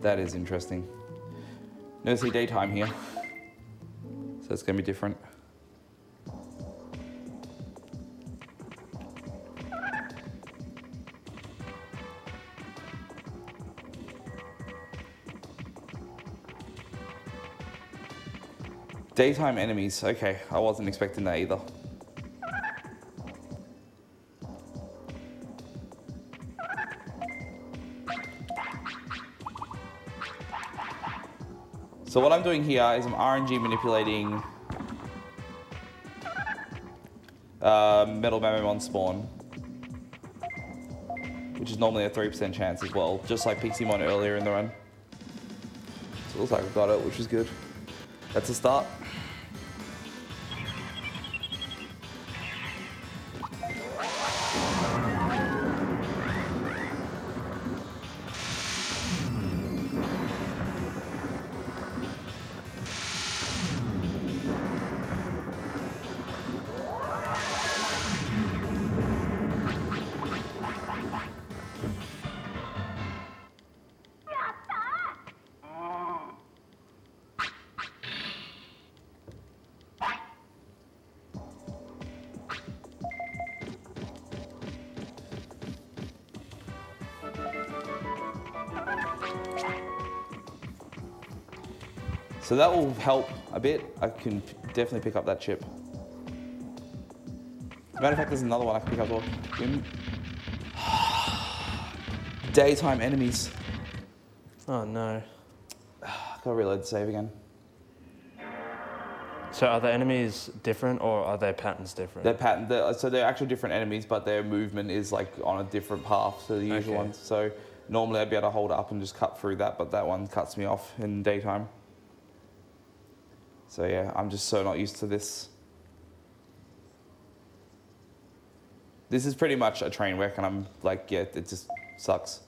S1: That is interesting. Never see daytime here, so it's going to be different. Daytime enemies. Okay, I wasn't expecting that either. So what I'm doing here is I'm RNG manipulating Metal Mamamon spawn, which is normally a 3% chance as well, just like Pixiemon earlier in the run. So it looks like I've got it, which is good. That's a start. So that will help a bit. I can definitely pick up that chip. As a matter of fact, there's another one I can pick up as well. Daytime enemies.
S4: Oh no.
S1: Gotta reload the save again.
S4: So are the enemies different or are their patterns different?
S1: So they're actually different enemies, but their movement is like on a different path to the usual ones. So normally I'd be able to hold it up and just cut through that, but that one cuts me off in daytime. So yeah, I'm just so not used to this. This is pretty much a train wreck, and I'm like, yeah, it just sucks.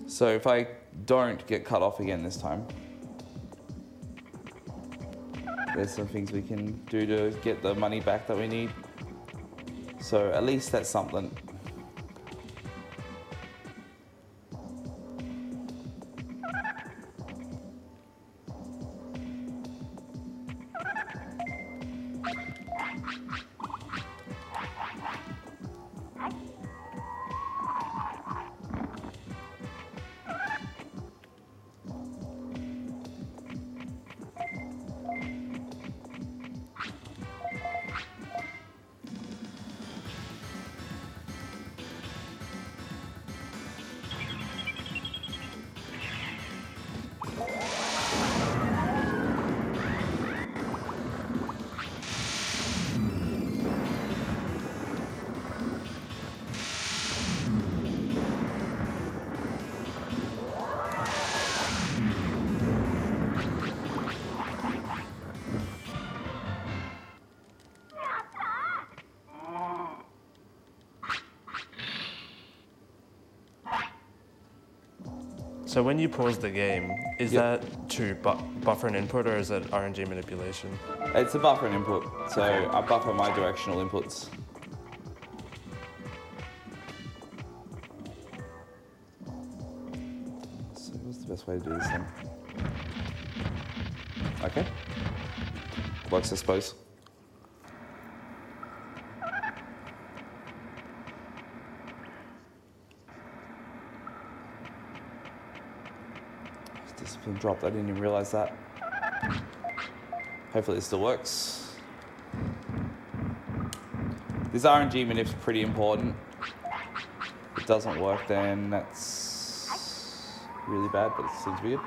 S1: So if I don't get cut off again this time, there's some things we can do to get the money back that we need. So at least that's something.
S4: So when you pause the game, is that to buffer an input or is it RNG manipulation?
S1: It's a buffer and input, so I buffer my directional inputs. So what's the best way to do this then? Okay. Works, I suppose. Discipline dropped, I didn't even realize that. Hopefully it still works. This RNG manip's pretty important. If it doesn't work, then that's really bad, but it seems weird.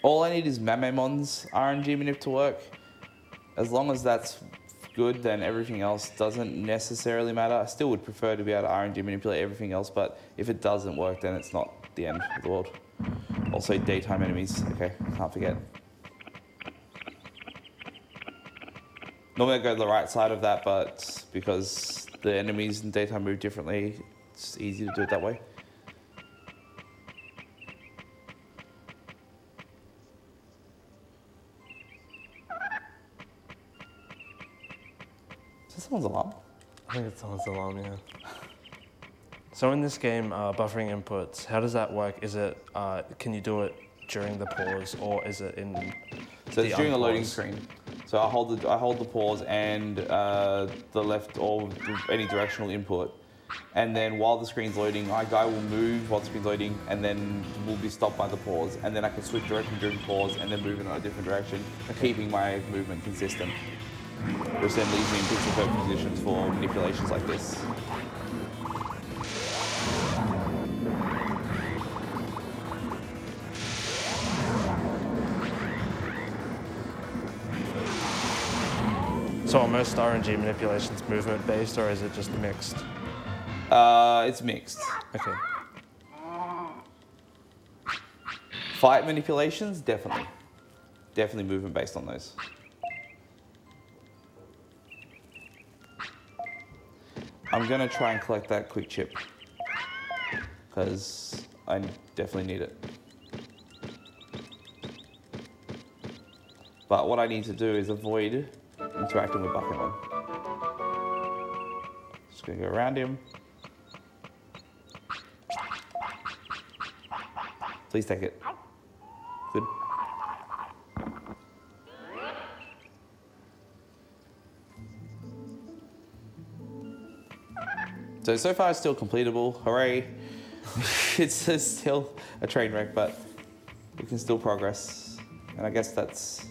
S1: All I need is Mamamon's RNG manip to work. As long as that's good, then everything else doesn't necessarily matter. I still would prefer to be able to RNG manipulate everything else, but if it doesn't work, then it's not the end of the world. Also, daytime enemies. Okay, can't forget. Normally I go to the right side of that, but because the enemies in daytime move differently, it's easy to do it that way. Is that someone's alarm?
S4: I think it's someone's alarm, yeah. So in this game, buffering inputs, how does that work? Is it, can you do it during the pause, or is it in
S1: So it's during a loading
S4: unpause?
S1: screen. So I hold the pause and the left or any directional input, and then while the screen's loading, my guy will move while the screen's loading, and then will be stopped by the pause, and then I can switch direction during pause and then move in a different direction, keeping my movement consistent, which then leaves me in pixel perfect positions for manipulations like this.
S4: So are most RNG manipulations movement based, or is it just mixed?
S1: It's mixed.
S4: Okay.
S1: Fight manipulations, definitely. Definitely movement based on those. I'm gonna try and collect that quick chip, because I definitely need it. But what I need to do is avoid interacting with Buckingham. Just gonna go around him. Please take it. Good. So far it's still completable. Hooray. It's still a train wreck, but we can still progress. And I guess that's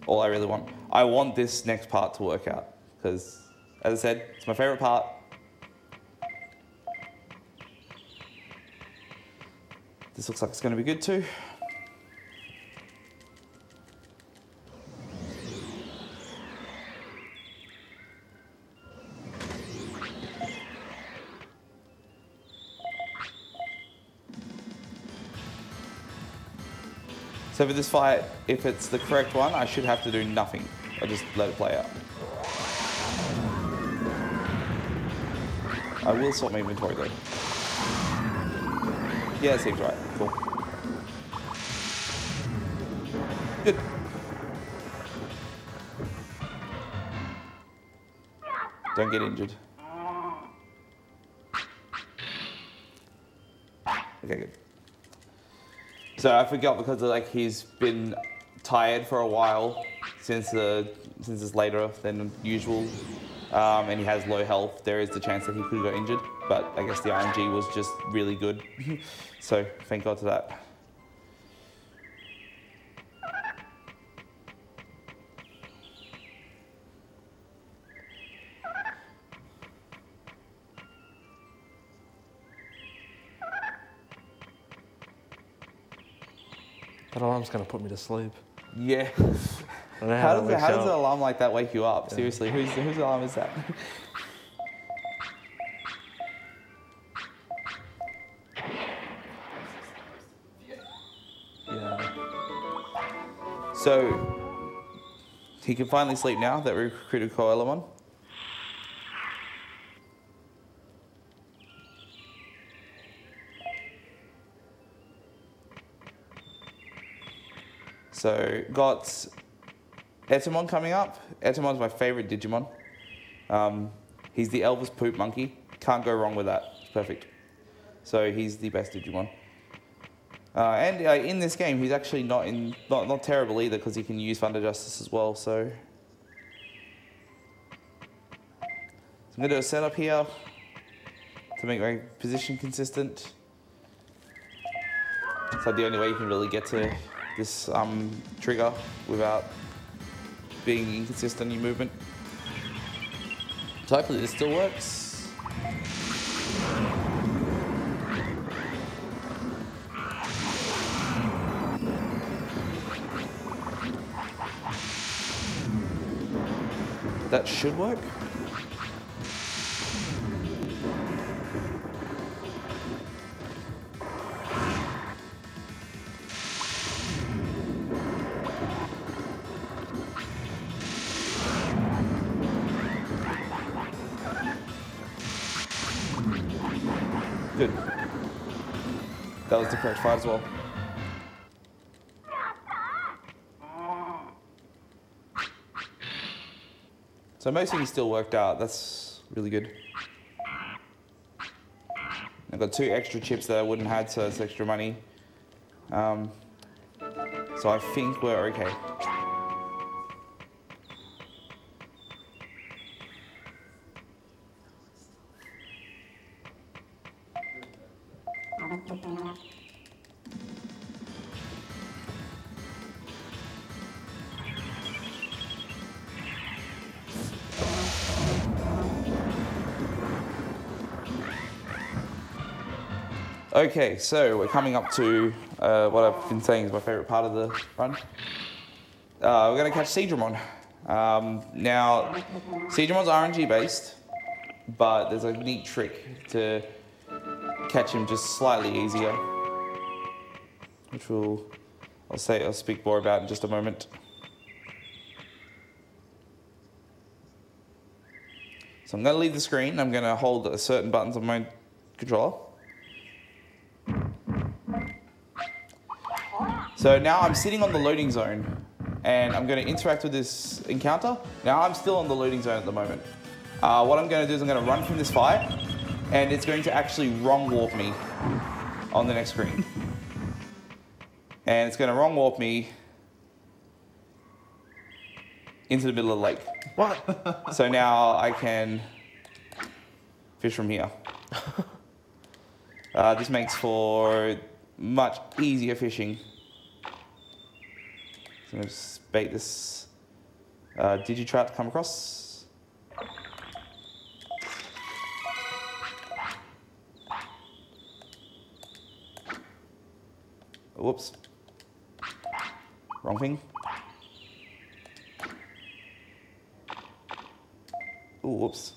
S1: all I really want. I want this next part to work out, because as I said, it's my favorite part. This looks like it's going to be good too. So for this fight, if it's the correct one, I should have to do nothing. I just let it play out. I will sort my inventory though. Yeah, that seems right. Cool. Good. Don't get injured. Okay, good. So I forgot because he's been tired for a while since it's later than usual, and he has low health. There is the chance that he could go injured, but I guess the RNG was just really good. So thank God to that.
S4: That alarm's gonna put me to sleep.
S1: Yeah.
S4: I don't know
S1: How
S4: to
S1: does
S4: wake
S1: an
S4: up.
S1: alarm like that wake you up?
S4: Yeah.
S1: Seriously, whose alarm is that?
S4: Yeah.
S1: So he can finally sleep now that we recruited Koalamon. So got Etemon coming up. Etemon's my favorite Digimon. He's the Elvis poop monkey. Can't go wrong with that. It's perfect. So he's the best Digimon. And in this game, he's actually not terrible either, because he can use Thunder Justice as well. So I'm gonna do a setup here to make my position consistent. It's like the only way you can really get to this trigger without being inconsistent in your movement. So hopefully this still works. That should work. Good. That was the correct fight as well. So most things still worked out. That's really good. I've got 2 extra chips that I wouldn't have had, so it's extra money. So I think we're okay. Okay, so we're coming up to what I've been saying is my favourite part of the run. We're going to catch Seadramon. Now, Seadramon's RNG based, but there's a neat trick to catch him just slightly easier, which I'll speak more about in just a moment. So I'm going to leave the screen. I'm going to hold certain buttons on my controller. So now I'm sitting on the loading zone and I'm going to interact with this encounter. Now I'm still on the loading zone at the moment. What I'm going to do is I'm going to run from this fight and it's going to actually wrong warp me on the next screen. And it's going to wrong warp me into the middle of the lake. What? So now I can fish from here. This makes for much easier fishing. So I'm going to just bait this Digitrout to come across. Whoops. Wrong thing. Ooh, whoops.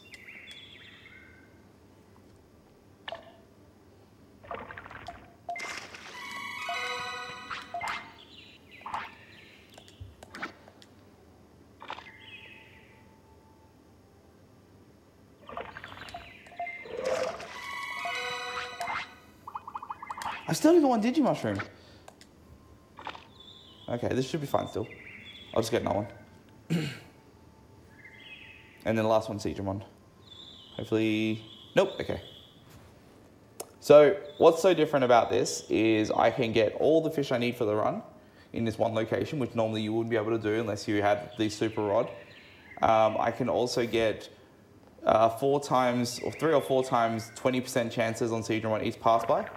S1: I still need one Digimushroom. Okay, this should be fine still. I'll just get another one. And then the last one, Seadramon. Hopefully, nope, okay. So what's so different about this is I can get all the fish I need for the run in this one location, which normally you wouldn't be able to do unless you had the super rod. I can also get 4 times, or 3 or 4 times, 20% chances on Seadramon each pass by.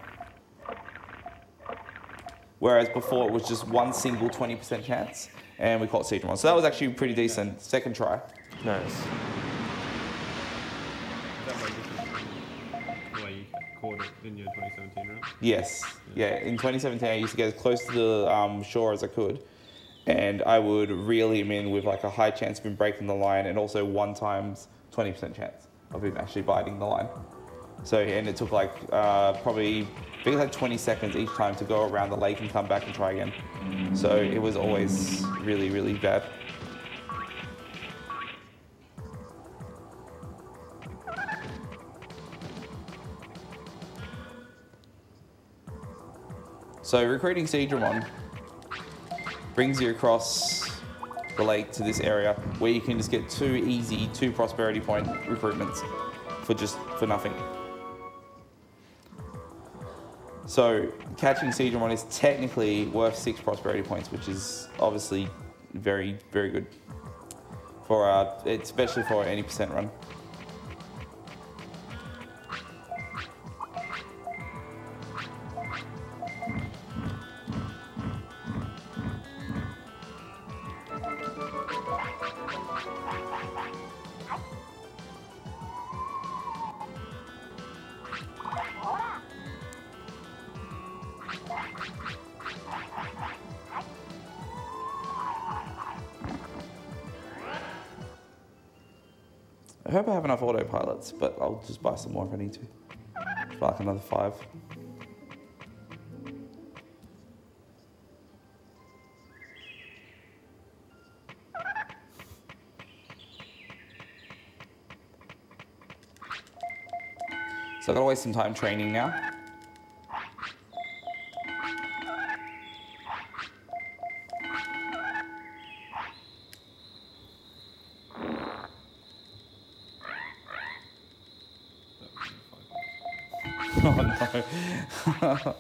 S1: Whereas before it was just one single 20% chance, and we caught Seadramon. So that was actually pretty decent. Second try.
S4: Nice.
S2: Is that way different from the way you caught it in your 2017 run?
S1: Yes. Yeah. In 2017, I used to get as close to the shore as I could, and I would reel him in with like a high chance of him breaking the line, and also 1 times 20% chance of him actually biting the line. So, and it took like probably, I think it was like 20 seconds each time to go around the lake and come back and try again. So it was always really, really bad. So recruiting Seadramon brings you across the lake to this area where you can just get 2 easy 2 prosperity point recruitments for nothing. So catching Seadramon is technically worth 6 prosperity points, which is obviously very, very good for especially for any percent run. I hope I have enough autopilots, but I'll just buy some more if I need to. For like another 5. So I gotta waste some time training now. Oh no.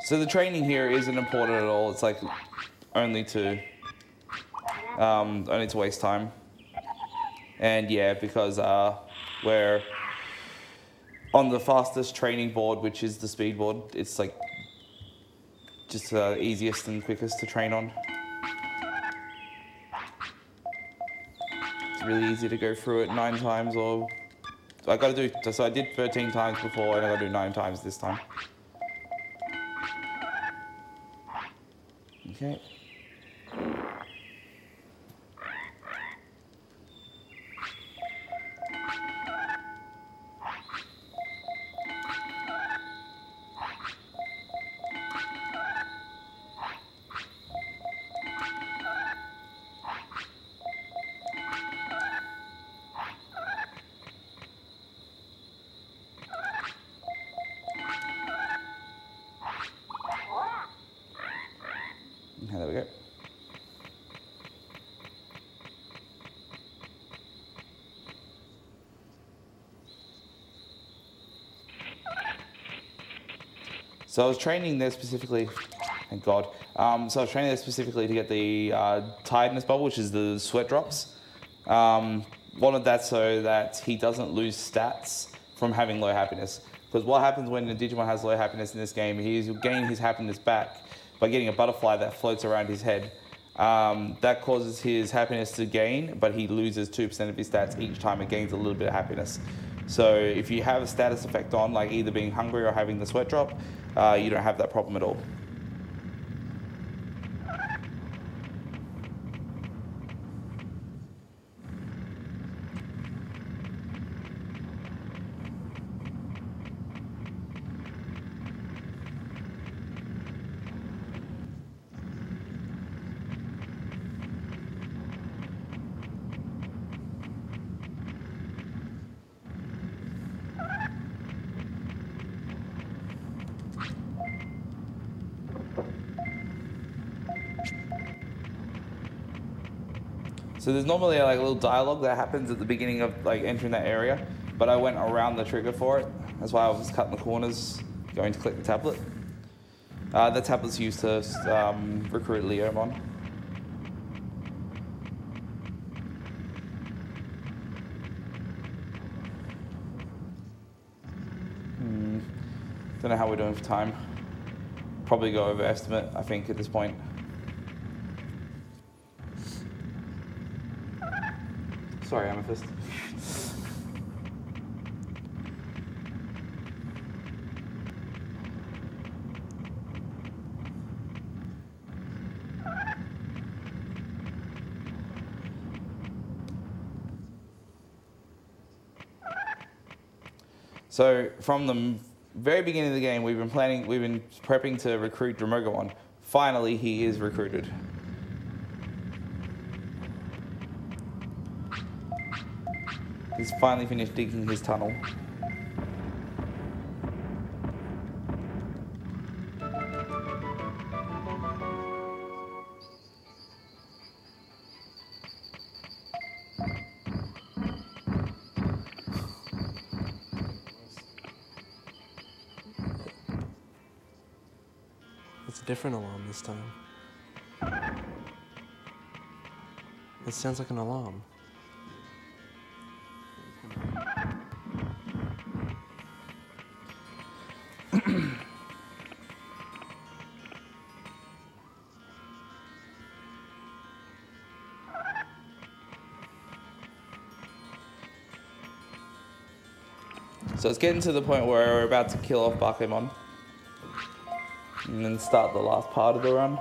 S1: So the training here isn't important at all. It's like only to waste time. And yeah, because we're on the fastest training board, which is the speed board. It's like just the easiest and quickest to train on. It's really easy to go through it 9 times, or I did 13 times before, and I gotta do 9 times this time. Okay. Okay, there we go. So I was training there specifically, thank God. So I was training there specifically to get the tiredness bubble, which is the sweat drops. Wanted that so that he doesn't lose stats from having low happiness. Because what happens when a Digimon has low happiness in this game, he'll gain his happiness back by getting a butterfly that floats around his head. That causes his happiness to gain, but he loses 2% of his stats each time it gains a little bit of happiness. So if you have a status effect on, like either being hungry or having the sweat drop, you don't have that problem at all. So there's normally like a little dialogue that happens at the beginning of like entering that area, but I went around the trigger for it. That's why I was cutting the corners, going to click the tablet. The tablet's used to recruit Leomon. Don't know how we're doing for time. Probably go over estimate, I think, at this point. Sorry, Amethyst. So from the very beginning of the game, we've been prepping to recruit Dromogamon. Finally, he is recruited. He's finally finished digging his tunnel.
S4: It's a different alarm this time. It sounds like an alarm.
S1: So it's getting to the point where we're about to kill off Bakemon and then start the last part of the run.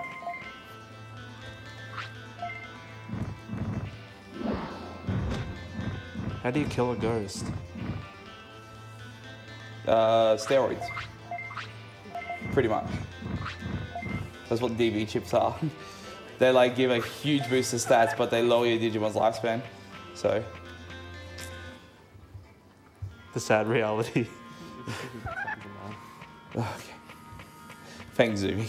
S4: How do you kill a ghost?
S1: Steroids. Pretty much. That's what DV chips are. They like give a huge boost to stats, but they lower your Digimon's lifespan. So.
S4: The sad reality.
S1: Okay. Thanks, Zumi.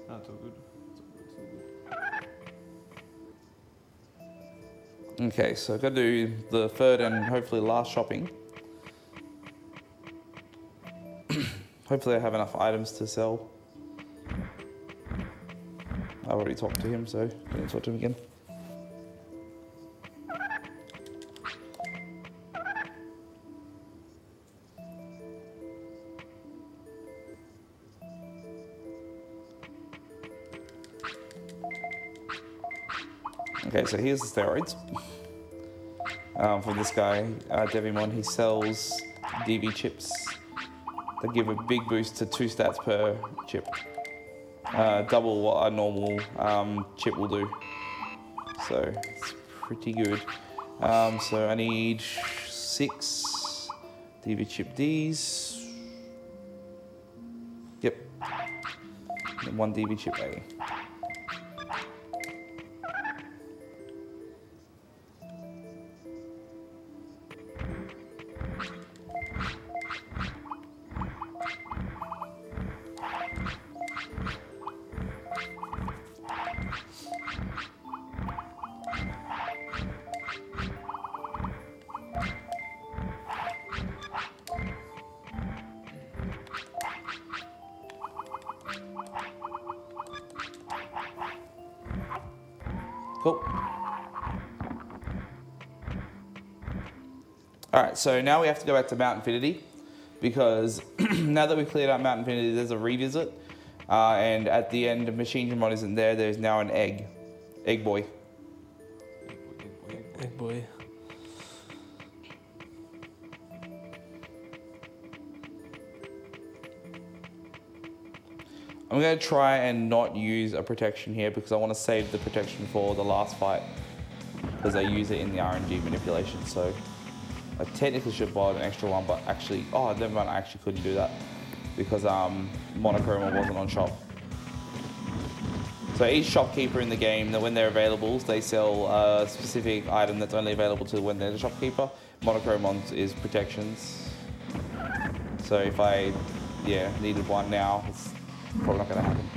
S2: That's all good.
S1: Okay, so I've got to do the third and hopefully last shopping. Hopefully I have enough items to sell. I already talked to him, so I didn't talk to him again. Okay, so here's the steroids. For this guy, Devimon, he sells DV chips that give a big boost to 2 stats per chip. Double what a normal chip will do. So it's pretty good. So I need 6 DV chip Ds. Yep. And 1 DV chip A. Cool. All right, so now we have to go back to Mount Infinity because now that we've cleared out Mount Infinity, there's a revisit. And at the end, Machinedramon isn't there. There's now an egg. Egg boy.
S4: Egg boy.
S1: I'm going to try and not use a protection here because I want to save the protection for the last fight because I use it in the RNG manipulation. So I technically should buy an extra one, but actually, oh, never mind, I actually couldn't do that because Monochroma wasn't on shop. So each shopkeeper in the game, when they're available, they sell a specific item that's only available to when they're the shopkeeper. Monochromon is protections. So if I, needed one now, it's probably not going to happen.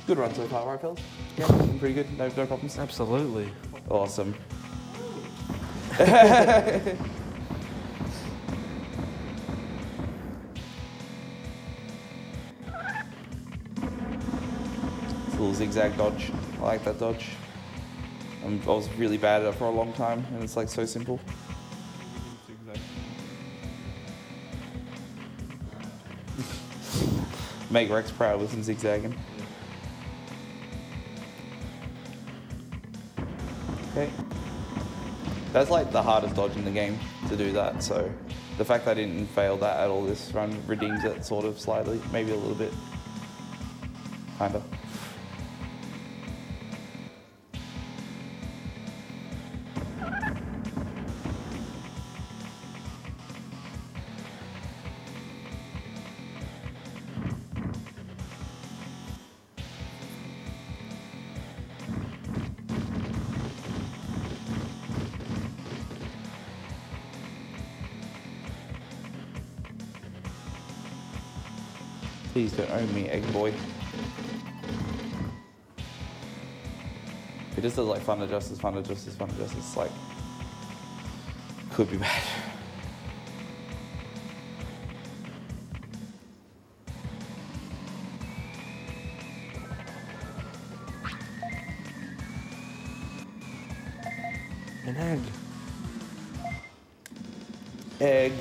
S1: Good run so far, right, fellas? Yeah, pretty good. No problems.
S4: Absolutely.
S1: Awesome. It's a little zigzag dodge. I like that dodge. I was really bad at it for a long time, and it's like so simple. Make Rex proud with some zigzagging. Okay. That's like the hardest dodge in the game to do that, so the fact that I didn't fail that at all this run redeems it sort of slightly, maybe a little bit. Kinda. Please don't own me, egg boy. If it just does like fun adjusters, fun adjusters, fun adjusters. It's like, could be bad.
S4: An egg.
S1: Egg.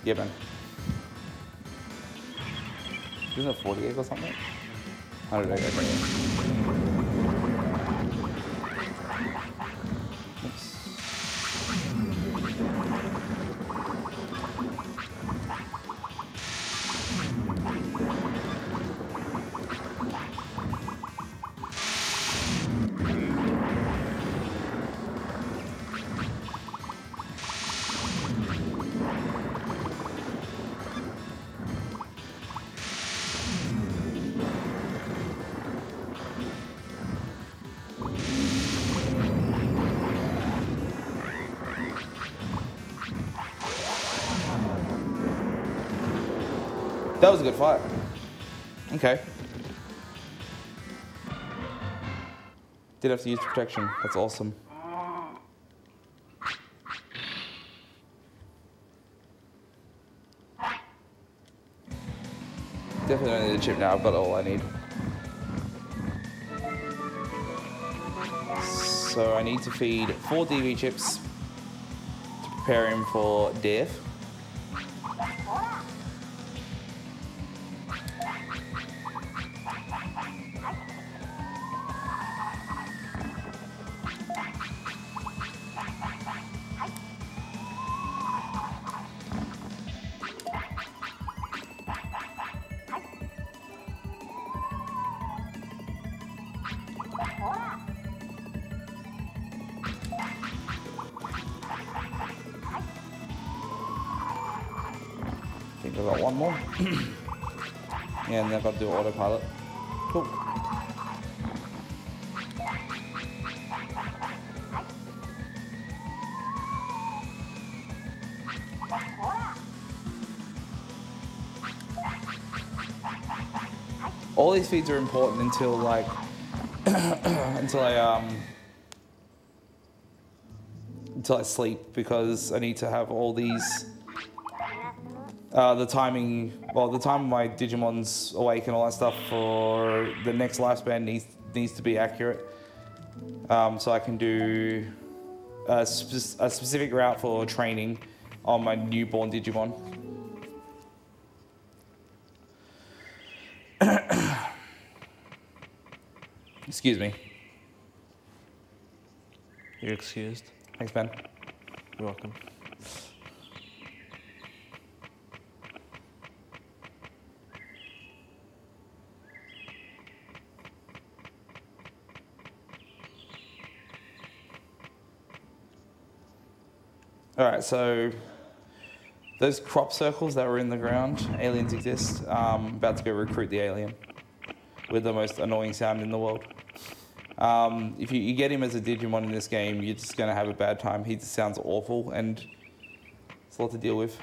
S1: Yeah, man. Isn't it 40 egg or something? 100 egg. Oops. That was a good fight. Okay. Did have to use protection. That's awesome. Definitely don't need a chip now. I've got all I need. So I need to feed 4 DV chips to prepare him for death. I think I've got one more. Yeah, and then I've got to do autopilot. Cool. All these feeds are important until like until I sleep, because I need to have all these the timing, well, the time my Digimon's awake and all that stuff for the next lifespan needs to be accurate. So I can do a specific route for training on my newborn Digimon. Excuse me.
S4: You're excused.
S1: Thanks, Ben.
S4: You're welcome.
S1: All right, so those crop circles that were in the ground, aliens exist. About to go recruit the alien with the most annoying sound in the world. If you get him as a Digimon in this game, you're just gonna have a bad time. He just sounds awful and it's a lot to deal with.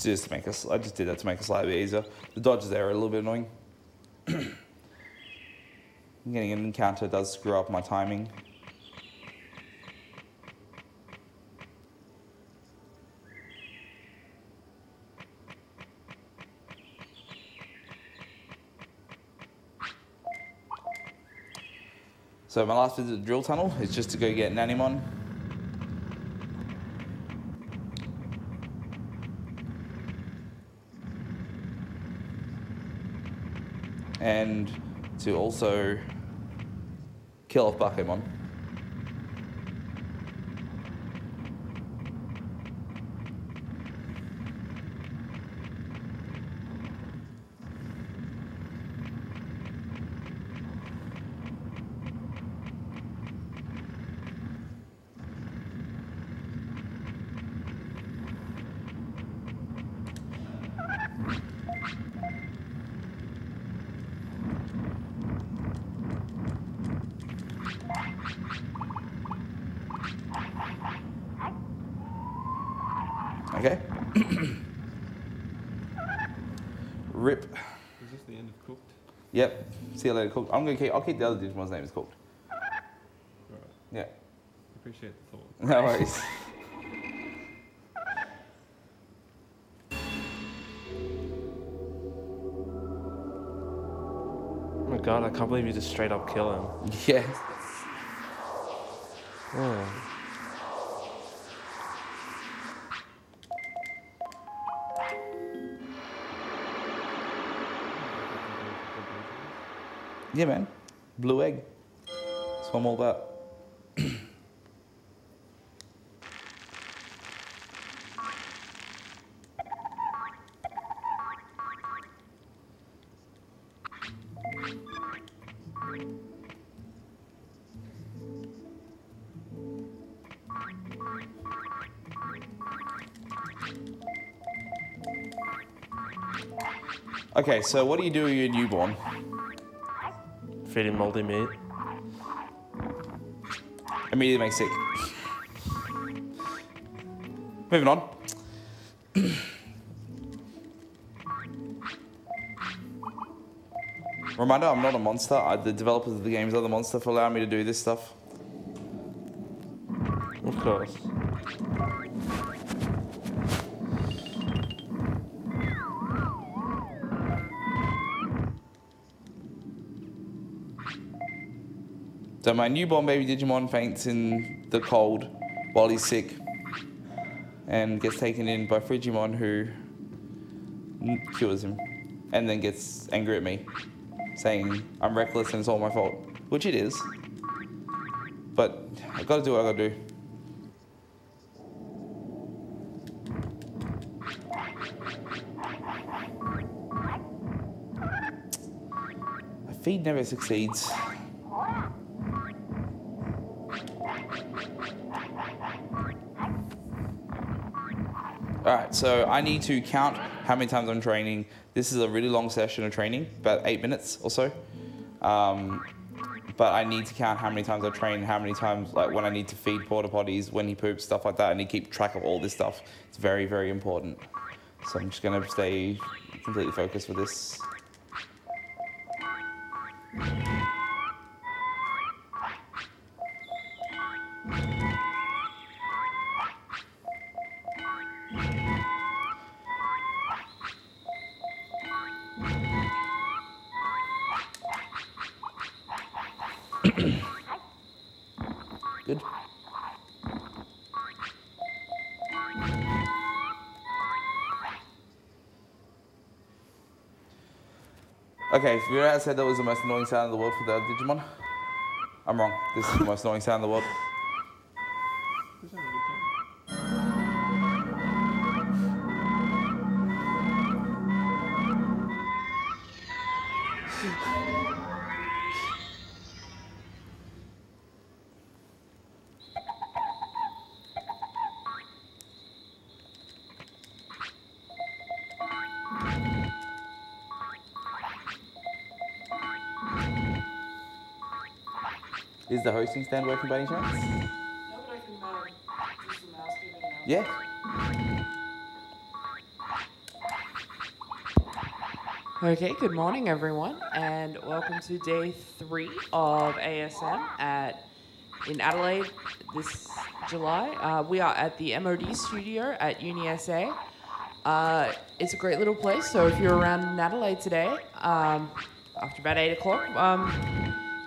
S1: Just to make us, I just did that to make it slightly bit easier. The dodges there are a little bit annoying. Getting an encounter does screw up my timing. So my last visit to Drill Tunnel is just to go get Nanimon. And to also kill off Bakemon. Okay. Rip.
S2: Is this the end of Cooked?
S1: Yep. See you later, Cooked. I'll keep the other Digimon's name as Cooked.
S2: Right.
S1: Yeah.
S2: Appreciate the thought.
S1: No worries.
S4: Oh my god, I can't believe you just straight up kill him.
S1: Yeah.
S4: Oh.
S1: Yeah, man. Blue egg. That's what I'm all about. Okay, so what do you do with your newborn?
S4: Feed him moldy meat.
S1: Immediately make sick. Moving on. Reminder, I'm not a monster. The developers of the games are the monster for allowing me to do this stuff.
S4: Of course.
S1: So my newborn baby Digimon faints in the cold while he's sick and gets taken in by Frigimon, who cures him and then gets angry at me, saying I'm reckless and it's all my fault, which it is. But I gotta do what I gotta do. My feed never succeeds. Alright, so I need to count how many times I'm training. This is a really long session of training, about 8 minutes or so. But I need to count how many times I train, how many times, like when I need to feed porta potties, when he poops, stuff like that. I need to keep track of all this stuff. It's very, very important. So I'm just gonna stay completely focused with this. Good. Okay, if you said that was the most annoying sound in the world for the Digimon, I'm wrong. This is the most annoying sound in the world.
S2: Who's having a good time?
S1: Is the hosting stand working by any chance?
S6: No, but I can do some housekeeping now.
S1: Yeah.
S7: Okay, good morning everyone, and welcome to day 3 of ASM in Adelaide this July. We are at the MOD studio at UniSA. It's a great little place, so if you're around in Adelaide today, after about 8 o'clock,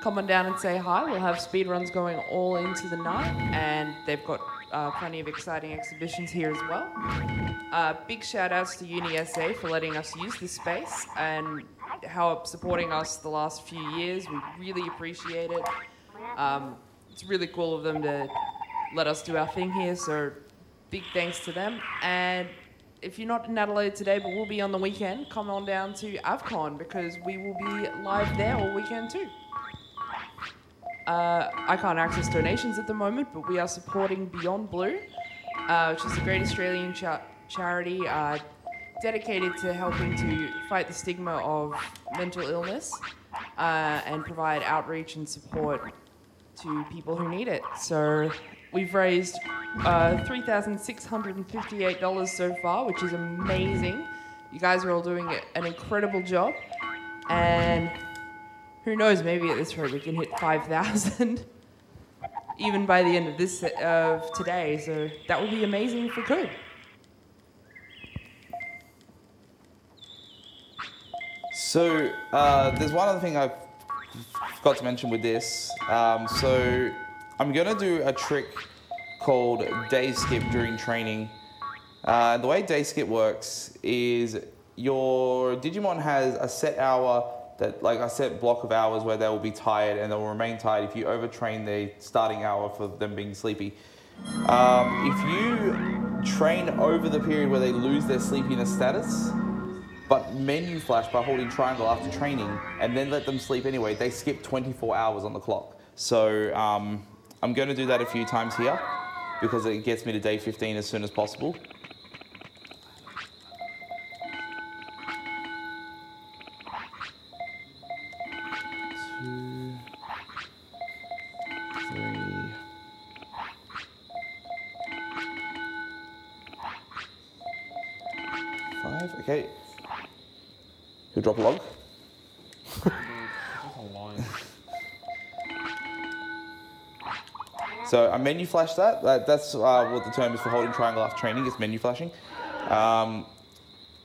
S7: come on down and say hi. We'll have speed runs going all into the night, and they've got plenty of exciting exhibitions here as well. Big shout outs to UniSA for letting us use this space and help supporting us the last few years. We really appreciate it. It's really cool of them to let us do our thing here, so big thanks to them. And if you're not in Adelaide today, but we'll be on the weekend, come on down to AvCon because we will be live there all weekend too. I can't access donations at the moment, but we are supporting Beyond Blue, which is a great Australian charity dedicated to helping to fight the stigma of mental illness and provide outreach and support to people who need it. So we've raised $3,658 so far, which is amazing. You guys are all doing an incredible job. And who knows, maybe at this rate we can hit 5,000 even by the end of this of today. So that would be amazing if we could.
S1: So there's one other thing I forgot to mention with this. So I'm gonna do a trick called day skip during training. The way day skip works is your Digimon has a set hour, that like a set block of hours where they will be tired and they will remain tired if you overtrain the starting hour for them being sleepy. If you train over the period where they lose their sleepiness status, but menu flash by holding triangle after training and then let them sleep anyway, they skip 24 hours on the clock. So I'm going to do that a few times here because it gets me to day 15 as soon as possible. 2, 3, 5. Okay. Who drop a log? So I menu flash that. That's what the term is for holding triangle after training. It's menu flashing.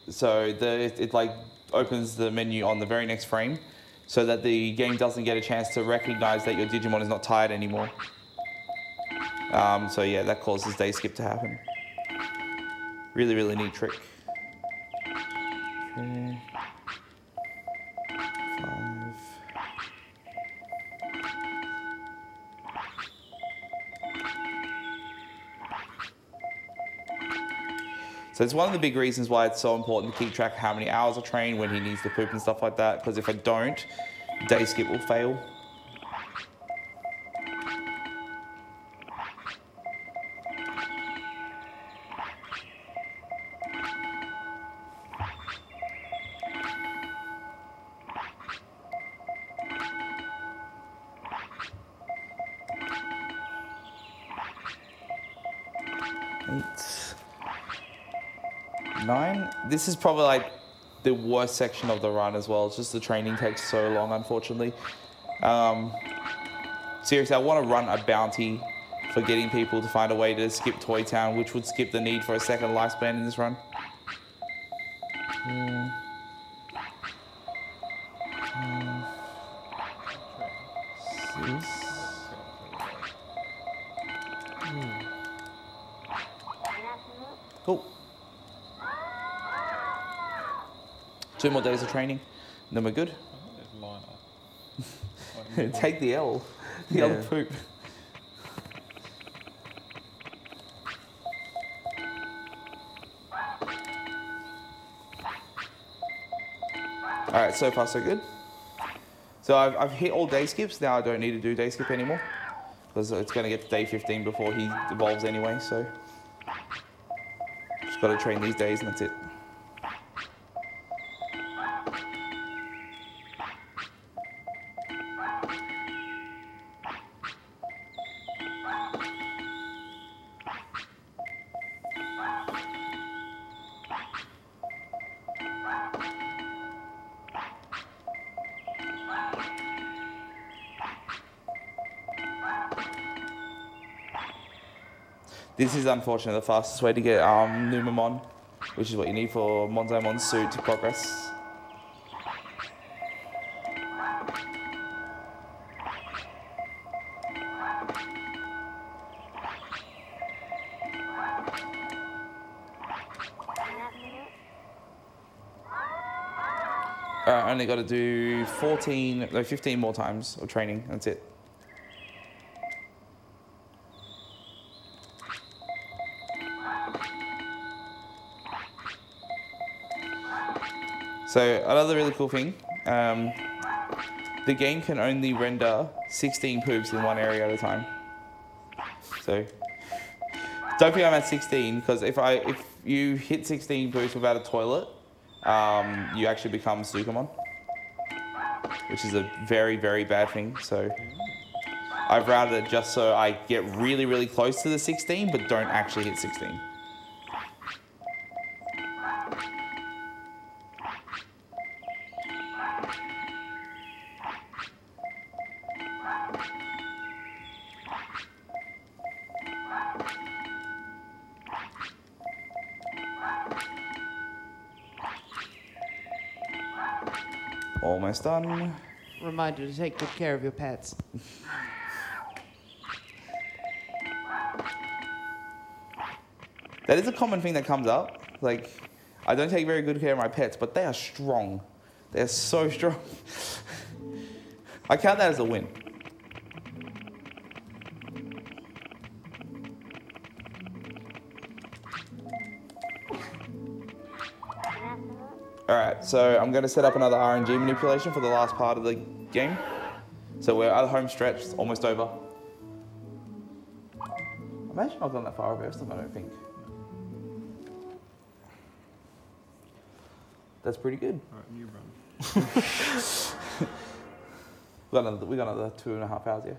S1: So it like opens the menu on the very next frame, so that the game doesn't get a chance to recognize that your Digimon is not tired anymore. So yeah, that causes day skip to happen. Really, really neat trick. 4, 5. So it's one of the big reasons why it's so important to keep track of how many hours I train, when he needs to poop and stuff like that, because if I don't, day skip will fail. This is probably like the worst section of the run as well. It's just the training takes so long, unfortunately. Seriously, I want to run a bounty for getting people to find a way to skip Toy Town, which would skip the need for a second lifespan in this run. 6. Cool. 2 more days of training, and then we're good. Take the L. The L poop. Alright, so far so good. So I've hit all day skips, now I don't need to do day skip anymore, because it's going to get to day 15 before he evolves anyway, so just got to train these days and that's it. This is unfortunately the fastest way to get Numamon, which is what you need for Monzaimon's suit to progress. I only got to do 15 more times of training. That's it. So another really cool thing, the game can only render 16 poops in one area at a time. So don't think I'm at 16, because if you hit 16 poops without a toilet, you actually become Sukamon, which is a very, very bad thing. So I've routed it just so I get really, really close to the 16, but don't actually hit 16. Almost done.
S7: Reminder to take good care of your pets.
S1: That is a common thing that comes up. Like, I don't take very good care of my pets, but they are strong. They're so strong. I count that as a win. Alright, so I'm going to set up another RNG manipulation for the last part of the game. So we're at the home stretch, it's almost over. I've actually not gone that far reverse them, I don't think. That's pretty good.
S2: Alright, you run.
S1: We got another 2.5 hours, yeah.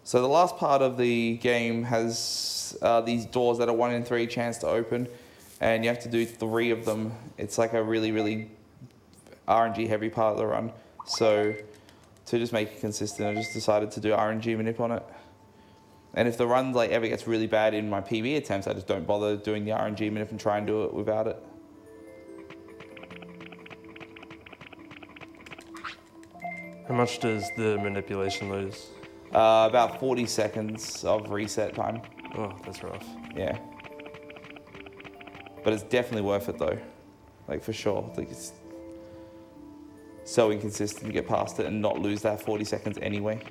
S1: So the last part of the game has these doors that are 1 in 3 chance to open, and you have to do 3 of them. It's like a really, really RNG heavy part of the run. So to just make it consistent, I just decided to do RNG manip on it. And if the run ever gets really bad in my PB attempts, I just don't bother doing the RNG manip and try and do it without it.
S4: How much does the manipulation lose?
S1: About 40 seconds of reset time.
S4: Oh, that's rough.
S1: Yeah. But it's definitely worth it though. Like for sure. Like it's so inconsistent to get past it and not lose that 40 seconds anyway.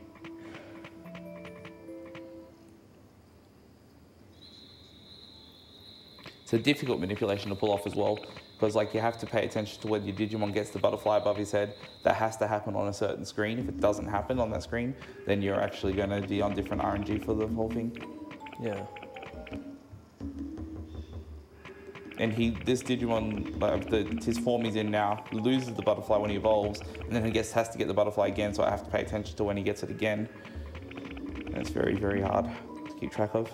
S1: It's a difficult manipulation to pull off as well, because like you have to pay attention to when your Digimon gets the butterfly above his head. That has to happen on a certain screen. If it doesn't happen on that screen, then you're actually going to be on different RNG for the whole thing.
S4: Yeah.
S1: And this Digimon, his form he's in now, loses the butterfly when he evolves, and then he has to get the butterfly again, so I have to pay attention to when he gets it again. And it's very, very hard to keep track of.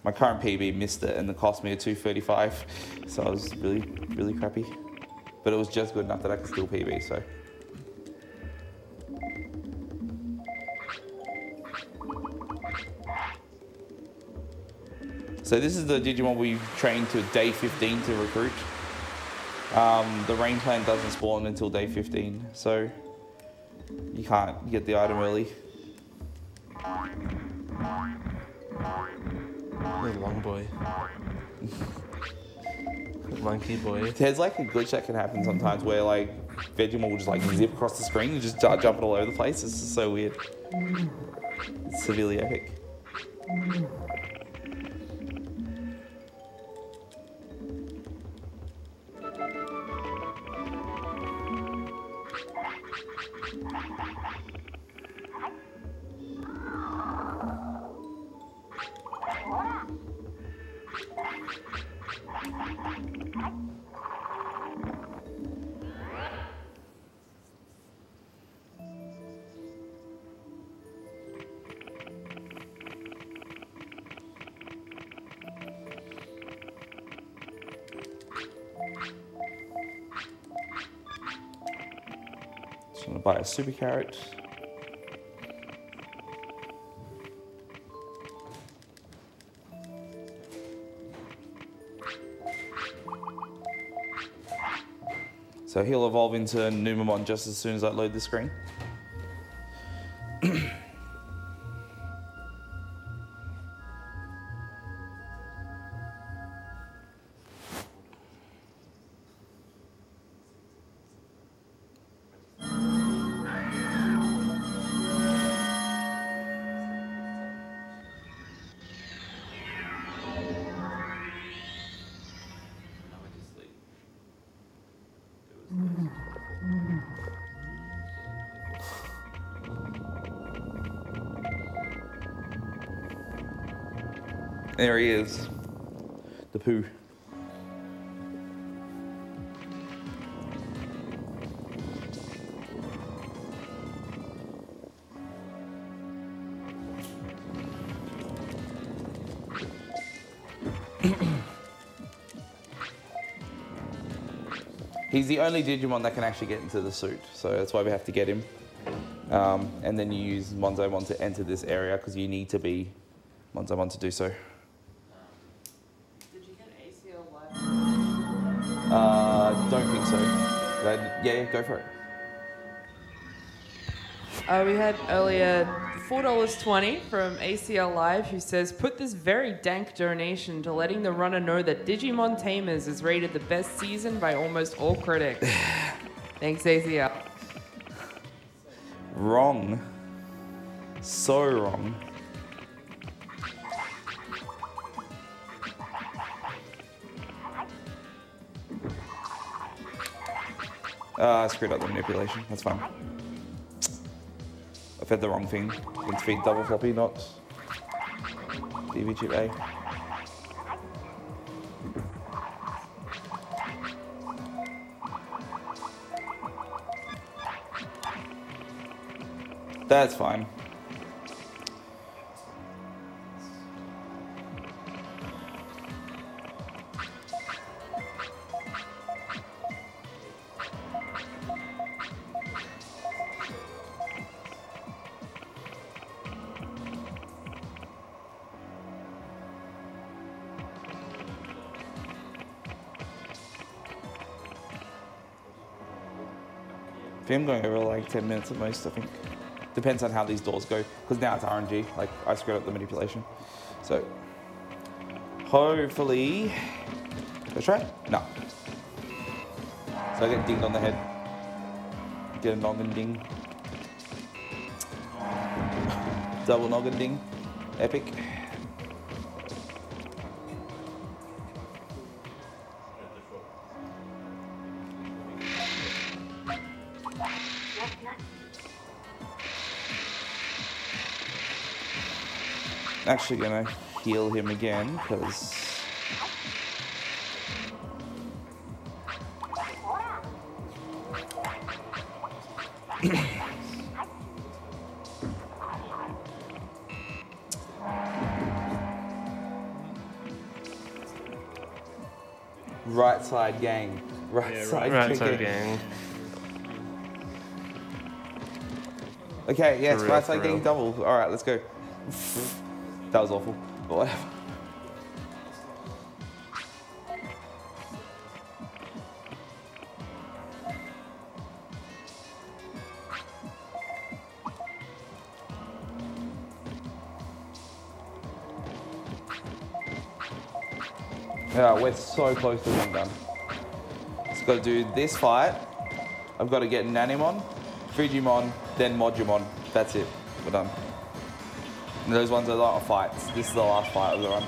S1: My current PB missed it and it cost me a 235, so I was really, really crappy. But it was just good enough that I could still PB, so. So this is the Digimon we trained to day 15 to recruit. The rain plant doesn't spawn until day 15, so you can't get the item early.
S4: The long boy. Monkey boy.
S1: There's like a glitch that can happen sometimes where like Vegemon will just like zip across the screen and just start jumping all over the place. It's just so weird. It's severely epic. Just want to buy a super carrot. So he'll evolve into Numamon just as soon as I load the screen. There he is. The poo. He's the only Digimon that can actually get into the suit, so that's why we have to get him. And then you use Monzomon to enter this area because you need to be Monzomon to do so.
S7: Did you get ACL live?
S1: Don't think so. Yeah, go for it.
S7: We had earlier $4.20 from ACL Live, who says, put this very dank donation to letting the runner know that Digimon Tamers is rated the best season by almost all critics. Thanks, ACL.
S1: Wrong. So wrong. I screwed up the manipulation. That's fine. I fed the wrong thing. It's feed double floppy, not DV chip A. That's fine. I think I'm going over like 10 minutes at most, I think. Depends on how these doors go, because now it's RNG, like I screwed up the manipulation. So, hopefully, let's try it? No. So I get dinged on the head. Get a noggin ding. Double noggin ding. Epic. Actually gonna heal him again because right side gang. Right side
S4: gang.
S1: Okay, yes,
S4: For real,
S1: right side
S4: for
S1: gang
S4: real.
S1: double. Alright, let's go. That was awful, but whatever. Yeah, we're so close to being done. Just got to do this fight. I've got to get Nanimon, Fujimon, then Modumon. That's it. We're done. And those ones are a lot of fights. This is the last fight of the run.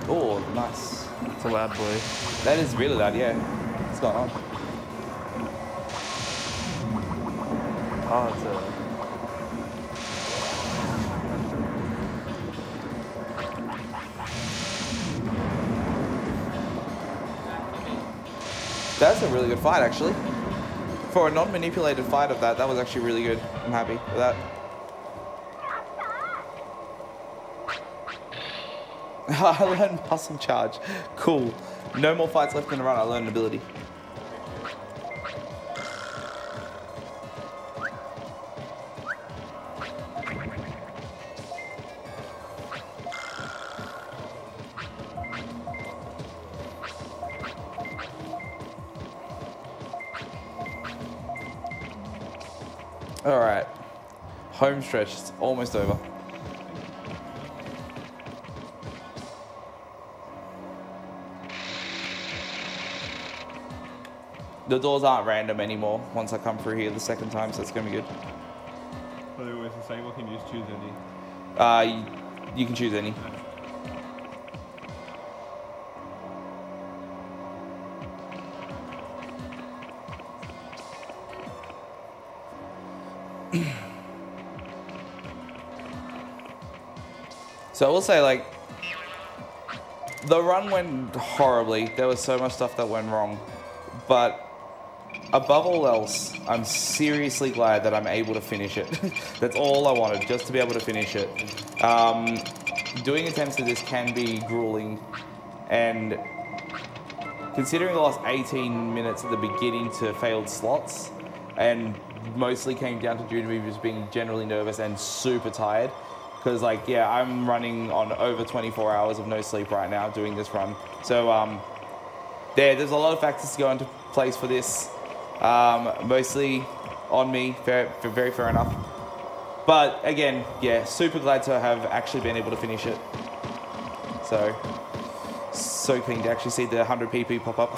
S1: Oh, nice.
S4: It's a loud boy.
S1: That is really loud, yeah. What's going on?
S4: Oh, it's a...
S1: That's a really good fight, actually. For a non-manipulated fight of that, that was actually really good. I'm happy with that. I learned muscle charge. Cool. No more fights left in the run. I learned an ability. All right. Home stretch. It's almost over. The doors aren't random anymore once I come through here the second time, so it's gonna be good.
S2: Are they always the same, or can you just choose any?
S1: You can choose any. So I will say, like, the run went horribly. There was so much stuff that went wrong. But above all else, I'm seriously glad that I'm able to finish it. That's all I wanted, just to be able to finish it. Doing attempts of this can be grueling, and considering I lost 18 minutes at the beginning to failed slots, and mostly came down to due to me just being generally nervous and super tired, because like, yeah, I'm running on over 24 hours of no sleep right now doing this run. So there's a lot of factors to go into place for this. Mostly on me, very fair enough. But again, yeah, super glad to have actually been able to finish it. So keen to actually see the 100 PP pop up.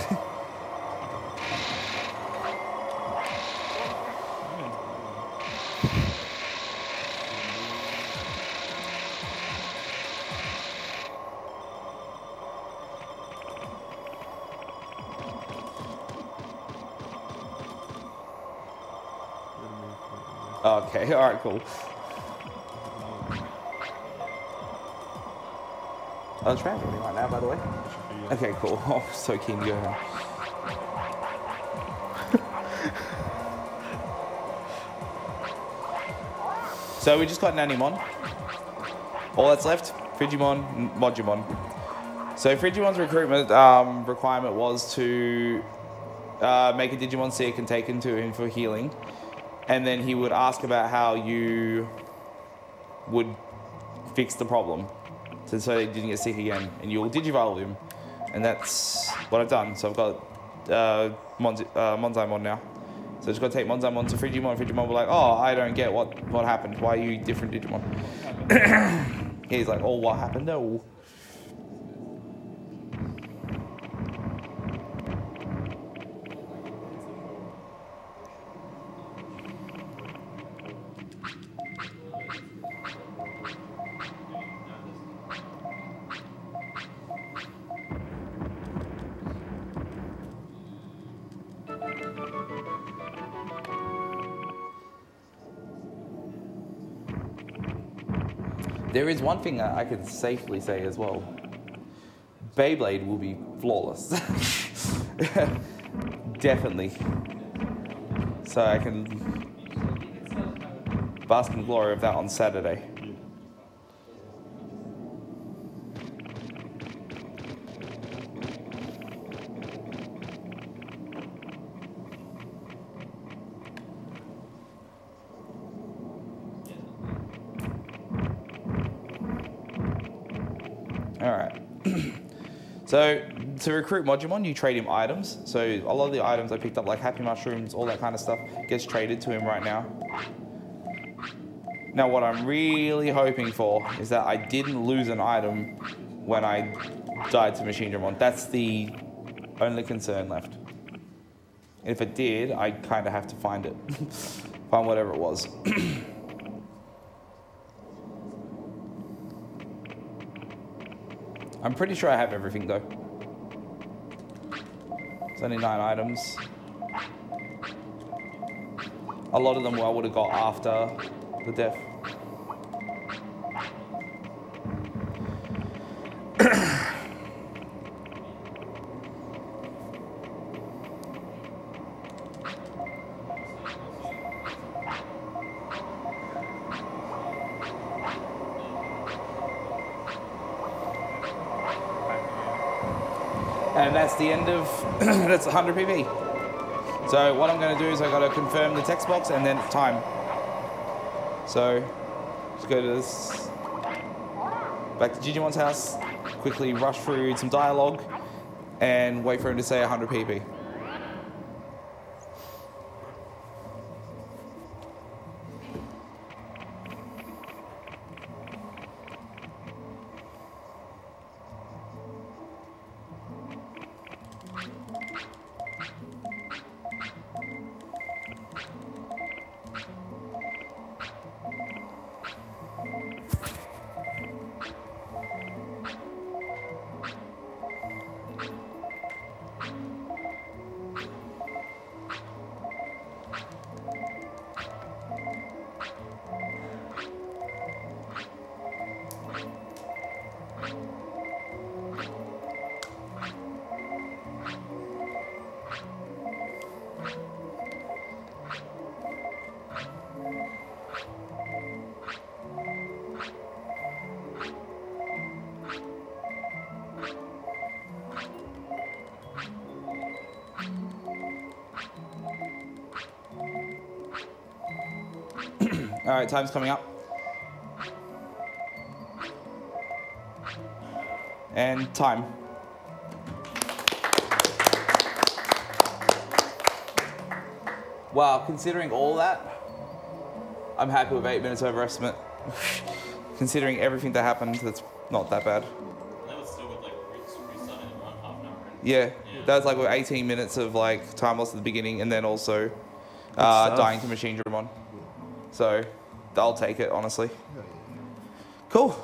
S1: Okay, all right, cool. Oh, it's raining right now, by the way. Okay, cool. Oh, so keen to go home. So we just got Nanimon. All that's left, Frigimon, Modumon. So Frigimon's recruitment requirement was to make a Digimon sick and take him to him for healing. And then he would ask about how you would fix the problem, so they didn't get sick again. And you'll Digivolve him, and that's what I've done. So I've got Monzaimon now. So I just got to take Monzaimon to Frigimon. Frigimon will be like, "Oh, I don't get what happened. Why are you different Digimon?" He's like, "Oh, what happened? No." There is one thing that I can safely say as well. Beyblade will be flawless. Definitely. So I can bask in glory of that on Saturday. Alright. So, to recruit Modumon, you trade him items. So, a lot of the items I picked up, like Happy Mushrooms, all that kind of stuff, gets traded to him right now. Now, what I'm really hoping for is that I didn't lose an item when I died to Machinedramon. That's the only concern left. If it did, I kind of have to find it. Find whatever it was. I'm pretty sure I have everything though. It's only 9 items. A lot of them I would have got after the death. And that's the end of, that's 100 PB. So what I'm going to do is I've got to confirm the text box and then it's time. So just go to this, back to Gigimon's house, quickly rush through some dialogue and wait for him to say 100 PB. All right, time's coming up. And time. Wow, considering all that, I'm happy with 8 minutes over estimate. Considering everything that happened, that's not that bad.
S8: That was still with like restart and run half an hour.
S1: Yeah, that was like with 18 minutes of like time loss at the beginning, and then also
S4: stuff.
S1: dying to Machine Dramon. So I'll take it, honestly. Cool.